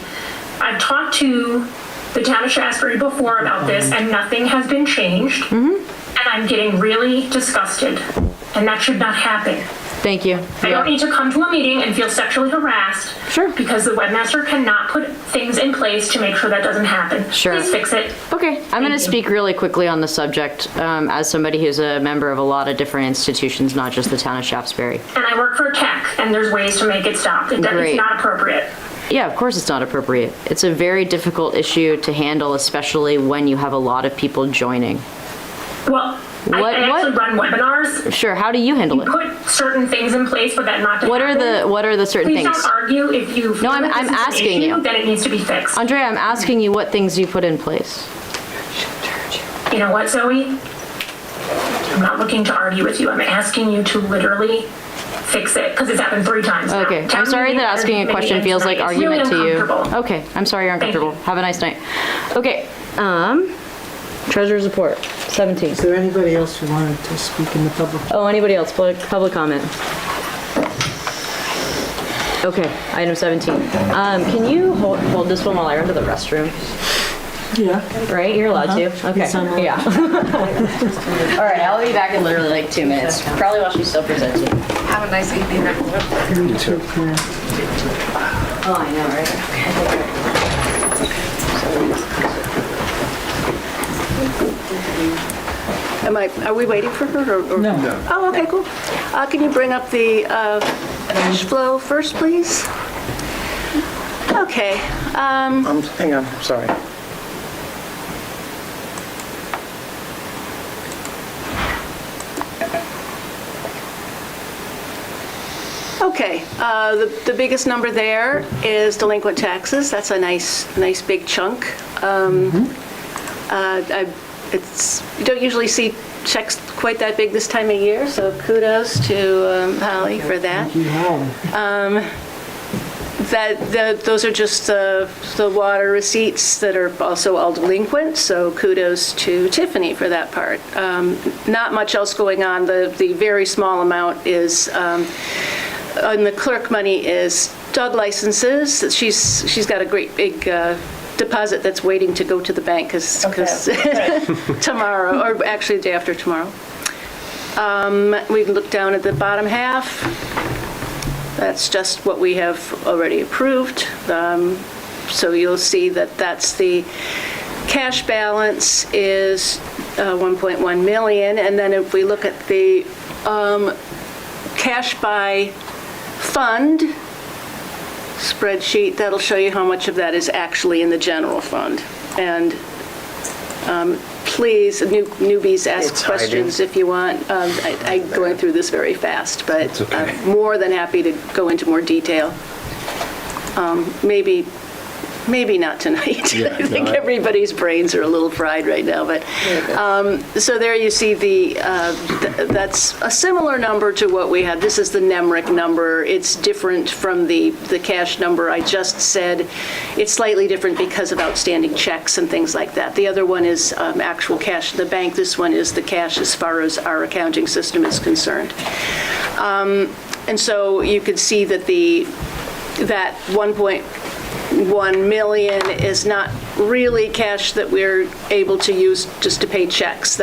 I've talked to the town of Shaftsbury before about this, and nothing has been changed. And I'm getting really disgusted, and that should not happen. Thank you. I don't need to come to a meeting and feel sexually harassed. Sure. Because the webmaster cannot put things in place to make sure that doesn't happen. Sure. Please fix it. Okay, I'm going to speak really quickly on the subject as somebody who's a member of a lot of different institutions, not just the town of Shaftsbury. And I work for tech, and there's ways to make it stop. It's not appropriate. Yeah, of course it's not appropriate. It's a very difficult issue to handle, especially when you have a lot of people joining. Well, I actually run webinars. Sure, how do you handle it? Put certain things in place for that not to happen. What are the certain Please things? don't argue if you feel No, I'm that this is an asking issue, you. then it needs to be fixed. Andrea, I'm asking you what things you put in place. You know what, Zoe? I'm not looking to argue with you. I'm asking you to literally fix it, because it's happened 3 times now. Okay, I'm sorry that asking a question feels like argument to you. Okay, I'm sorry you're uncomfortable. Have a nice night. Okay, treasurer's report, 17. Is there anybody else who wanted to speak in the public? Oh, anybody else? Public comment. Okay, item 17. Can you hold this one while I run to the restroom? Yeah. Right, you're allowed to? Okay, Yes, I'm allowed. yeah. All right, I'll be back in literally like 2 minutes, probably while she's still presenting. Have a nice evening. You too. Oh, I know, right? Are we waiting for her? Or? No. Oh, okay, cool. Can you bring up the cash flow first, please? Okay. Hang on, sorry. Okay, the biggest number there is delinquent taxes. That's a nice big chunk. You don't usually see checks quite that big this time of year, so kudos to Holly for that. Those are just the water receipts that are also all delinquent, so kudos to Tiffany for that part. Not much else going on. The very small amount is, on the clerk money, is dog licenses. She's got a great big deposit that's waiting to go to the bank because tomorrow, or actually the day after tomorrow. We can look down at the bottom half. That's just what we have already approved. So you'll see that that's the cash balance is 1.1 million. And then if we look at the cash by fund spreadsheet, that'll show you how much of that is actually in the general fund. And please, newbies, ask questions if you want. I'm going through this very fast, but I'm more than happy to go into more detail. Maybe not tonight. Yeah, I think everybody's brains are a little fried right now. But so there you see that's a similar number to what we had. This is the NEMRIC number. It's different from the cash number I just said. It's slightly different because of outstanding checks and things like that. The other one is actual cash in the bank. This one is the cash as far as our accounting system is concerned. And so you can see that that 1.1 million is not really cash that we're able to use just to pay checks.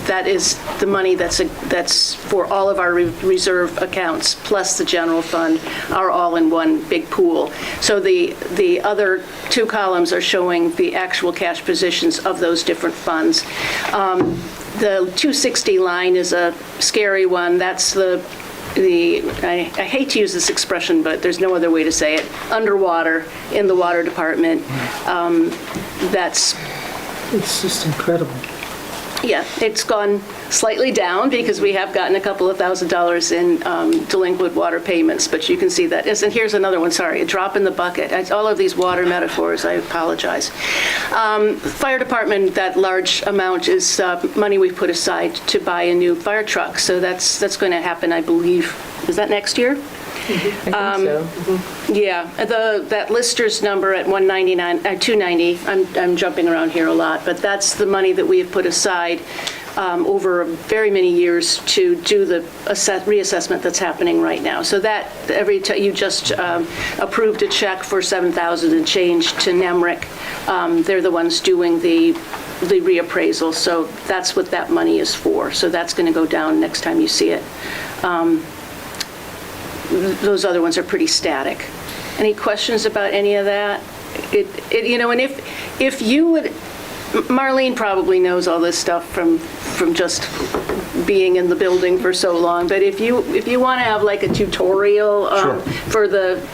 That is the money that's for all of our reserve accounts plus the general fund are all in one big pool. So the other two columns are showing the actual cash positions of those different funds. The 260 line is a scary one. That's I hate to use this expression, but there's no other way to say it, underwater in the water department. It's just incredible. Yeah, it's gone slightly down because we have gotten a couple of $1,000s in delinquent water payments, but you can see that. And here's another one, sorry, a drop in the bucket. All of these water metaphors, I apologize. Fire department, that large amount is money we've put aside to buy a new fire truck. So that's going to happen, I believe. Is that next year? I think so. Yeah, that lister's number at 290, I'm jumping around here a lot, but that's the money that we have put aside over very many years to do the reassessment that's happening right now. So that every time you just approved a check for $7,000 and change to NEMRIC, they're the ones doing the reappraisal. So that's what that money is for. So that's going to go down next time you see it. Those other ones are pretty static. Any questions about any of that? And if you would, Marlene probably knows all this stuff from just being in the building for so long, but if you want to have like a tutorial for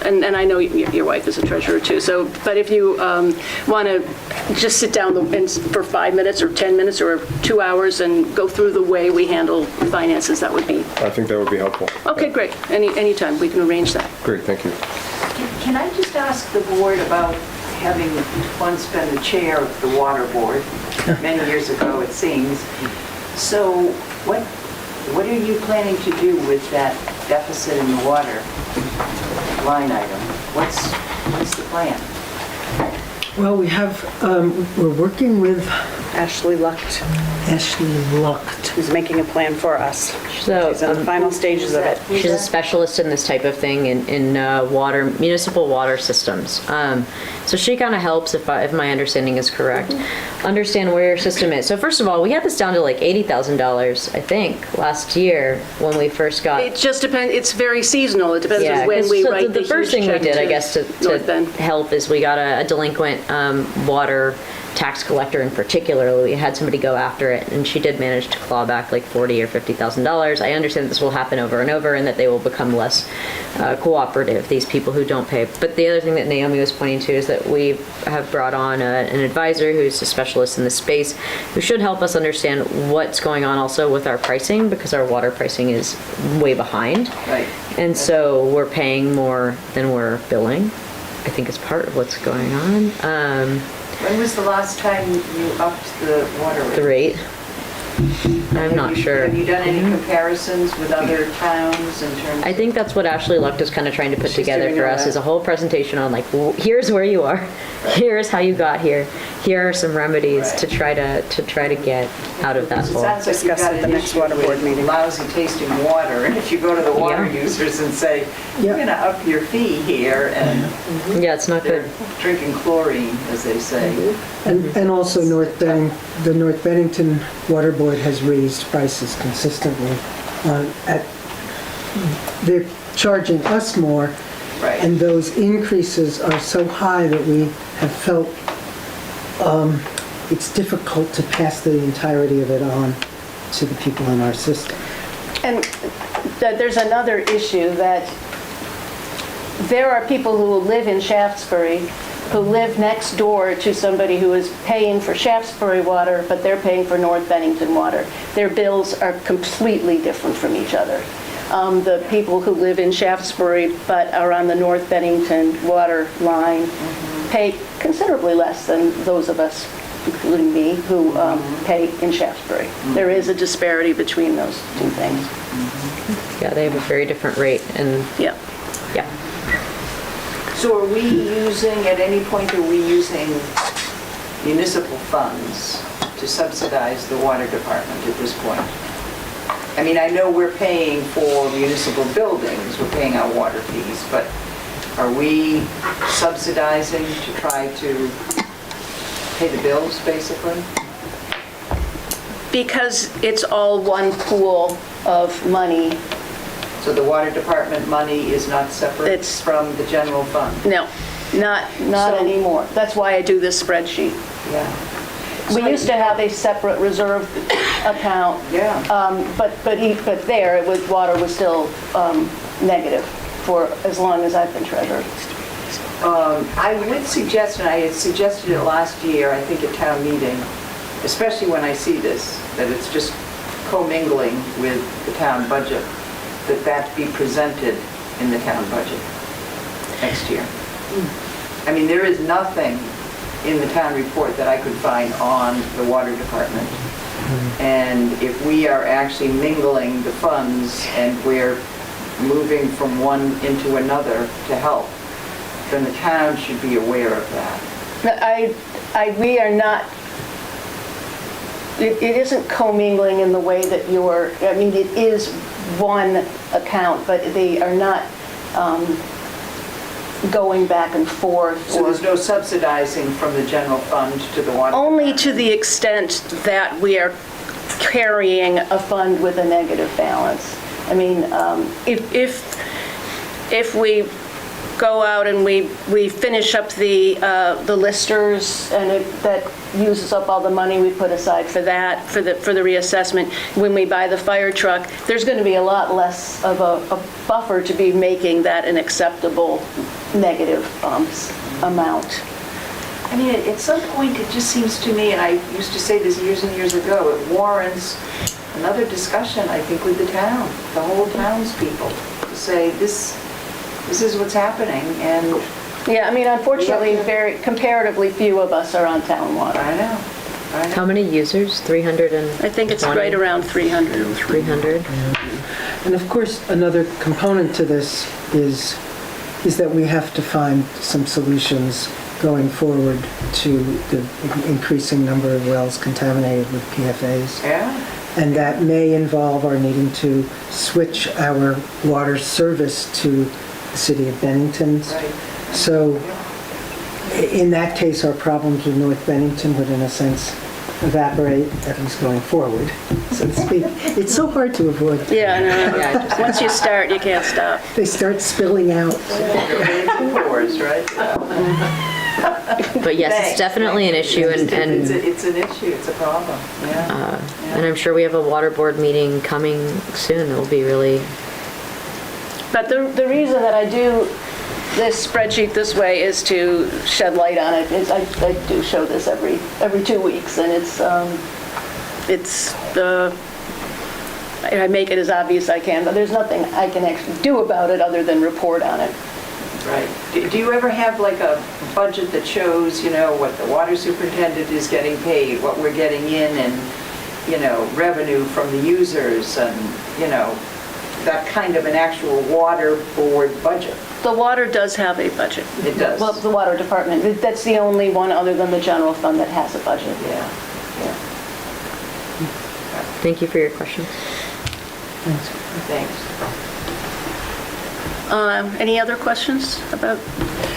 and I know your wife is a treasurer too, but if you want to just sit down for 5 minutes or 10 minutes or 2 hours and go through the way we handle finances, that would be. I think that would be helpful. Okay, great. Anytime, we can arrange that. Great, thank you. Can I just ask the board about having once been the chair of the water board, many years ago it seems. So what are you planning to do with that deficit in the water line item? What's the plan? Well, we're working with Ashley Lucht. Who's making a plan for us. She's in the final stages of it. She's a specialist in this type of thing in municipal water systems. So she kind of helps, if my understanding is correct, understand where your system is. So first of all, we had this down to like $80,000, I think, last year when we first got. It just depends. It's very seasonal. It depends on when we write the first thing we did, I guess, to help is we got a delinquent water tax collector in particular. We had somebody go after it, and she did manage to claw back like $40,000 or $50,000. I understand that this will happen over and over, and that they will become less cooperative, these people who don't pay. But the other thing that Naomi was pointing to is that we have brought on an advisor who's a specialist in this space, who should help us understand what's going on also with our pricing, because our water pricing is way behind. Right. And so we're paying more than we're billing, I think is part of what's going on. When was the last time you upped the water rate? The rate? I'm not sure. Have you done any comparisons with other towns in terms I think that's what Ashley Lucht is kind of trying to put together doing for all us, that. is a whole presentation on like, here's where you are, here's how you got here, here are some remedies to try to get out of that It hole. sounds like you've got an issue with lousy tasting water, and if you go to the water Yeah. users and say, you're gonna up your fee here, and Yeah, it's not they're good. drinking chlorine, as they say. And also the North Bennington Water Board has raised prices consistently. They're charging us more, and those increases are so high that we have felt it's difficult to pass the entirety of it on to the people in our system. And there's another issue that there are people who live in Shaftsbury who live next door to somebody who is paying for Shaftsbury water, but they're paying for North Bennington water. Their bills are completely different from each other. The people who live in Shaftsbury but are on the North Bennington water line pay considerably less than those of us, including me, who pay in Shaftsbury. There is a disparity between those two things. Yeah, they have a very different rate, and yeah. So are we using, at any point, are we using municipal funds to subsidize the water department at this point? I mean, I know we're paying for municipal buildings, we're paying our water fees, but are we subsidizing to try to pay the bills, basically? Because it's all one pool of money. So the water department money is not separate from the general fund? No, not anymore. That's why I do this spreadsheet. Yeah. We used to have a separate reserve account. Yeah. But there, water was still negative for as long as I've been treasurer. I would suggest, and I had suggested it last year, I think at town meeting, especially when I see this, that it's just commingling with the town budget, that be presented in the town budget next year. I mean, there is nothing in the town report that I could find on the water department. And if we are actually mingling the funds and we're moving from one into another to help, then the town should be aware of that. We are not, it isn't commingling in the way that I mean, it is one account, but they are not going back and forth. So there's no subsidizing from the general fund to the water? Only to the extent that we are carrying a fund with a negative balance. I mean, if we go out and we finish up the listers, and that uses up all the money we put aside for that, for the reassessment, when we buy the fire truck, there's going to be a lot less of a buffer to be making that an acceptable negative amount. I mean, at some point, it just seems to me, and I used to say this years and years ago, it warrants another discussion, I think, with the town, the whole townspeople, to say, this is what's happening, and... Yeah, I mean, unfortunately, very comparatively few of us are on town water. I know. How many users? 300 and I think it's right around 300. 300. And of course, another component to this is that we have to find some solutions going forward to the increasing number of wells contaminated with PFAS. Yeah. And that may involve our needing to switch our water service to the city of Bennington. Right. So in that case, our problems with North Bennington would, in a sense, evaporate, at least going forward, so to speak. It's so hard to avoid. Yeah, no. Once you start, you can't stop. They start spilling out. Pores, right? But yes, it's definitely an issue, and it's an issue, it's a problem, yeah. And I'm sure we have a water board meeting coming soon. It'll be really... But the reason that I do this spreadsheet this way is to shed light on it. I do show this every 2 weeks, and I make it as obvious as I can, but there's nothing I can actually do about it other than report on it. Right. Do you ever have like a budget that shows, what the water superintendent is getting paid, what we're getting in, and, revenue from the users and, that kind of an actual water board budget. The water does have a budget. It does. Well, the water department, that's the only one other than the general fund that has a budget. Yeah. Thank you for your question. Thanks. Any other questions about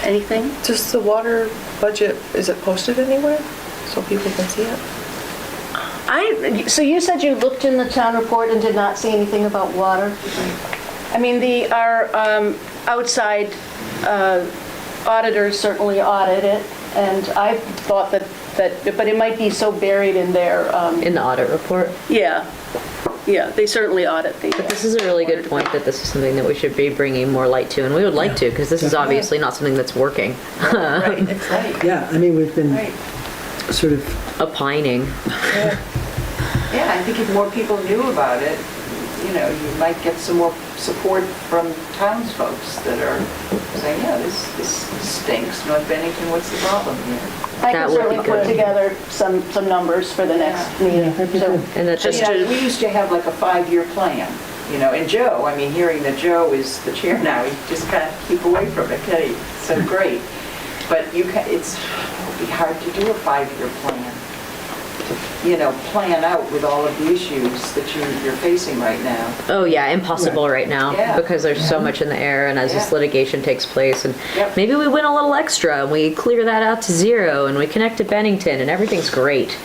anything? Does the water budget, is it posted anywhere so people can see it? So you said you looked in the town report and did not see anything about water? I mean, our outside auditors certainly audit it, and I thought that, but it might be so buried in their... In the audit report? Yeah, they certainly audit the... But this is a really good point that this is something that we should be bringing more light to, and we would like to, because this is obviously not something that's working. Right. Yeah, I mean, we've been sort of... Opining. Yeah, I think if more people knew about it, you might get some more support from townsfolks that are saying, yeah, this stinks, North Bennington, what's the problem here? I can certainly put together some numbers for the next meeting. And that's just we used to have like a 5-year plan, and Joe, I mean, hearing that Joe is the chair now, you just kind of keep away from it, okay, so great. But it would be hard to do a 5-year plan. Plan out with all of the issues that you're facing right now. Oh yeah, impossible right now because there's so much in the air, and as this litigation takes place, and maybe we win a little extra and we clear that out to zero and we connect to Bennington and everything's great.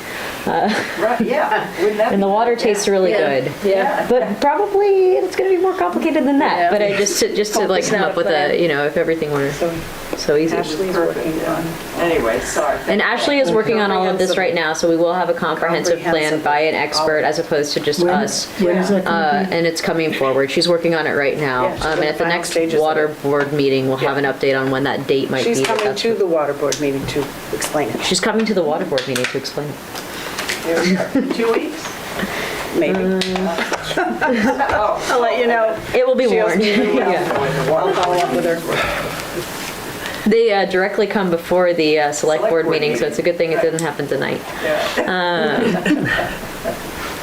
Right, yeah. And the water tastes really good. Yeah. But probably it's going to be more complicated than that. Yeah. But I just to like come up with if everything were so easy. Ashley's working on. Anyway, sorry. And Ashley is working on all of this right now, so we will have a comprehensive plan by an expert as opposed to just us. When is that going to And it's coming forward. She's working on it right now. And at the next water board meeting, we'll have an update on when that date might be. She's coming to the water board meeting to explain it. She's coming to the water board meeting to explain it. 2 weeks? Maybe. I'll let you know. It will be warned. I'll follow up with her. They directly come before the select board meeting, so it's a good thing it didn't happen tonight.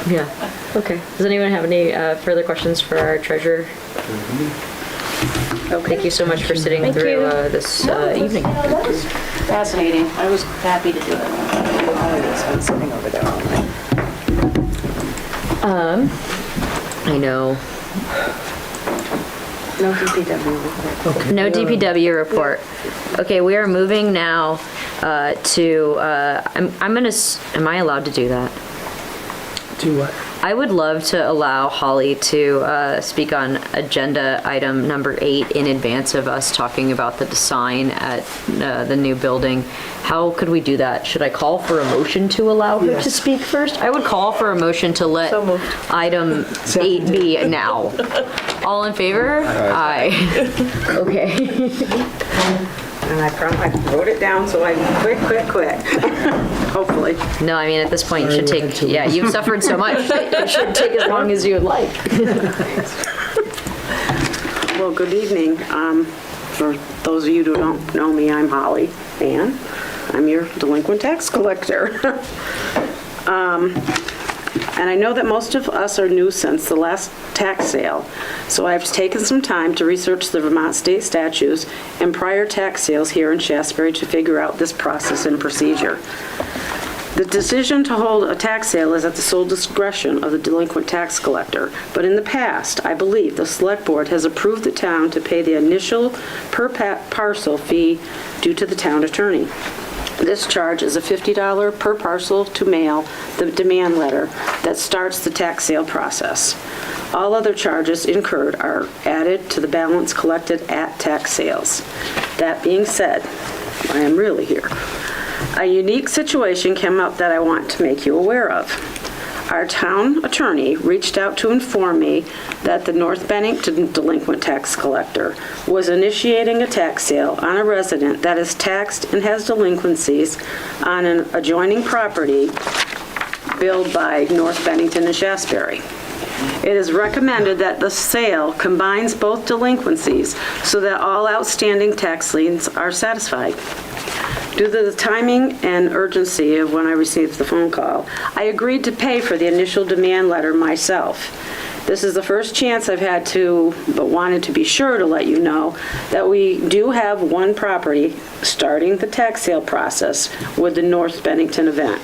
Yeah. Okay. Does anyone have any further questions for our treasurer? Thank you so much for sitting through this evening. That was fascinating. I was happy to do it. It's been sitting over there all night. I know. No DPW report. Okay. No DPW report. Okay, we are moving now to, am I allowed to do that? Do what? I would love to allow Holly to speak on agenda item number 8 in advance of us talking about the design at the new building. How could we do that? Should I call for a motion to allow her to speak first? I would call for a motion to let item 8B now. All in favor? Aye. Okay. And I wrote it down, so I quick. Hopefully. No, I mean, at this point, you should take, you've suffered so much, it should take as long as you would like. Well, good evening. For those of you who don't know me, I'm Holly Ann. I'm your delinquent tax collector. And I know that most of us are new since the last tax sale, so I've taken some time to research the Vermont state statutes and prior tax sales here in Shaftsbury to figure out this process and procedure. The decision to hold a tax sale is at the sole discretion of the delinquent tax collector, but in the past, I believe the select board has approved the town to pay the initial per parcel fee due to the town attorney. This charge is a $50 per parcel to mail the demand letter that starts the tax sale process. All other charges incurred are added to the balance collected at tax sales. That being said, I am really here. A unique situation came up that I want to make you aware of. Our town attorney reached out to inform me that the North Bennington delinquent tax collector was initiating a tax sale on a resident that is taxed and has delinquencies on an adjoining property billed by North Bennington and Shaftsbury. It is recommended that the sale combines both delinquencies so that all outstanding tax liens are satisfied. Due to the timing and urgency of when I received the phone call, I agreed to pay for the initial demand letter myself. This is the first chance I've had to, but wanted to be sure to let you know that we do have one property starting the tax sale process with the North Bennington event.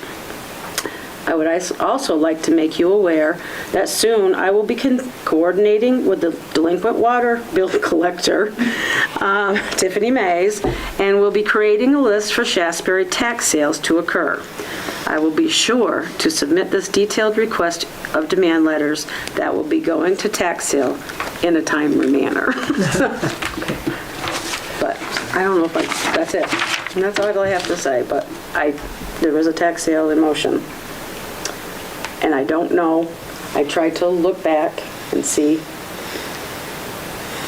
I would also like to make you aware that soon I will be coordinating with the delinquent water bill collector, Tiffany Mays, and we'll be creating a list for Shaftsbury tax sales to occur. I will be sure to submit this detailed request of demand letters that will be going to tax sale in a timely manner. But I don't know if that's it. And that's all I have to say, but there is a tax sale in motion. And I don't know, I tried to look back and see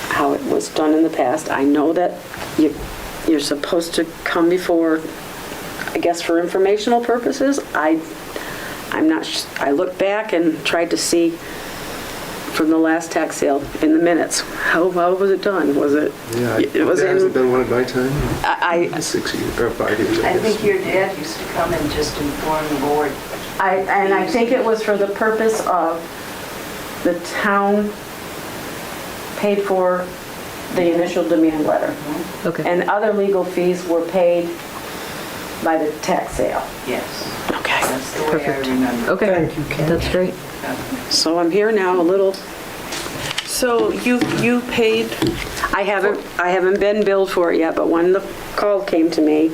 how it was done in the past. I know that you're supposed to come before, I guess for informational purposes. I'm not, I looked back and tried to see from the last tax sale in the minutes, how was it done? Was it? Yeah, it hasn't been one of my time. 6 years, or 5 years, I think your dad used to come and just inform the board. And I think it was for the purpose of the town paid for the initial demand letter. Okay. And other legal fees were paid by the tax sale. Yes. Okay. That's the way I remember. Okay. Thank you, Ken. That's great. So I'm here now a little, So you paid, I haven't been billed for it yet, but when the call came to me,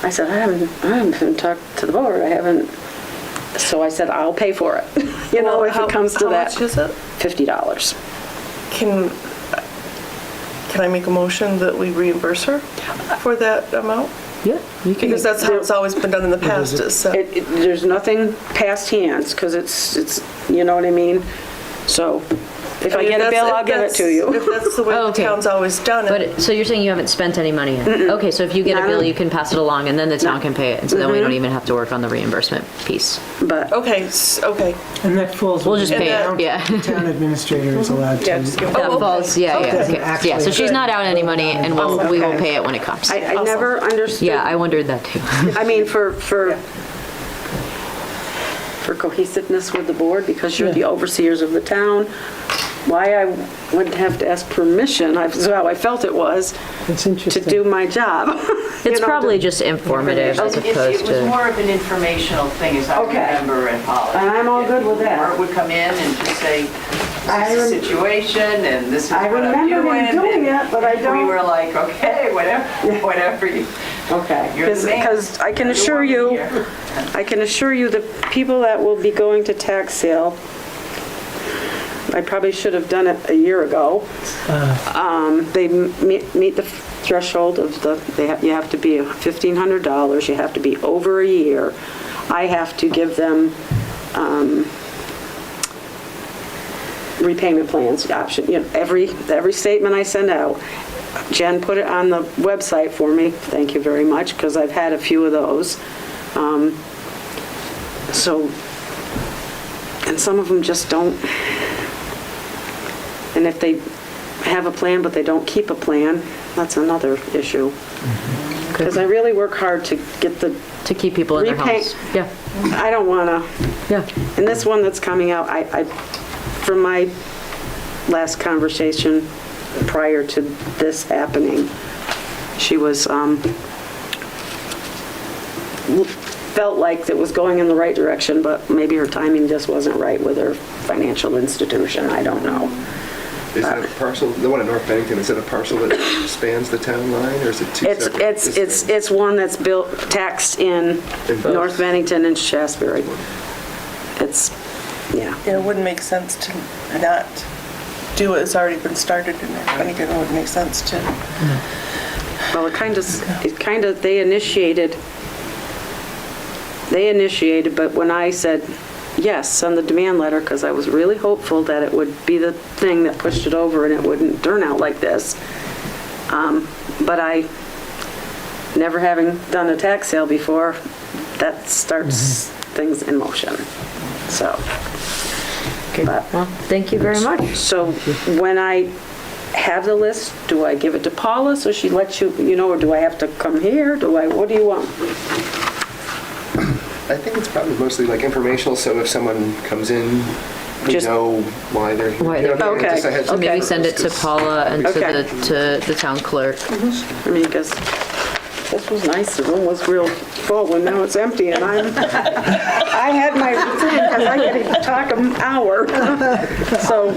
I said, I haven't talked to the board, so I said, I'll pay for it, if it comes to that. How much is it? $50. Can I make a motion that we reimburse her for that amount? Yeah, you can. Because that's how it's always been done in the past, is There's nothing past hands, because it's, you know what I mean? So if I get a bill, I'll give it to you. If that's the way the town's always done it. But, so you're saying you haven't spent any money yet? Okay, so if you get a bill, you can pass it along, and then the town can pay it, and so then we don't even have to work on the reimbursement piece. But Okay. And that falls. We'll just within pay the it, yeah. The town administrator is allowed to. That falls, yeah, Doesn't okay. actually- Yeah, so she's not out any money, and we will pay it when it comes. I never understood. Yeah, I wondered that too. I mean, for cohesiveness with the board, because you're the overseers of the town, why I wouldn't have to ask permission, that's how I felt it was, It's interesting. to do my job. It's probably just informative as opposed It was to, more of an informational thing, as I remember in Holland. And I'm all good with that. Art would come in and just say, this is the situation, and this is what I I'm remember him doing it, but I don't. We were like, okay, whatever you, Okay, you're the man. because I can You're assure the you, woman here. the people that will be going to tax sale, I probably should have done it a year ago. They meet the threshold of you have to be $1,500, you have to be over a year. I have to give them repayment plans, option, every statement I send out. Jen put it on the website for me, thank you very much, because I've had a few of those. And some of them just don't. And if they have a plan but they don't keep a plan, that's another issue. Because I really work hard to get to keep people in their homes. Yeah. I don't want to. Yeah. And this one that's coming out, from my last conversation prior to this happening, she was, felt like it was going in the right direction, but maybe her timing just wasn't right with her financial institution. I don't know. Is that a parcel, the one in North Bennington, is it a parcel that spans the town line, or is it two separate? It's one that's taxed in North Bennington and Shaftsbury. Yeah. It wouldn't make sense to not do it. It's already been started in there. It wouldn't make sense to. Well, they initiated, but when I said, yes, send the demand letter, because I was really hopeful that it would be the thing that pushed it over and it wouldn't turn out like this. But I, never having done a tax sale before, that starts things in motion. So. Okay. Well, thank you very much. So when I have the list? Do I give it to Paula so she lets you, or do I have to come here? What do you want? I think it's probably mostly like informational, so if someone comes in, we know why they're here. Okay. So maybe send it to Paula and to the town clerk. I mean, because this was nice, the room was real full, and now it's empty, and I had my thing, because I get to talk an hour. So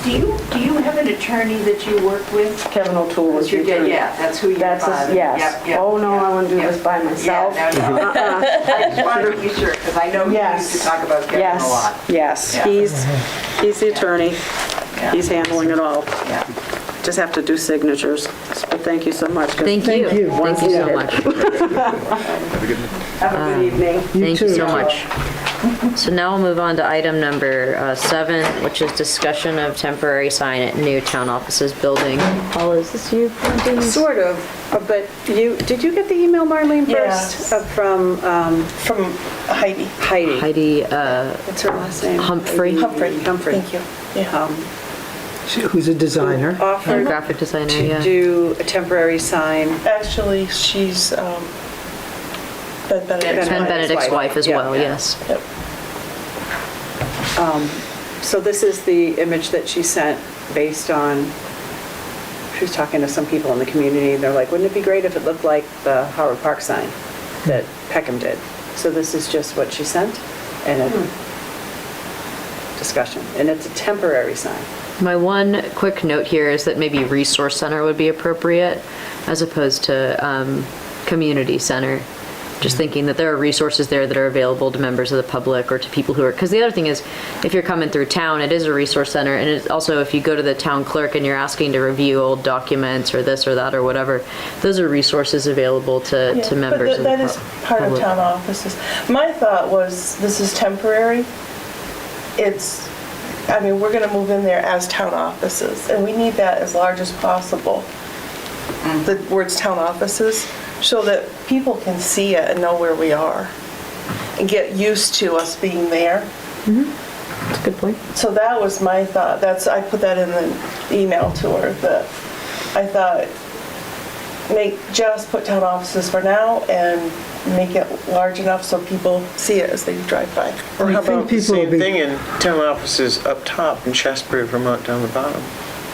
Do you have an attorney that you work with? Kevin O'Toole is your attorney. Yeah, that's who you're Yes. Yep, Oh, no, I want to do this by myself. Yeah, no. I just wanted to be sure, because I know you used to talk about Kevin a lot. Yes, Yeah. he's the attorney. He's handling it all. Yeah. Just have to do signatures. But thank you so much. Thank you. Thank you so much. Have a good evening. Thank you so much. So now we'll move on to item number 7, which is discussion of temporary sign at new town offices building. Paula, is this you? Sort of, but did you get the email, Marlene, Yes. first? From Heidi. Heidi What's her last name? Humphrey. Humphrey. Thank you. Yeah. Who's a designer. Offered graphic designer, to do a temporary sign. Actually, she's Ben Benedict's wife as well, yes. Yep. So this is the image that she sent based on, she was talking to some people in the community, and they're like, wouldn't it be great if it looked like the Howard Park sign that Peckham did? So this is just what she sent, and a discussion, and it's a temporary sign. My one quick note here is that maybe resource center would be appropriate as opposed to community center. Just thinking that there are resources there that are available to members of the public or to people who are, because the other thing is, if you're coming through town, it is a resource center, and it's also if you go to the town clerk and you're asking to review old documents or this or that or whatever, those are resources available to members of the That is part of public. town offices. My thought was, this is temporary. We're going to move in there as town offices, and we need that as large as possible. The words town offices, so that people can see it and know where we are and get used to us being there. That's a good point. So that was my thought. I put that in the email to her, that I thought, put town offices for now and make it large enough so people see it as they drive by. Or how about the same thing in town offices up top in Shaftsbury, Vermont, down the bottom?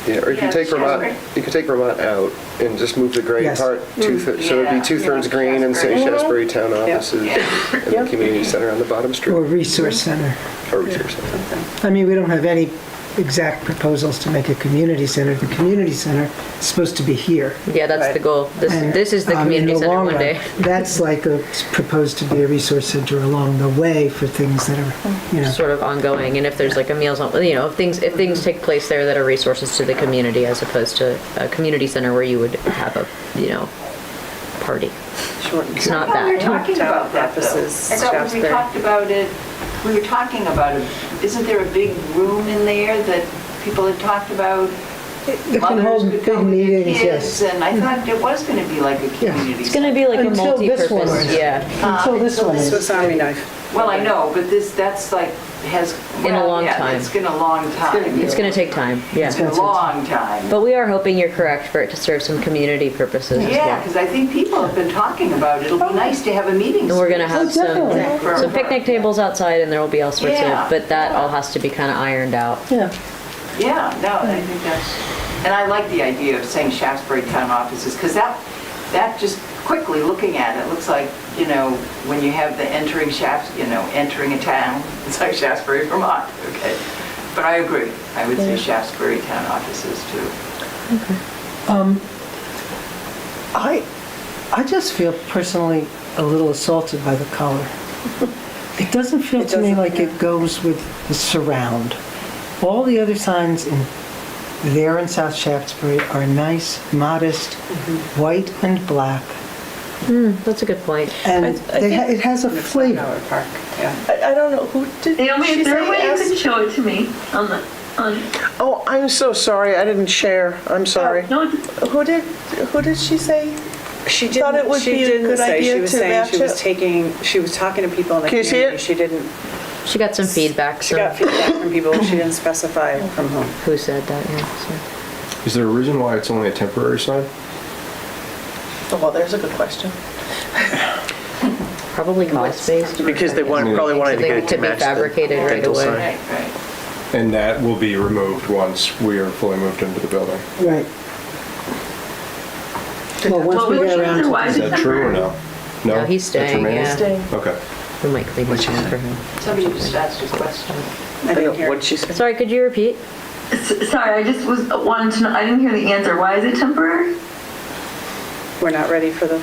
Yeah, or you can take Vermont out and just move the gray part, so it'd be 2/3 green and say Shaftsbury Town Offices and the community center on the bottom strip. Or resource center. Or resource center. I mean, we don't have any exact proposals to make a community center. The community center is supposed to be here. Yeah, that's the goal. This is the in community the center long one run, day. That's like proposed to be a resource center along the way for things that are, Sort of ongoing, and if there's like a meals on, if things take place there that are resources to the community as opposed to a community center where you would have a, party. It's not that. We were talking about that, though. I thought when we talked about it, isn't there a big room in there that people had talked about? It can hold big meetings, yes. And I thought it was going to be like a community. It's going to be like a Until this one multi-purpose, is. Until this one is. Swiss Army knife. Well, I know, but that's like, In a long time. It's been a long time. It's going to take time, yeah. It's been a long time. But we are hoping you're correct for it to serve some community purposes as Yeah, well. because I think people have been talking about it. It'll be nice to have a meeting. And we're going to have definitely. some picnic tables outside, and there will be all sorts Yeah. of, but that all has to be kind of ironed out. Yeah. Yeah, no, I think and I like the idea of saying Shaftsbury Town Offices, because that just quickly looking at it, looks like, when you have the entering a town, it's like Shaftsbury, Vermont, okay? But I agree. I would say Shaftsbury Town Offices, too. I just feel personally a little assaulted by the color. It doesn't feel to me like it goes with the surround. All the other signs in South Shaftsbury are nice, modest, white and black. That's a good point. And it has a flavor. I don't know, who did Naomi, she is there a say way you asked- can show it to me on the, Oh, I'm so sorry. I didn't share. I'm sorry. Who did she say? She thought it would be a good idea She was to saying match she was talking to people in the Can you see community. it? She didn't. She got some feedback. She got feedback from people. She didn't specify from whom. Who said that, yeah. Is there a reason why it's only a temporary sign? Well, there's a good question. Probably cost-based. Because they probably wanted to get it to match the fabricated right dental away. sign. And that will be removed once we are fully moved into the building. Right. Well, once we get around to Is that true or no? No, he's That's staying, remaining? yeah. Staying. Okay. We might clean this one for him. Somebody just asked a question. What'd she say? Sorry, could you repeat? Sorry, I just wanted to know, I didn't hear the answer. Why is it temporary? We're not ready for the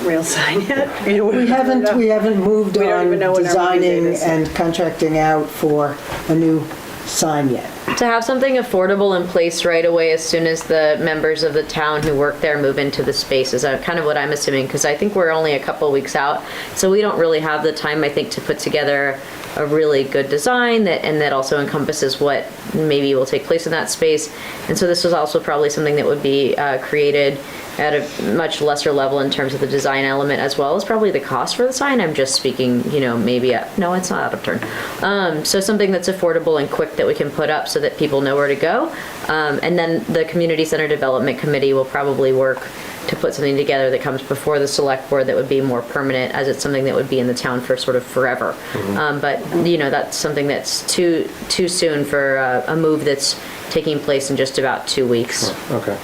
real sign yet. We haven't moved We don't on even know when our moving designing date is. and contracting out for a new sign yet. To have something affordable in place right away as soon as the members of the town who work there move into the space is kind of what I'm assuming, because I think we're only a couple weeks out, so we don't really have the time, I think, to put together a really good design that also encompasses what maybe will take place in that space. And so this was also probably something that would be created at a much lesser level in terms of the design element, as well as probably the cost for the sign. I'm just speaking, maybe no, it's not out of turn. So something that's affordable and quick that we can put up so that people know where to go. And then the Community Center Development Committee will probably work to put something together that comes before the select board that would be more permanent, as it's something that would be in the town for sort of forever. But that's something that's too soon for a move that's taking place in just about 2 weeks. Okay.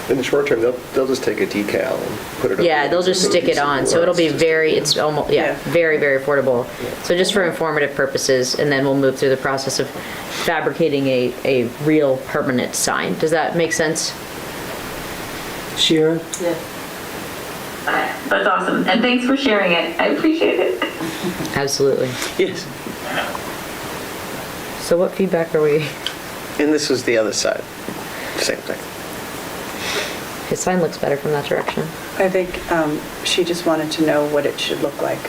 In the short term, they'll just take a decal and put it up. Yeah, they'll just stick it on, so it'll be very affordable. So just for informative purposes, and then we'll move through the process of fabricating a real permanent sign. Does that make sense? Shira? Yeah. That's awesome. And thanks for sharing it. I appreciate it. Absolutely. Yes. So what feedback are we? And this was the other side. Same thing. His sign looks better from that direction. I think she just wanted to know what it should look like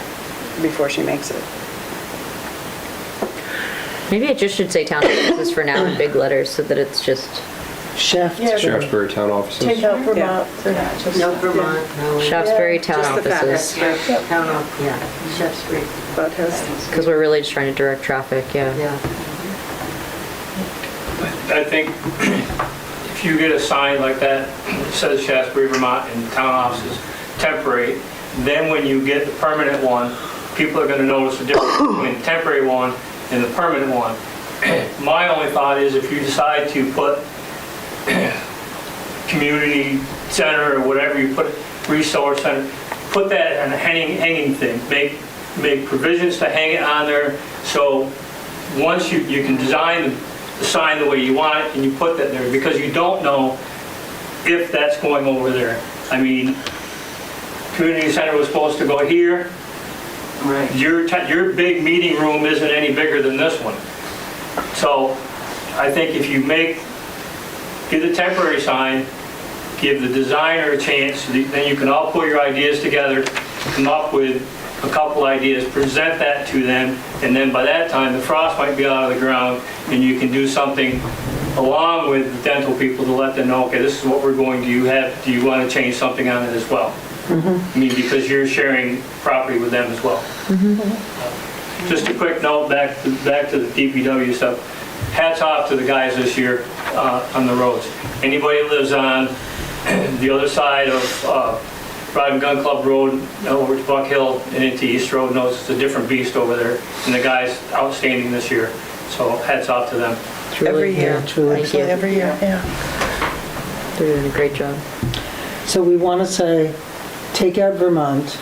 before she makes it. Maybe it just should say town offices for now in big letters so that it's just Shaftsbury Town Offices. Take out Vermont. They're not just. No, Vermont, no. Shaftesbury Town Just the fact. offices. Town office, yeah, Shaftsbury. Because we're really just trying to direct traffic, yeah. I think if you get a sign like that says Shaftsbury, Vermont, and town offices, temporary, then when you get the permanent one, people are going to notice the difference between the temporary one and the permanent one. My only thought is if you decide to put community center or whatever you put, resource center, put that on a hanging thing. Make provisions to hang it on there, so once you can design the sign the way you want it and you put that there, because you don't know if that's going over there. I mean, community center was supposed to go here. Right. Your big meeting room isn't any bigger than this one. So I think if you give the temporary sign, give the designer a chance, then you can all put your ideas together, come up with a couple ideas, present that to them, and then by that time the frost might be out of the ground and you can do something along with the dental people to let them know, okay, this is what we're going to have. Do you want to change something on it as well? I mean, because you're sharing property with them as well. Just a quick note back to the DPW stuff. Hats off to the guys this year on the roads. Anybody that lives on the other side of Rod and Gun Club Road over to Buck Hill and into East Road knows it's a different beast over there. And the guys outstanding this year. So hats off to them. Every year. Truly. Actually, every year, yeah. They're doing a great job. So we want to say, take out Vermont.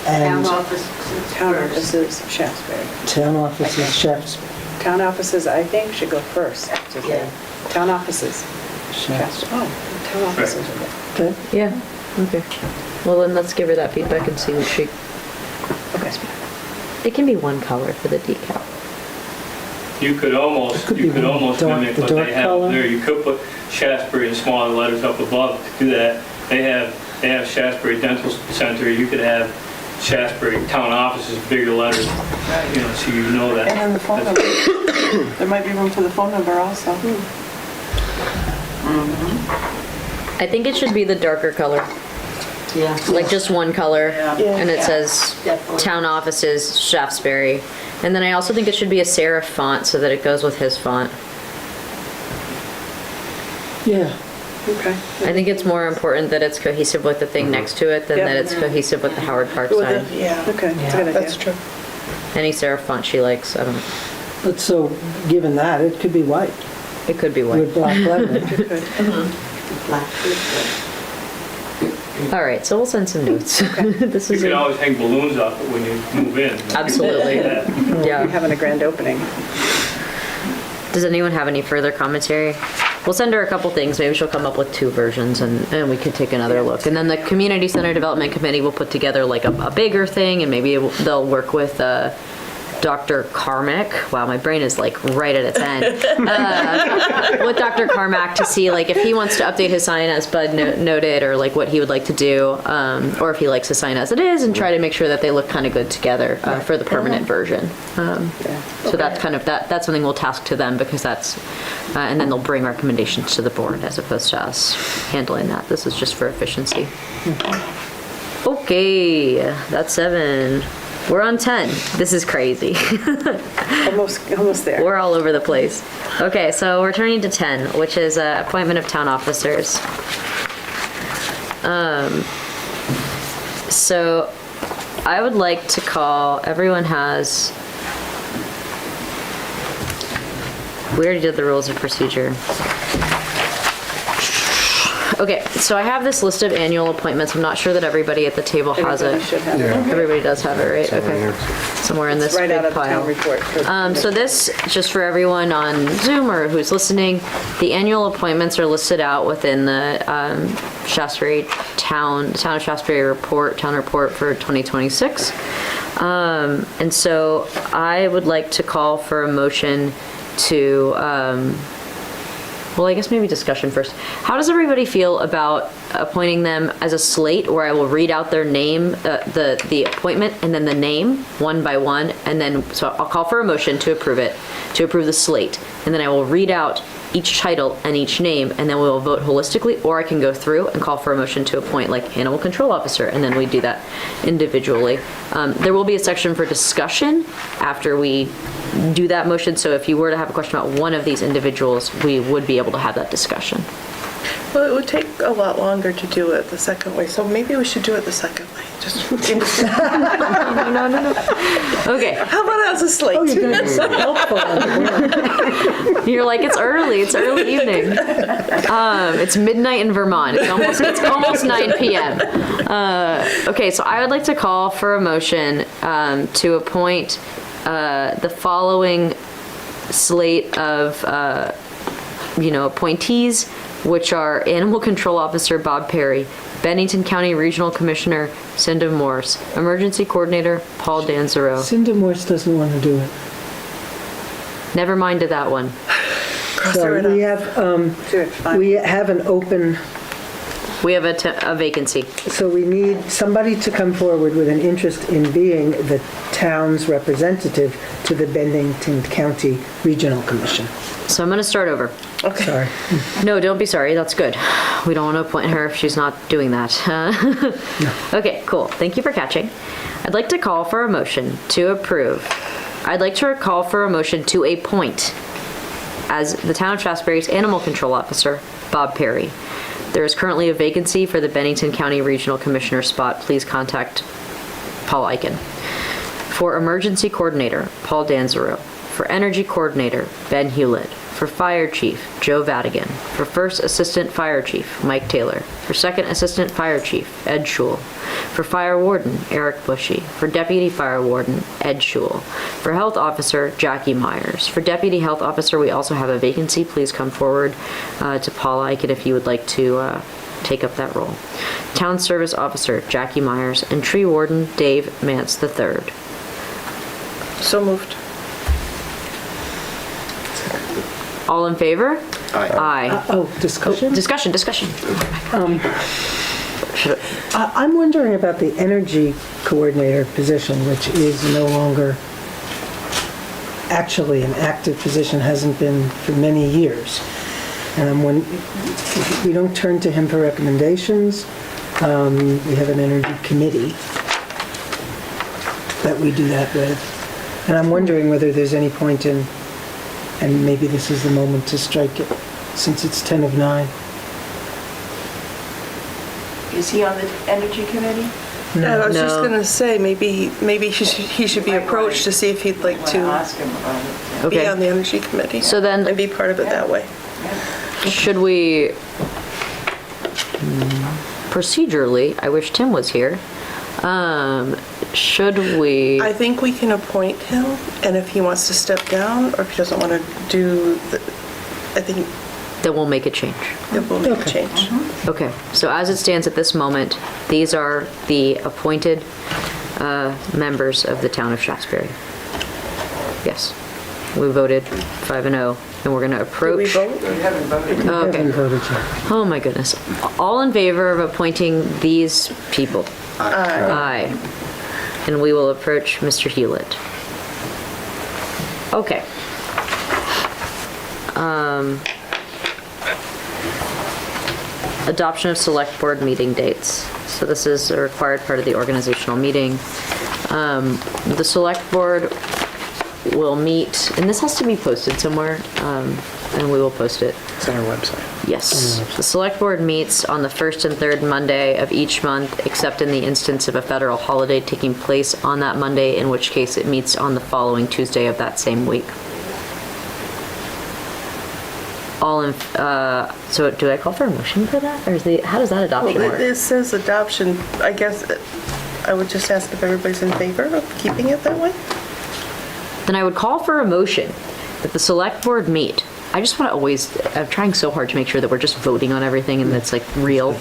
And Town offices, Shaftsbury. town offices, Shaftsbury. Town offices, I think, should go first. Yeah. Town offices. Shaftsbury. Oh, town offices are good. Okay. Yeah, okay. Well, then let's give her that feedback and see what she... Okay. It can be one color for the decal. You could almost mimic what they have up there. You could put Shaftsbury in smaller letters up above to do that. They have Shaftsbury Dental Center. You could have Shaftsbury Town Offices, bigger letters, so you know that. And then the phone number. There might be room for the phone number also. I think it should be the darker color. Yeah. Like just one color, and it Yeah. says Definitely. Town Offices, Shaftesbury. And then I also think it should be a serif font so that it goes with his font. Yeah. Okay. I think it's more important that it's cohesive with the thing next to it than Yep. that it's cohesive with the Howard Park With sign. the- Yeah, okay, that's a good idea. That's true. Any serif font she likes, I don't, But so, given that, it could be white it could be white. with black lettering. All right, so we'll send some notes. This You is can a- always hang balloons up when you move in. Absolutely. Yeah. You're having a grand opening. Does anyone have any further commentary? We'll send her a couple things. Maybe she'll come up with 2 versions and we could take another look. And then the Community Center Development Committee will put together like a bigger thing and maybe they'll work with Dr. Carmack. Wow, my brain is like right at its end. With Dr. Carmack to see like if he wants to update his sign as Bud noted or like what he would like to do or if he likes his sign as it is and try to make sure that they look kind of good together for the permanent version. So that's kind of, that's something we'll task to them because that's, and then they'll bring recommendations to the board as opposed to us handling that. This is just for efficiency. Okay, that's 7. We're on 10. This is crazy. Almost there. We're all over the place. Okay, so we're turning to 10, which is appointment of town officers. So I would like to call, everyone has, we already did the rules of procedure. Okay, so I have this list of annual appointments. I'm not sure that everybody at the table has it. Everybody should have it. Yeah. Everybody does have it, right? Okay. Somewhere in this Right big out of the pile. town report. So this, just for everyone on Zoom or who's listening, the annual appointments are listed out within the Shaftsbury Town of Shaftsbury report, town report for 2026. And so I would like to call for a motion to, well, I guess maybe discussion first. How does everybody feel about appointing them as a slate where I will read out their name, the appointment, and then the name, one by one, and then, so I'll call for a motion to approve it, to approve the slate, and then I will read out each title and each name, and then we will vote holistically, or I can go through and call for a motion to appoint like animal control officer, and then we do that individually. There will be a section for discussion after we do that motion, so if you were to have a question about one of these individuals, we would be able to have that discussion. Well, it would take a lot longer to do it the second way, so maybe we should do it the second way. Just No. Okay. How about as a slate? Oh, you're going to be so helpful. You're like, it's early evening. It's midnight in Vermont. It's almost 9 p.m. Okay, so I would like to call for a motion to appoint the following slate of, appointees, which are Animal Control Officer Bob Perry, Bennington County Regional Commissioner Cinda Morse, Emergency Coordinator Paul Danzero. Cinda Morse doesn't want to do it. Never minded that one. So we have an open, We have a vacancy. so we need somebody to come forward with an interest in being the town's representative to the Bennington County Regional Commission. So I'm going to start over. Okay. Sorry. No, don't be sorry. That's good. We don't want to appoint her if she's not doing that. Okay, cool. Thank you for catching. I'd like to call for a motion to approve. I'd like to call for a motion to appoint as the Town of Shaftsbury's Animal Control Officer, Bob Perry. There is currently a vacancy for the Bennington County Regional Commissioner spot. Please contact Paul Eichen. For Emergency Coordinator, Paul Danzero. For Energy Coordinator, Ben Hewlett. For Fire Chief, Joe Vadigan. For First Assistant Fire Chief, Mike Taylor. For Second Assistant Fire Chief, Ed Schul. For Fire Warden, Eric Bushy. For Deputy Fire Warden, Ed Schul. For Health Officer, Jackie Myers. For Deputy Health Officer, we also have a vacancy. Please come forward to Paul Eichen if you would like to take up that role. Town Service Officer, Jackie Myers. And Tree Warden, Dave Mance III. So moved. All in favor? Aye. Discussion? Discussion. I'm wondering about the energy coordinator position, which is no longer actually an active position, hasn't been for many years. And we don't turn to him for recommendations. We have an energy committee that we do that with. And I'm wondering whether there's any point in, and maybe this is the moment to strike it, since it's 10 of 9. Is he on the Energy Committee? Yeah, I was just No. going to say, maybe he should be approached to see if he'd like to Ask him about it. be Okay. on the Energy Committee. So then- And be part of it that way. Should we, procedurally, I wish Tim was here, should we, I think we can appoint him, and if he wants to step down, or if he doesn't want to do, I think then we'll make a change. it will make a change. Okay, so as it stands at this moment, these are the appointed members of the town of Shaftsbury. Yes, we voted 5-0, and we're going to approach. Did we vote? We haven't voted. Okay. Haven't voted yet. Oh my goodness. All in favor of appointing these people? Aye. And we will approach Mr. Hewlett. Okay. Adoption of select board meeting dates. So this is a required part of the organizational meeting. The select board will meet, and this has to be posted somewhere, and we will post it. It's on our website. Yes. The select board meets on the first and third Monday of each month, except in the instance of a federal holiday taking place on that Monday, in which case it meets on the following Tuesday of that same week. So do I call for a motion for that? Or how does that adoption Well, work? this says adoption, I guess I would just ask if everybody's in favor of keeping it that way. Then I would call for a motion that the select board meet. I just want to I'm trying so hard to make sure that we're just voting on everything and that's like real.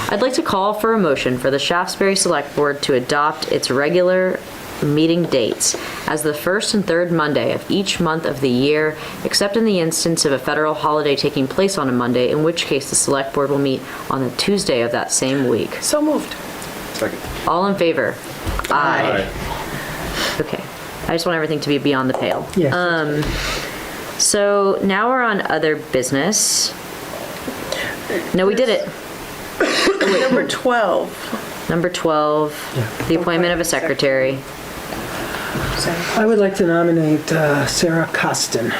I'd like to call for a motion for the Shaftsbury Select Board to adopt its regular meeting dates as the first and third Monday of each month of the year, except in the instance of a federal holiday taking place on a Monday, in which case the select board will meet on the Tuesday of that same week. So moved. Second. All in favor? Aye. Okay. I just want everything to be beyond the pale. Yes. So now we're on other business. No, we did it. Number 12. Number 12, the appointment of a secretary. I would like to nominate Sarah Costin.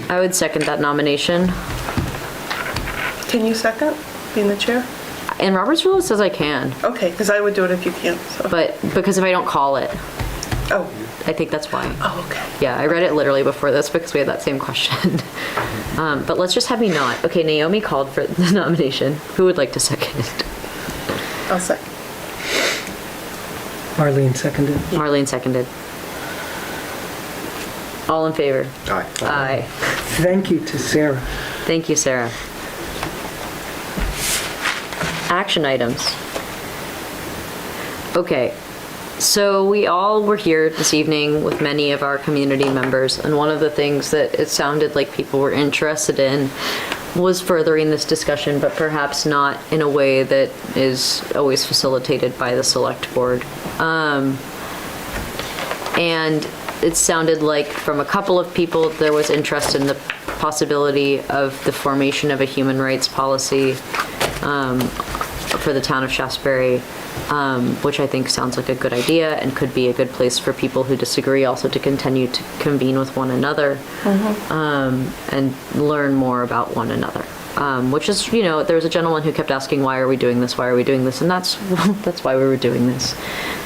I would second that nomination. Can you second, being the chair? And Robert's rule says I can, Okay, because I would do it if you can't, so. but because if I don't call it, Oh, I think that's why. oh, okay. Yeah, I read it literally before this because we had that same question. But let's just have me not. Okay, Naomi called for the nomination. Who would like to second it? I'll second. Marlene seconded. Marlene seconded. All in favor? Aye. Aye. Thank you to Sarah. Thank you, Sarah. Action items. Okay, so we all were here this evening with many of our community members, and one of the things that it sounded like people were interested in was furthering this discussion, but perhaps not in a way that is always facilitated by the select board. And it sounded like from a couple of people, there was interest in the possibility of the formation of a human rights policy for the town of Shaftsbury, which I think sounds like a good idea and could be a good place for people who disagree also to continue to convene with one another and learn more about one another. Which is, you know, there was a gentleman who kept asking, why are we doing this? Why are we doing this? And that's why we were doing this,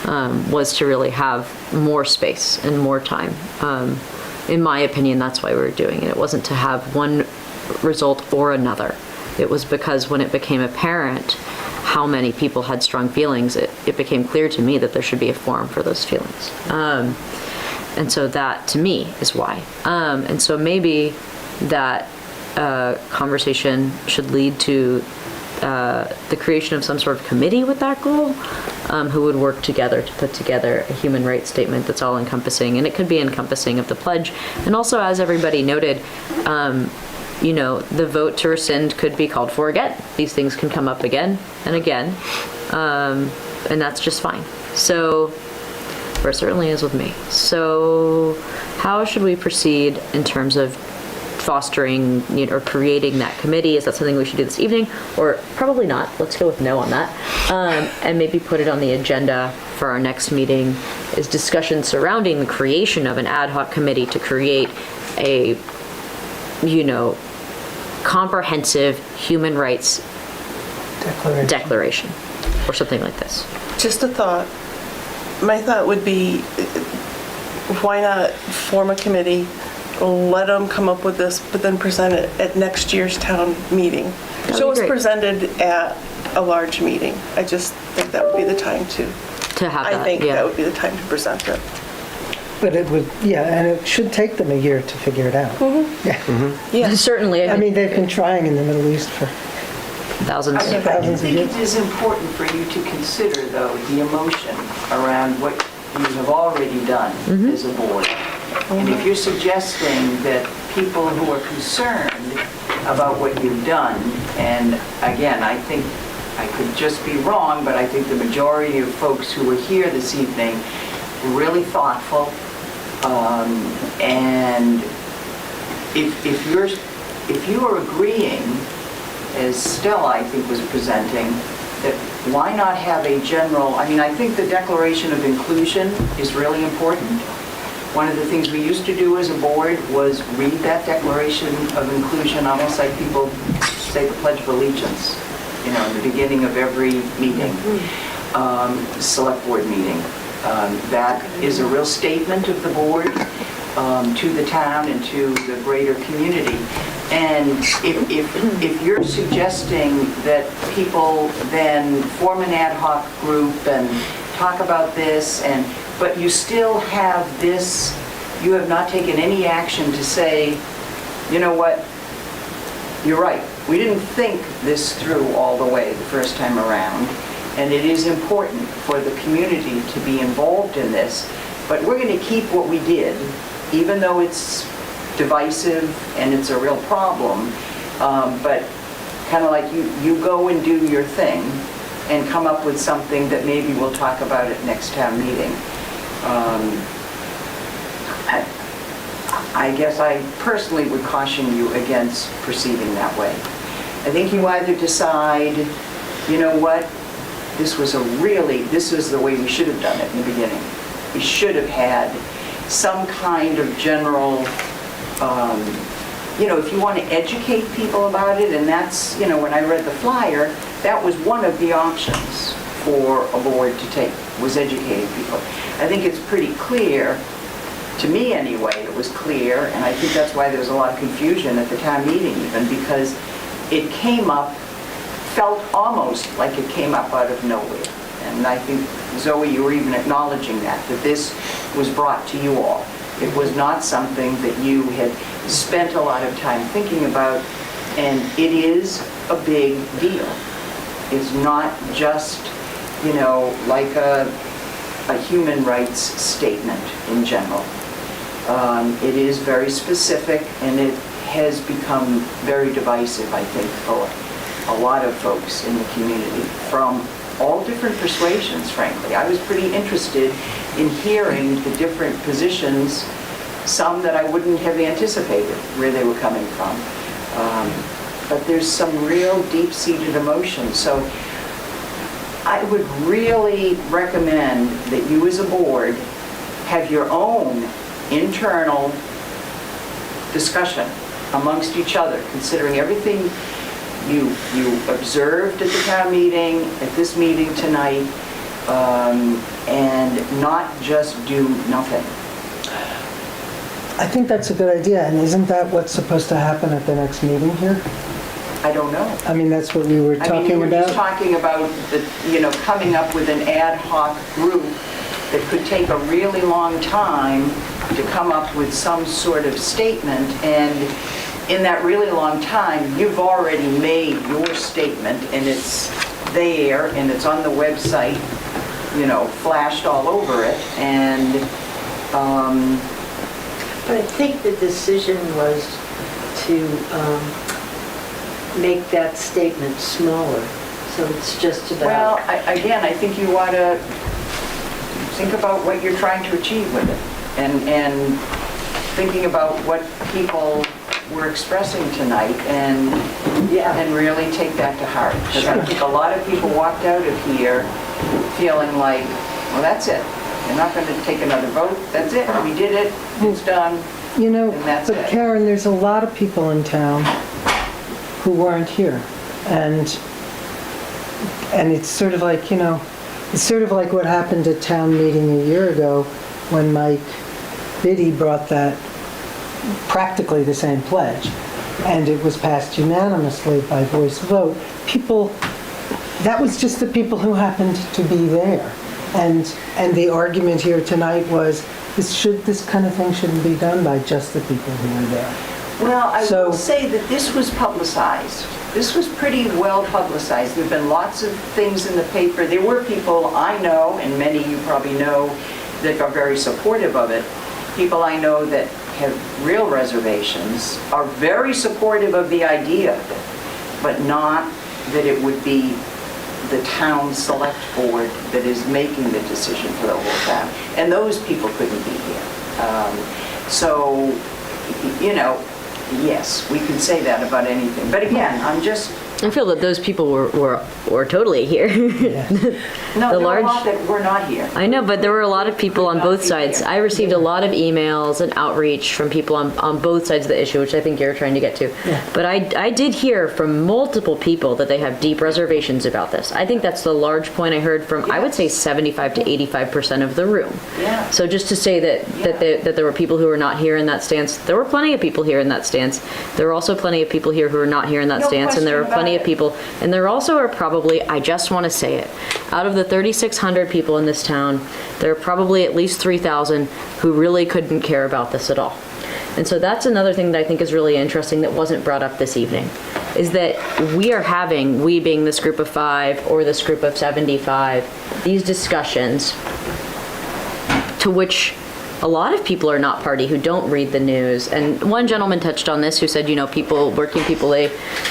was to really have more space and more time. In my opinion, that's why we were doing it. It wasn't to have one result or another. It was because when it became apparent how many people had strong feelings, it became clear to me that there should be a forum for those feelings. And so that, to me, is why. And so maybe that conversation should lead to the creation of some sort of committee with that goal, who would work together to put together a human rights statement that's all encompassing, and it could be encompassing of the pledge. And also, as everybody noted, you know, the vote to rescind could be called for again. These things can come up again and again, and that's just fine. So, or it certainly is with me. So, how should we proceed in terms of fostering, you know, or creating that committee? Is that something we should do this evening? Or probably not. Let's go with no on that. And maybe put it on the agenda for our next meeting is discussion surrounding the creation of an ad hoc committee to create a, you know, comprehensive human rights declaration, or something like this. Just a thought. My thought would be, why not form a committee, let them come up with this, but then present it at next year's town meeting? That'd So be it's great. presented at a large meeting. I just think that would be the time to have I that, think yeah. that would be the time to present it. But it would, yeah, and it should take them a year to figure it out. Yeah. Certainly. I mean, they've been trying in the Middle East for thousands I of years. think it is important for you to consider, though, the emotion around what you have already done as a board. And if you're suggesting that people who are concerned about what you've done, and again, I think I could just be wrong, but I think the majority of folks who were here this evening were really thoughtful. And if you are agreeing, as Stella, I think, was presenting, that why not have a general, I mean, I think the Declaration of Inclusion is really important. One of the things we used to do as a board was read that Declaration of Inclusion almost like people say the Pledge of Allegiance, you know, in the beginning of every meeting, select board meeting. That is a real statement of the board to the town and to the greater community. And if you're suggesting that people then form an ad hoc group and talk about this, but you still have this, you have not taken any action to say, you know what, you're right, we didn't think this through all the way the first time around, and it is important for the community to be involved in this, but we're going to keep what we did, even though it's divisive and it's a real problem, but kind of like you go and do your thing and come up with something that maybe we'll talk about at next town meeting. I guess I personally would caution you against proceeding that way. I think you either decide, you know what, this was the way we should have done it in the beginning. We should have had some kind of general, if you want to educate people about it, and that's, when I read the flyer, that was one of the options for a board to take, was educating people. I think it's pretty clear, to me anyway, it was clear, and I think that's why there was a lot of confusion at the town meeting even, because it came up, felt almost like it came up out of nowhere. And I think, Zoe, you were even acknowledging that this was brought to you all. It was not something that you had spent a lot of time thinking about, and it is a big deal. It's not just, like a human rights statement in general. It is very specific, and it has become very divisive, I think, for a lot of folks in the community from all different persuasions, frankly. I was pretty interested in hearing the different positions, some that I wouldn't have anticipated where they were coming from. But there's some real deep-seated emotion. So I would really recommend that you as a board have your own internal discussion amongst each other, considering everything you observed at the town meeting, at this meeting tonight, and not just do nothing. I think that's a good idea, and isn't that what's supposed to happen at the next meeting here? I don't know. I mean, that's what we were talking we were about. just talking about, coming up with an ad hoc group that could take a really long time to come up with some sort of statement, and in that really long time, you've already made your statement, and it's there, and it's on the website, flashed all over it, and... But I think the decision was to make that statement smaller, so it's just about... Well, I think you ought to think about what you're trying to achieve with it, and thinking about what people were expressing tonight, and really take that to heart. Because I think a lot of people walked out of here feeling like, well, that's it. They're not going to take another vote. That's it. We did it. It's done. And that's but it. Karen, there's a lot of people in town who weren't here. And it's sort of like, it's sort of like what happened at town meeting a year ago when Mike Biddy brought that, practically the same pledge, and it was passed unanimously by voice vote. That was just the people who happened to be there. And the argument here tonight was, this kind of thing shouldn't be done by just the people who were there. Well, I will say that this was publicized. This was pretty well publicized. There have been lots of things in the paper. There were people I know, and many you probably know, that are very supportive of it. People I know that have real reservations are very supportive of the idea of it, but not that it would be the town select board that is making the decision for the whole town. And those people couldn't be here. So, yes, we can say that about anything. But again, I feel that those people were totally here. No, there were a lot that were not here. I know, but there were a lot of people on both sides. I received a lot of emails and outreach from people on both sides of the issue, which I think you're trying to get to. Yeah. But I did hear from multiple people that they have deep reservations about this. I think that's the large point I heard from, I would say 75 to 85% of the room. Yeah. So just to say that there were people who were not here in that stance, there were plenty of people here in that stance. There were also plenty of people here who are not here in that stance, and there were plenty of people, and there also are probably, I just want to say it, out of the 3,600 people in this town, there are probably at least 3,000 who really couldn't care about this at all. And so that's another thing that I think is really interesting that wasn't brought up this evening, is that we being this group of 5 or this group of 75, these discussions to which a lot of people are not party, who don't read the news. And one gentleman touched on this who said, working people,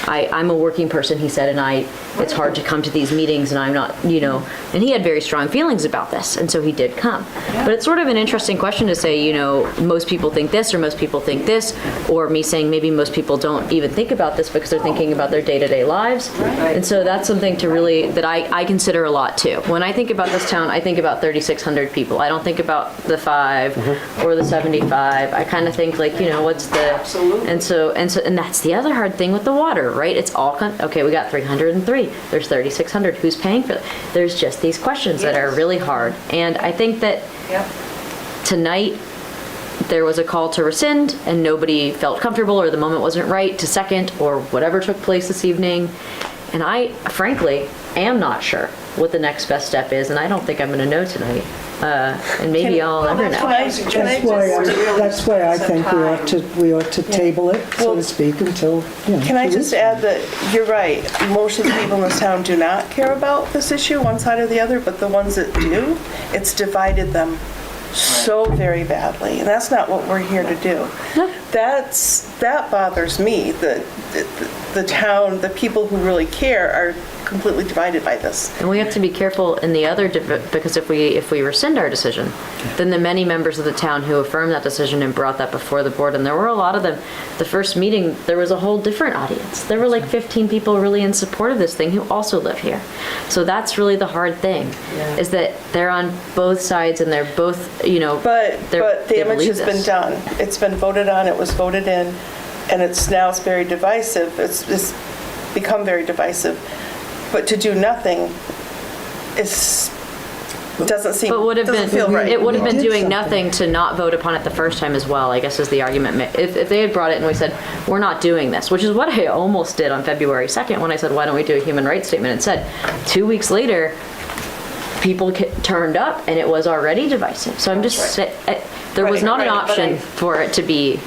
I'm a working person, he said, and it's hard to come to these meetings, and I'm not, and he had very strong feelings about this, and so he did come. Yeah. But it's sort of an interesting question to say, most people think this, or most people think this, or me saying maybe most people don't even think about this because they're thinking about their day-to-day lives. Right. And so that's something that I consider a lot too. When I think about this town, I think about 3,600 people. I don't think about the 5 or the 75. I kind of think what's the... Absolutely. And that's the other hard thing with the water, right? It's all, okay, we got 303. There's 3,600. Who's paying for it? There's just these questions that are really hard. And I think that tonight there was a call to rescind and nobody felt comfortable, or the moment wasn't right to second, or whatever took place this evening. And I, frankly, am not sure what the next best step is, and I don't think I'm going to know tonight. And maybe I'll never know. That's why I think we ought to table it, so to speak, until, Can I just add that you're right. Most of the people in this town do not care about this issue, one side or the other, but the ones that do, it's divided them so very badly, and that's not what we're here to do. That bothers me. The town, the people who really care are completely divided by this. And we have to be careful in the other, because if we rescind our decision, then the many members of the town who affirmed that decision and brought that before the board, and there were a lot of them, the first meeting, there was a whole different audience. There were like 15 people really in support of this thing who also live here. So that's really the hard thing, is that they're on both sides and they're both, But damage has been done. It's been voted on, it was voted in, and it's very divisive. It's become very divisive. But to do nothing doesn't feel right. It would have been doing nothing to not vote upon it the first time as well, I guess is the argument. If they had brought it and we said, we're not doing this, which is what I almost did on February 2nd when I said, why don't we do a human rights statement? And said, 2 weeks later, people turned up and it was already divisive. So I'm just saying, there was not an option for it to be.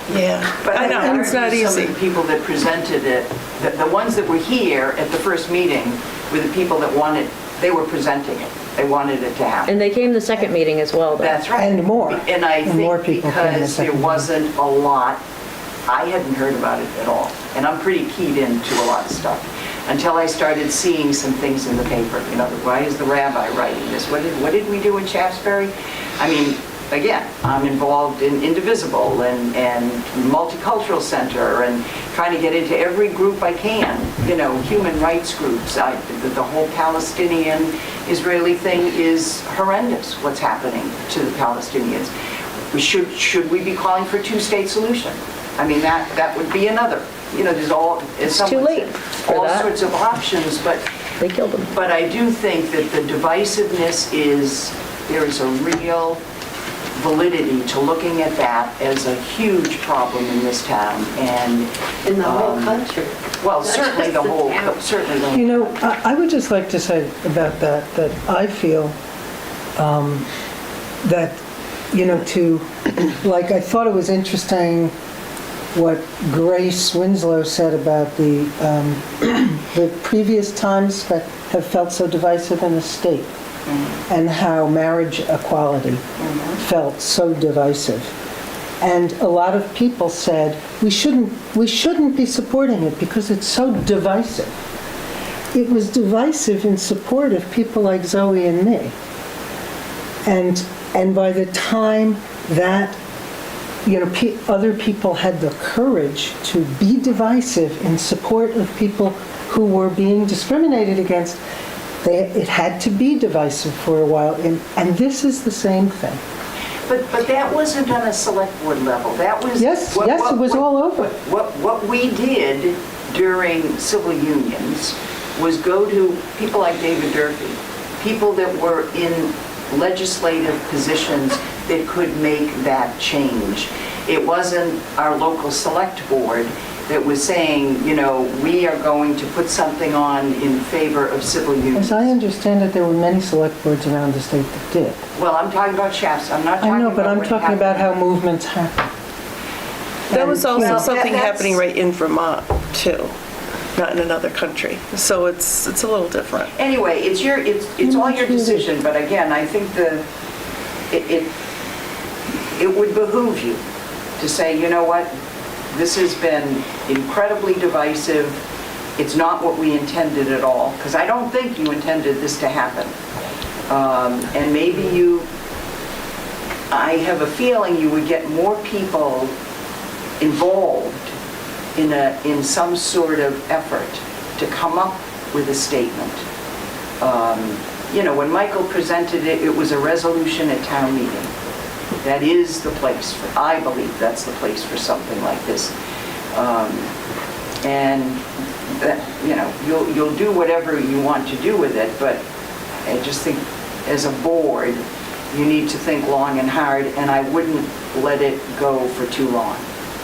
But I know it's not easy. Some of the people that presented it, the ones that were here at the first meeting, were the people that they were presenting it. They wanted it to happen. And they came the second meeting as well, though. That's right. And more. And I think because there wasn't a lot, I hadn't heard about it at all. And I'm pretty keyed into a lot of stuff. Until I started seeing some things in the paper. Why is the rabbi writing this? What did we do in Shaftsbury? I mean, again, I'm involved in Indivisible and Multicultural Center and trying to get into every group I can, human rights groups. The whole Palestinian-Israeli thing is horrendous, what's happening to the Palestinians. Should we be calling for a two-state solution? I mean, that would be another there's as too someone late said, for all that. sorts of options, but They killed them. But I do think that the divisiveness there is a real validity to looking at that as a huge problem in this town and. In the whole country. Well, Not certainly just the the whole, town. certainly the whole. You know, I would just like to say about that I feel that, I thought it was interesting what Grace Winslow said about the previous times that have felt so divisive in the state, and how marriage equality felt so divisive. And a lot of people said, we shouldn't be supporting it because it's so divisive. It was divisive in support of people like Zoe and me. And by the time that other people had the courage to be divisive in support of people who were being discriminated against, it had to be divisive for a while, and this is the same thing. But that wasn't on a select board level. That was. Yes, it was all over. What we did during civil unions was go to people like David Durfee, people that were in legislative positions that could make that change. It wasn't our local select board that was saying, we are going to put something on in favor of civil unions. As I understand it, there were many select boards around the state that did. Well, I'm talking about Shafts. I'm not talking about I know, but I'm what talking happened. about how movements happen. That was also something that's- happening right in Vermont, too, not in another country. So it's a little different. Anyway, it's all your decision, but again, I think it would behoove you to say, you know what, this has been incredibly divisive. It's not what we intended at all, because I don't think you intended this to happen. And maybe I have a feeling you would get more people involved in some sort of effort to come up with a statement. When Michael presented it, it was a resolution at town meeting. That is the place I believe that's the place for something like this. And you'll do whatever you want to do with it, but I just think as a board, you need to think long and hard, and I wouldn't let it go for too long,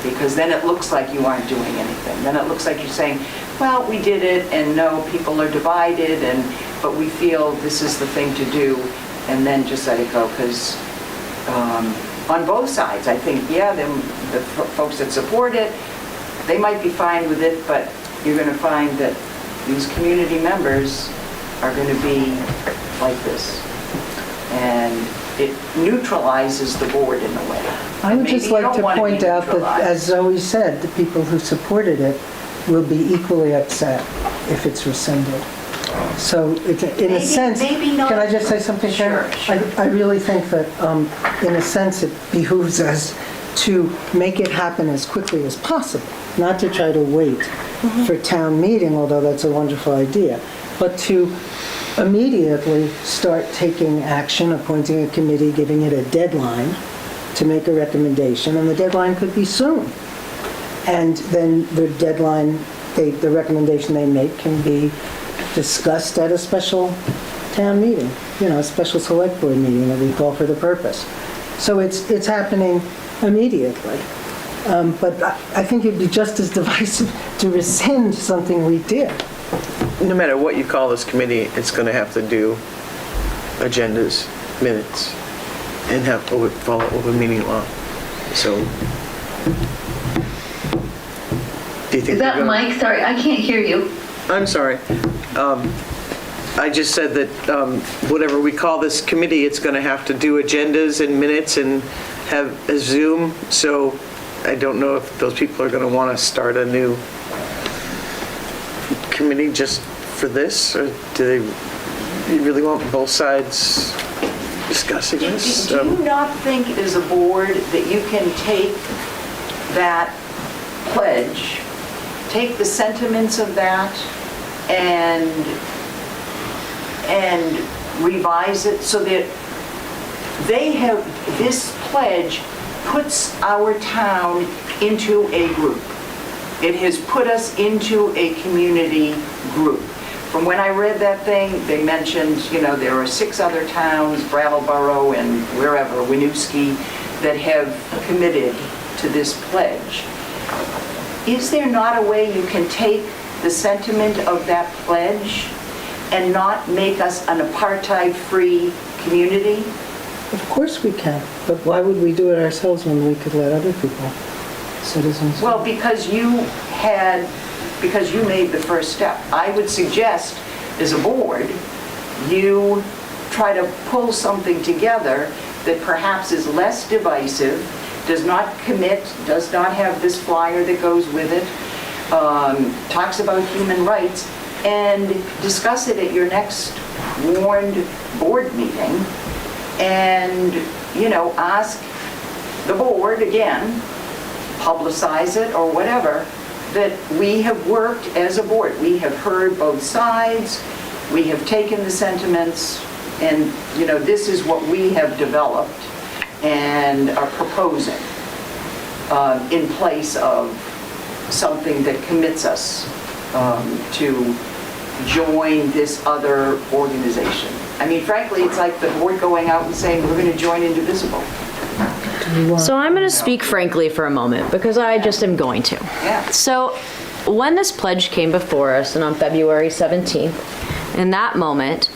because then it looks like you aren't doing anything. Then it looks like you're saying, well, we did it, and no, people are divided, but we feel this is the thing to do, and then just let it go, because on both sides, I think, the folks that support it, they might be fine with it, but you're going to find that these community members are going to be like this. And it neutralizes the board in a way. I would just like to point out that, as Zoe said, the people who supported it will be equally upset if it's rescinded. So in a sense, can I just say something, Karen? Sure. I really think that in a sense it behooves us to make it happen as quickly as possible, not to try to wait for town meeting, although that's a wonderful idea, but to immediately start taking action, appointing a committee, giving it a deadline to make a recommendation, and the deadline could be soon. And then the deadline, the recommendation they make can be discussed at a special town meeting, a special select board meeting that we call for the purpose. So it's happening immediately. But I think it'd be just as divisive to rescind something we did. No matter what you call this committee, it's going to have to do agendas, minutes, and follow open meeting law. So, do you think Is that Mike? Sorry, I can't hear you. I'm sorry. I just said that whatever we call this committee, it's going to have to do agendas and minutes and have a Zoom. So I don't know if those people are going to want to start a new committee just for this, or do you really want both sides discussing this? Do you not think as a board that you can take that pledge, take the sentiments of that, and revise it so that this pledge puts our town into a group? It has put us into a community group. From when I read that thing, they mentioned, there are 6 other towns, Brattleboro and wherever, Winooski, that have committed to this pledge. Is there not a way you can take the sentiment of that pledge and not make us an apartheid-free community? Of course we can, but why would we do it ourselves when we could let other people, citizens? Well, because you made the first step. I would suggest, as a board, you try to pull something together that perhaps is less divisive, does not commit, does not have this flyer that goes with it, talks about human rights, and discuss it at your next warned board meeting, and, ask the board again, publicize it or whatever, that we have worked as a board. We have heard both sides, we have taken the sentiments, and, this is what we have developed and are proposing in place of something that commits us to join this other organization. I mean, frankly, it's like the board going out and saying, we're going to join Indivisible. So I'm going to speak frankly for a moment, because I just am going to. Yeah. So when this pledge came before us, and on February 17th, in that moment,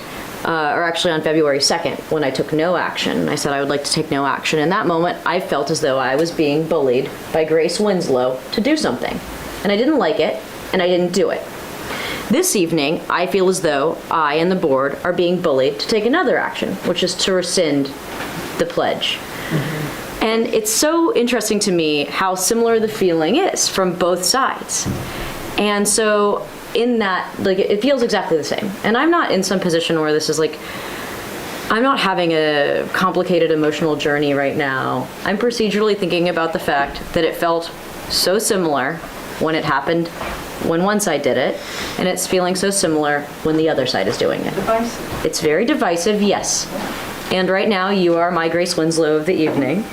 or actually on February 2nd, when I took no action, I said I would like to take no action. In that moment, I felt as though I was being bullied by Grace Winslow to do something. And I didn't like it, and I didn't do it. This evening, I feel as though I and the board are being bullied to take another action, which is to rescind the pledge. Mm-hmm. And it's so interesting to me how similar the feeling is from both sides. And so in that, it feels exactly the same. And I'm not in some position where this is I'm not having a complicated emotional journey right now. I'm procedurally thinking about the fact that it felt so similar when it happened when one side did it, and it's feeling so similar when the other side is doing it. Divisive. It's very divisive, yes. And right now, you are my Grace Winslow of the evening.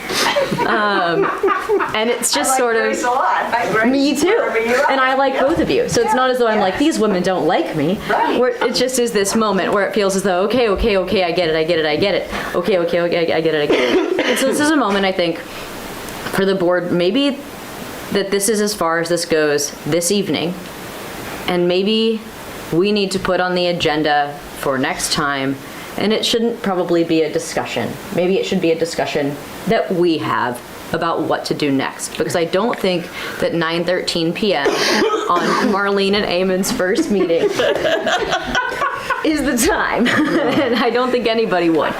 And it's just sort of... Grace a lot. Hi, Grace. Me too. And I like both of you. So it's not as though I'm like, these women don't like me. Right. Where it just is this moment where it feels as though, okay, I get it. Okay, I get it, I get it. And so this is a moment, I think, for the board, maybe that this is as far as this goes this evening. And maybe we need to put on the agenda for next time, and it shouldn't probably be a discussion. Maybe it should be a discussion that we have about what to do next. Because I don't think that 9:13 p.m. on Marlene and Eamon's first meeting is the time. And I don't think anybody would.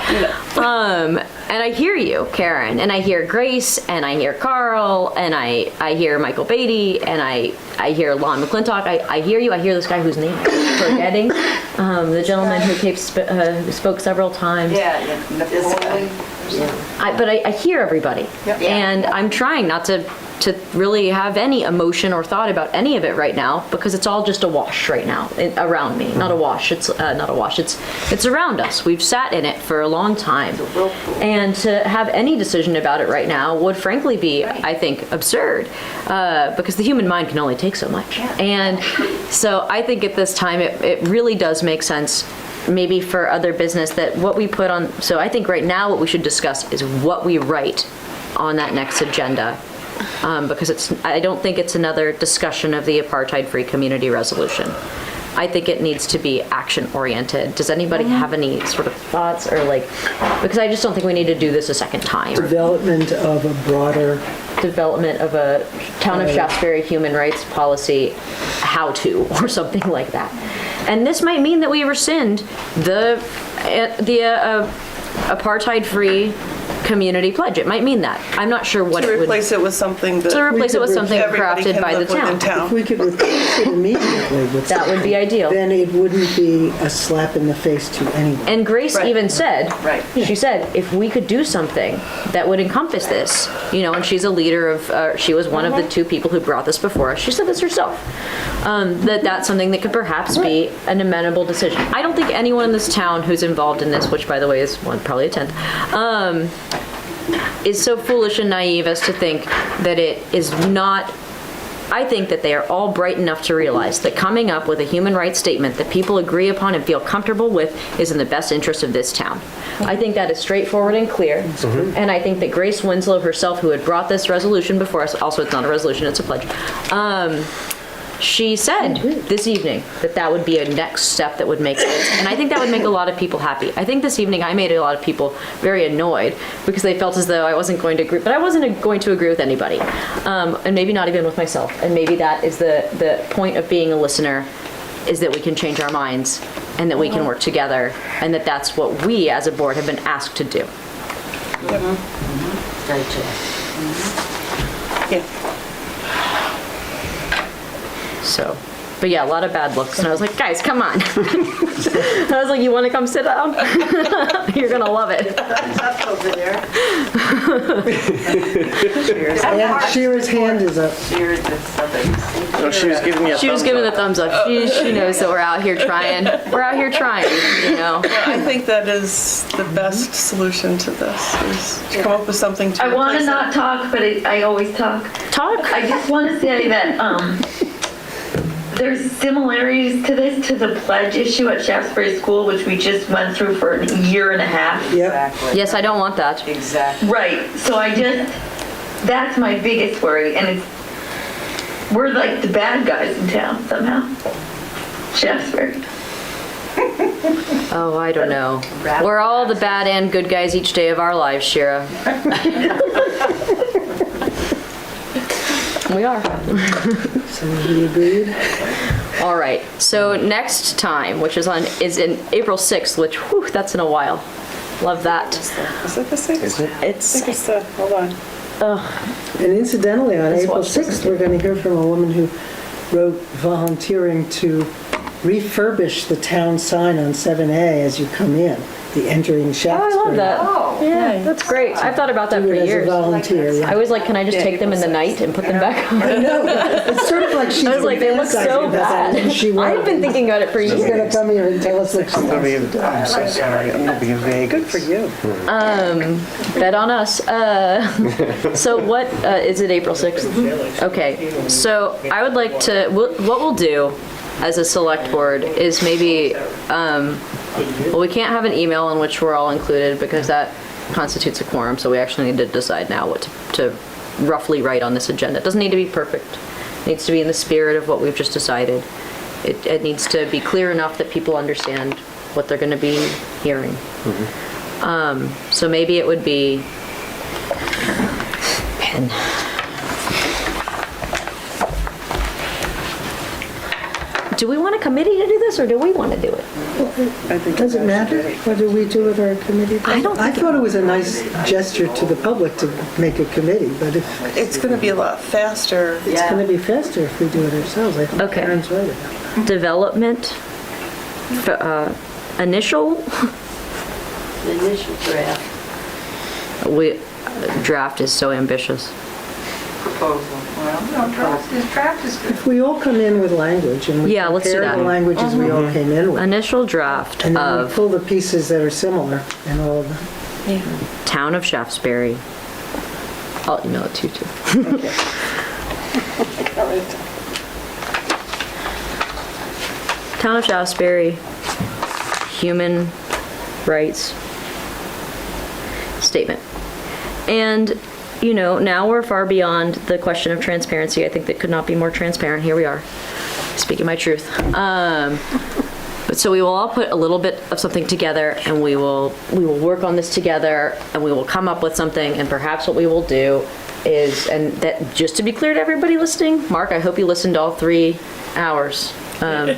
And I hear you, Karen, and I hear Grace, and I hear Carl, and I hear Michael Beatty, and I hear Lon McClintock. I hear you. I hear this guy whose name I'm forgetting, the gentleman who spoke several times. Yeah, Napoli. But I hear everybody, and I'm trying not to really have any emotion or thought about any of it right now, because it's all just a wash right now around me. Not a wash. It's not a wash. It's around us. We've sat in it for a long time, and to have any decision about it right now would frankly be, I think, absurd, because the human mind can only take so much. And so I think at this time it really does make sense, maybe for other business, that what we put on. So I think right now what we should discuss is what we write on that next agenda. Because I don't think it's another discussion of the apartheid-free community resolution. I think it needs to be action-oriented. Does anybody have any sort of thoughts because I just don't think we need to do this a second time. Development of a broader... Development of a Town of Shaftsbury human rights policy how-to or something like that. And this might mean that we rescind the apartheid-free community pledge. It might mean that. I'm not sure what it would... To replace it with something that... crafted by the town. If we could replace it immediately with that would be ideal. Then it wouldn't be a slap in the face to anyone. And Grace even said, she said, if we could do something that would encompass this, and she's a leader of, she was one of the two people who brought this before us. She said this herself, that's something that could perhaps be an amenable decision. I don't think anyone in this town who's involved in this, which by the way is probably a tenth, is so foolish and naive as to think that it is not I think that they are all bright enough to realize that coming up with a human rights statement that people agree upon and feel comfortable with is in the best interest of this town. I think that is straightforward and clear. And I think that Grace Winslow herself, who had brought this resolution before us, also it's not a resolution, it's a pledge, she said this evening that that would be a next step that would make sense. And I think that would make a lot of people happy. I think this evening I made a lot of people very annoyed because they felt as though I wasn't going to agree, but I wasn't going to agree with anybody. And maybe not even with myself. And maybe that is the point of being a listener, is that we can change our minds and that we can work together, and that that's what we as a board have been asked to do. Very true. Yeah. So, but yeah, a lot of bad looks. And I was like, guys, come on. I was like, you want to come sit down? You're going to love it. Up over there. And Shira's hand is up. Oh, she was giving me a She was thumbs giving up. the thumbs up. She knows that we're out here trying. We're out here trying, you know. I think that is the best solution to this, is to come up with something to I want to replace it. not talk, but I always talk. Talk? I just want to say that there's similarities to this, to the pledge issue at Shaftsbury School, which we just went through for a year and a half. Exactly. Yes, I don't want that. Exactly. Right, so that's my biggest worry, and we're like the bad guys in town somehow. Shaftsbury. Oh, I don't know. We're all the bad and good guys each day of our lives, Shira. We are. So we agreed? All right, so next time, which is in April 6th, which, whew, that's in a while. Love that. Is it the 6th? Is it? I think it's the, hold on. And incidentally, on Let's April watch this. 6th, we're going to hear from a woman who wrote volunteering to refurbish the town sign on 7A as you come in, the entering Shaftsbury. Oh, I love that. Yeah, that's great. I've thought about that Do for it as a years. volunteer, yeah. I was like, can I just take them in the night and put them back on? I know. It's sort of like she's I was like, they look so fantasizing about that, and she bad. I've been thinking about it for She's going to years. come here and tell us what she I'm wants. so sorry. I'm gonna be in Vegas. Good for you. Bet on us. So what, is it April 6th? Okay, so I would like to, what we'll do as a select board is maybe, well, we can't have an email in which we're all included because that constitutes a quorum, so we actually need to decide now what to roughly write on this agenda. It doesn't need to be perfect. It needs to be in the spirit of what we've just decided. It needs to be clear enough that people understand what they're going to be hearing. So maybe it would be pen. Do we want a committee to do this, or do we want to do it? Does it matter whether we do it or a committee? I don't I think thought it was a nice gesture to the public to make a committee, but if It's going to be a lot faster. it's going to be faster if we do it ourselves, I think Okay. Karen's right about that. Development, initial, The initial draft. draft is so ambitious. Proposal. Well, no, draft is good. If we all come in with language and we Yeah, let's do compare that. the languages we all came in with, Initial draft and then we of pull the pieces that are similar and all of them. Town of Shaftsbury. I'll email it to you too. Town of Shaftsbury, human rights statement. And, you know, now we're far beyond the question of transparency. I think that could not be more transparent. Here we are, speaking my truth. So we will all put a little bit of something together, and we will work on this together, and we will come up with something, and perhaps what we will do is, and that, just to be clear to everybody listening, Mark, I hope you listened all 3 hours, that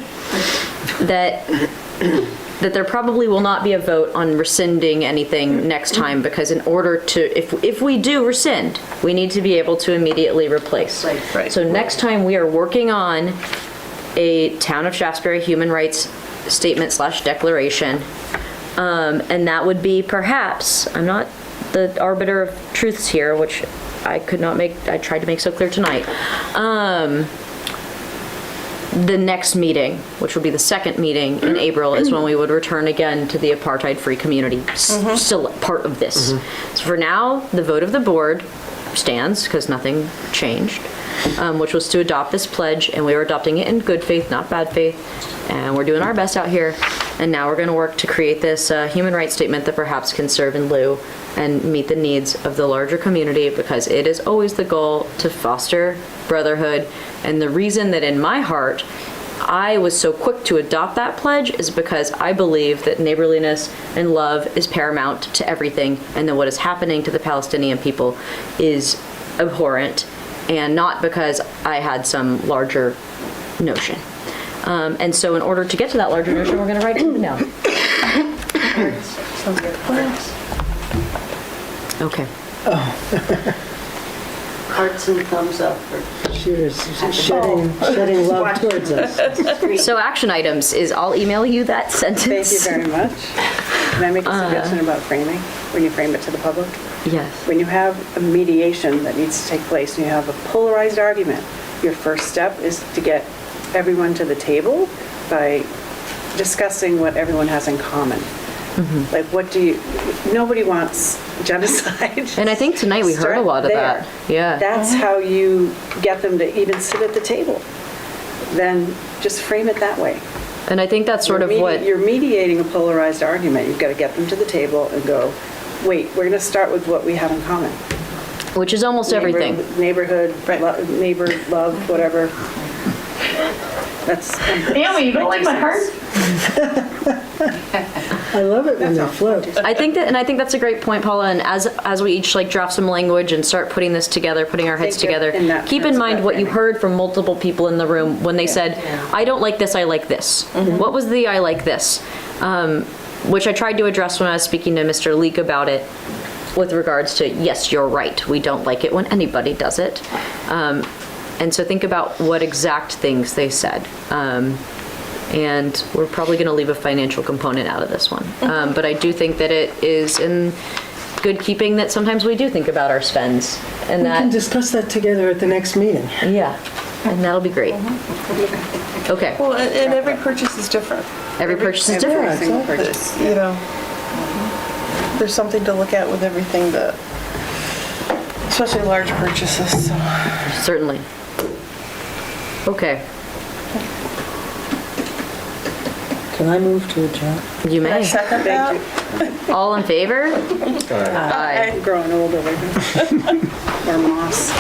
there probably will not be a vote on rescinding anything next time, because in order to, if we do rescind, we need to be able to immediately replace. Right. So next time we are working on a Town of Shaftsbury human rights statement / declaration, and that would be perhaps, I'm not the arbiter of truths here, which I tried to make so clear tonight, the next meeting, which will be the second meeting in April, is when we would return again to the apartheid-free community, still part of this. So for now, the vote of the board stands, because nothing changed. which was to adopt this pledge, and we were adopting it in good faith, not bad faith, and we're doing our best out here. And now we're going to work to create this human rights statement that perhaps can serve in lieu and meet the needs of the larger community, because it is always the goal to foster brotherhood. And the reason that in my heart I was so quick to adopt that pledge is because I believe that neighborliness and love is paramount to everything, and that what is happening to the Palestinian people is abhorrent, and not because I had some larger notion. And so in order to get to that larger notion, we're going to write it down. Okay. Hearts and thumbs up for She was shedding love towards us. So action items is I'll email you that sentence. Thank you very much. Can I make a suggestion about framing, when you frame it to the public? Yes. When you have a mediation that needs to take place and you have a polarized argument, your first step is to get everyone to the table by discussing what everyone has in common. Like, nobody wants genocide. And I think tonight we heard a lot of that. Yeah. That's how you get them to even sit at the table. Then just frame it that way. And I think that's sort of what... You're mediating a polarized argument. You've got to get them to the table and go, wait, we're going to start with what we have in common. Which is almost everything. Neighborhood, neighbor, love, whatever. That's... Naomi, you don't like my heart? I love it when they float. I think that's a great point, Paula. And as we each draft some language and start putting this together, putting our heads together, keep in mind what you heard from multiple people in the room when they said, I don't like this, I like this. What was the I like this? Which I tried to address when I was speaking to Mr. Leek about it, with regards to, yes, you're right, we don't like it when anybody does it. And so think about what exact things they said. And we're probably going to leave a financial component out of this one. But I do think that it is in good keeping that sometimes we do think about our spends. And We can discuss that together at the next meeting. Yeah, and that'll be great. Okay. Well, and every purchase is different. Every purchase is different. Every single purchase. You know, there's something to look at with everything that, especially large purchases. So. Certainly. Okay. Can I move to adjourn? You may. Can I second that? All in favor? I'm growing older. Or moss.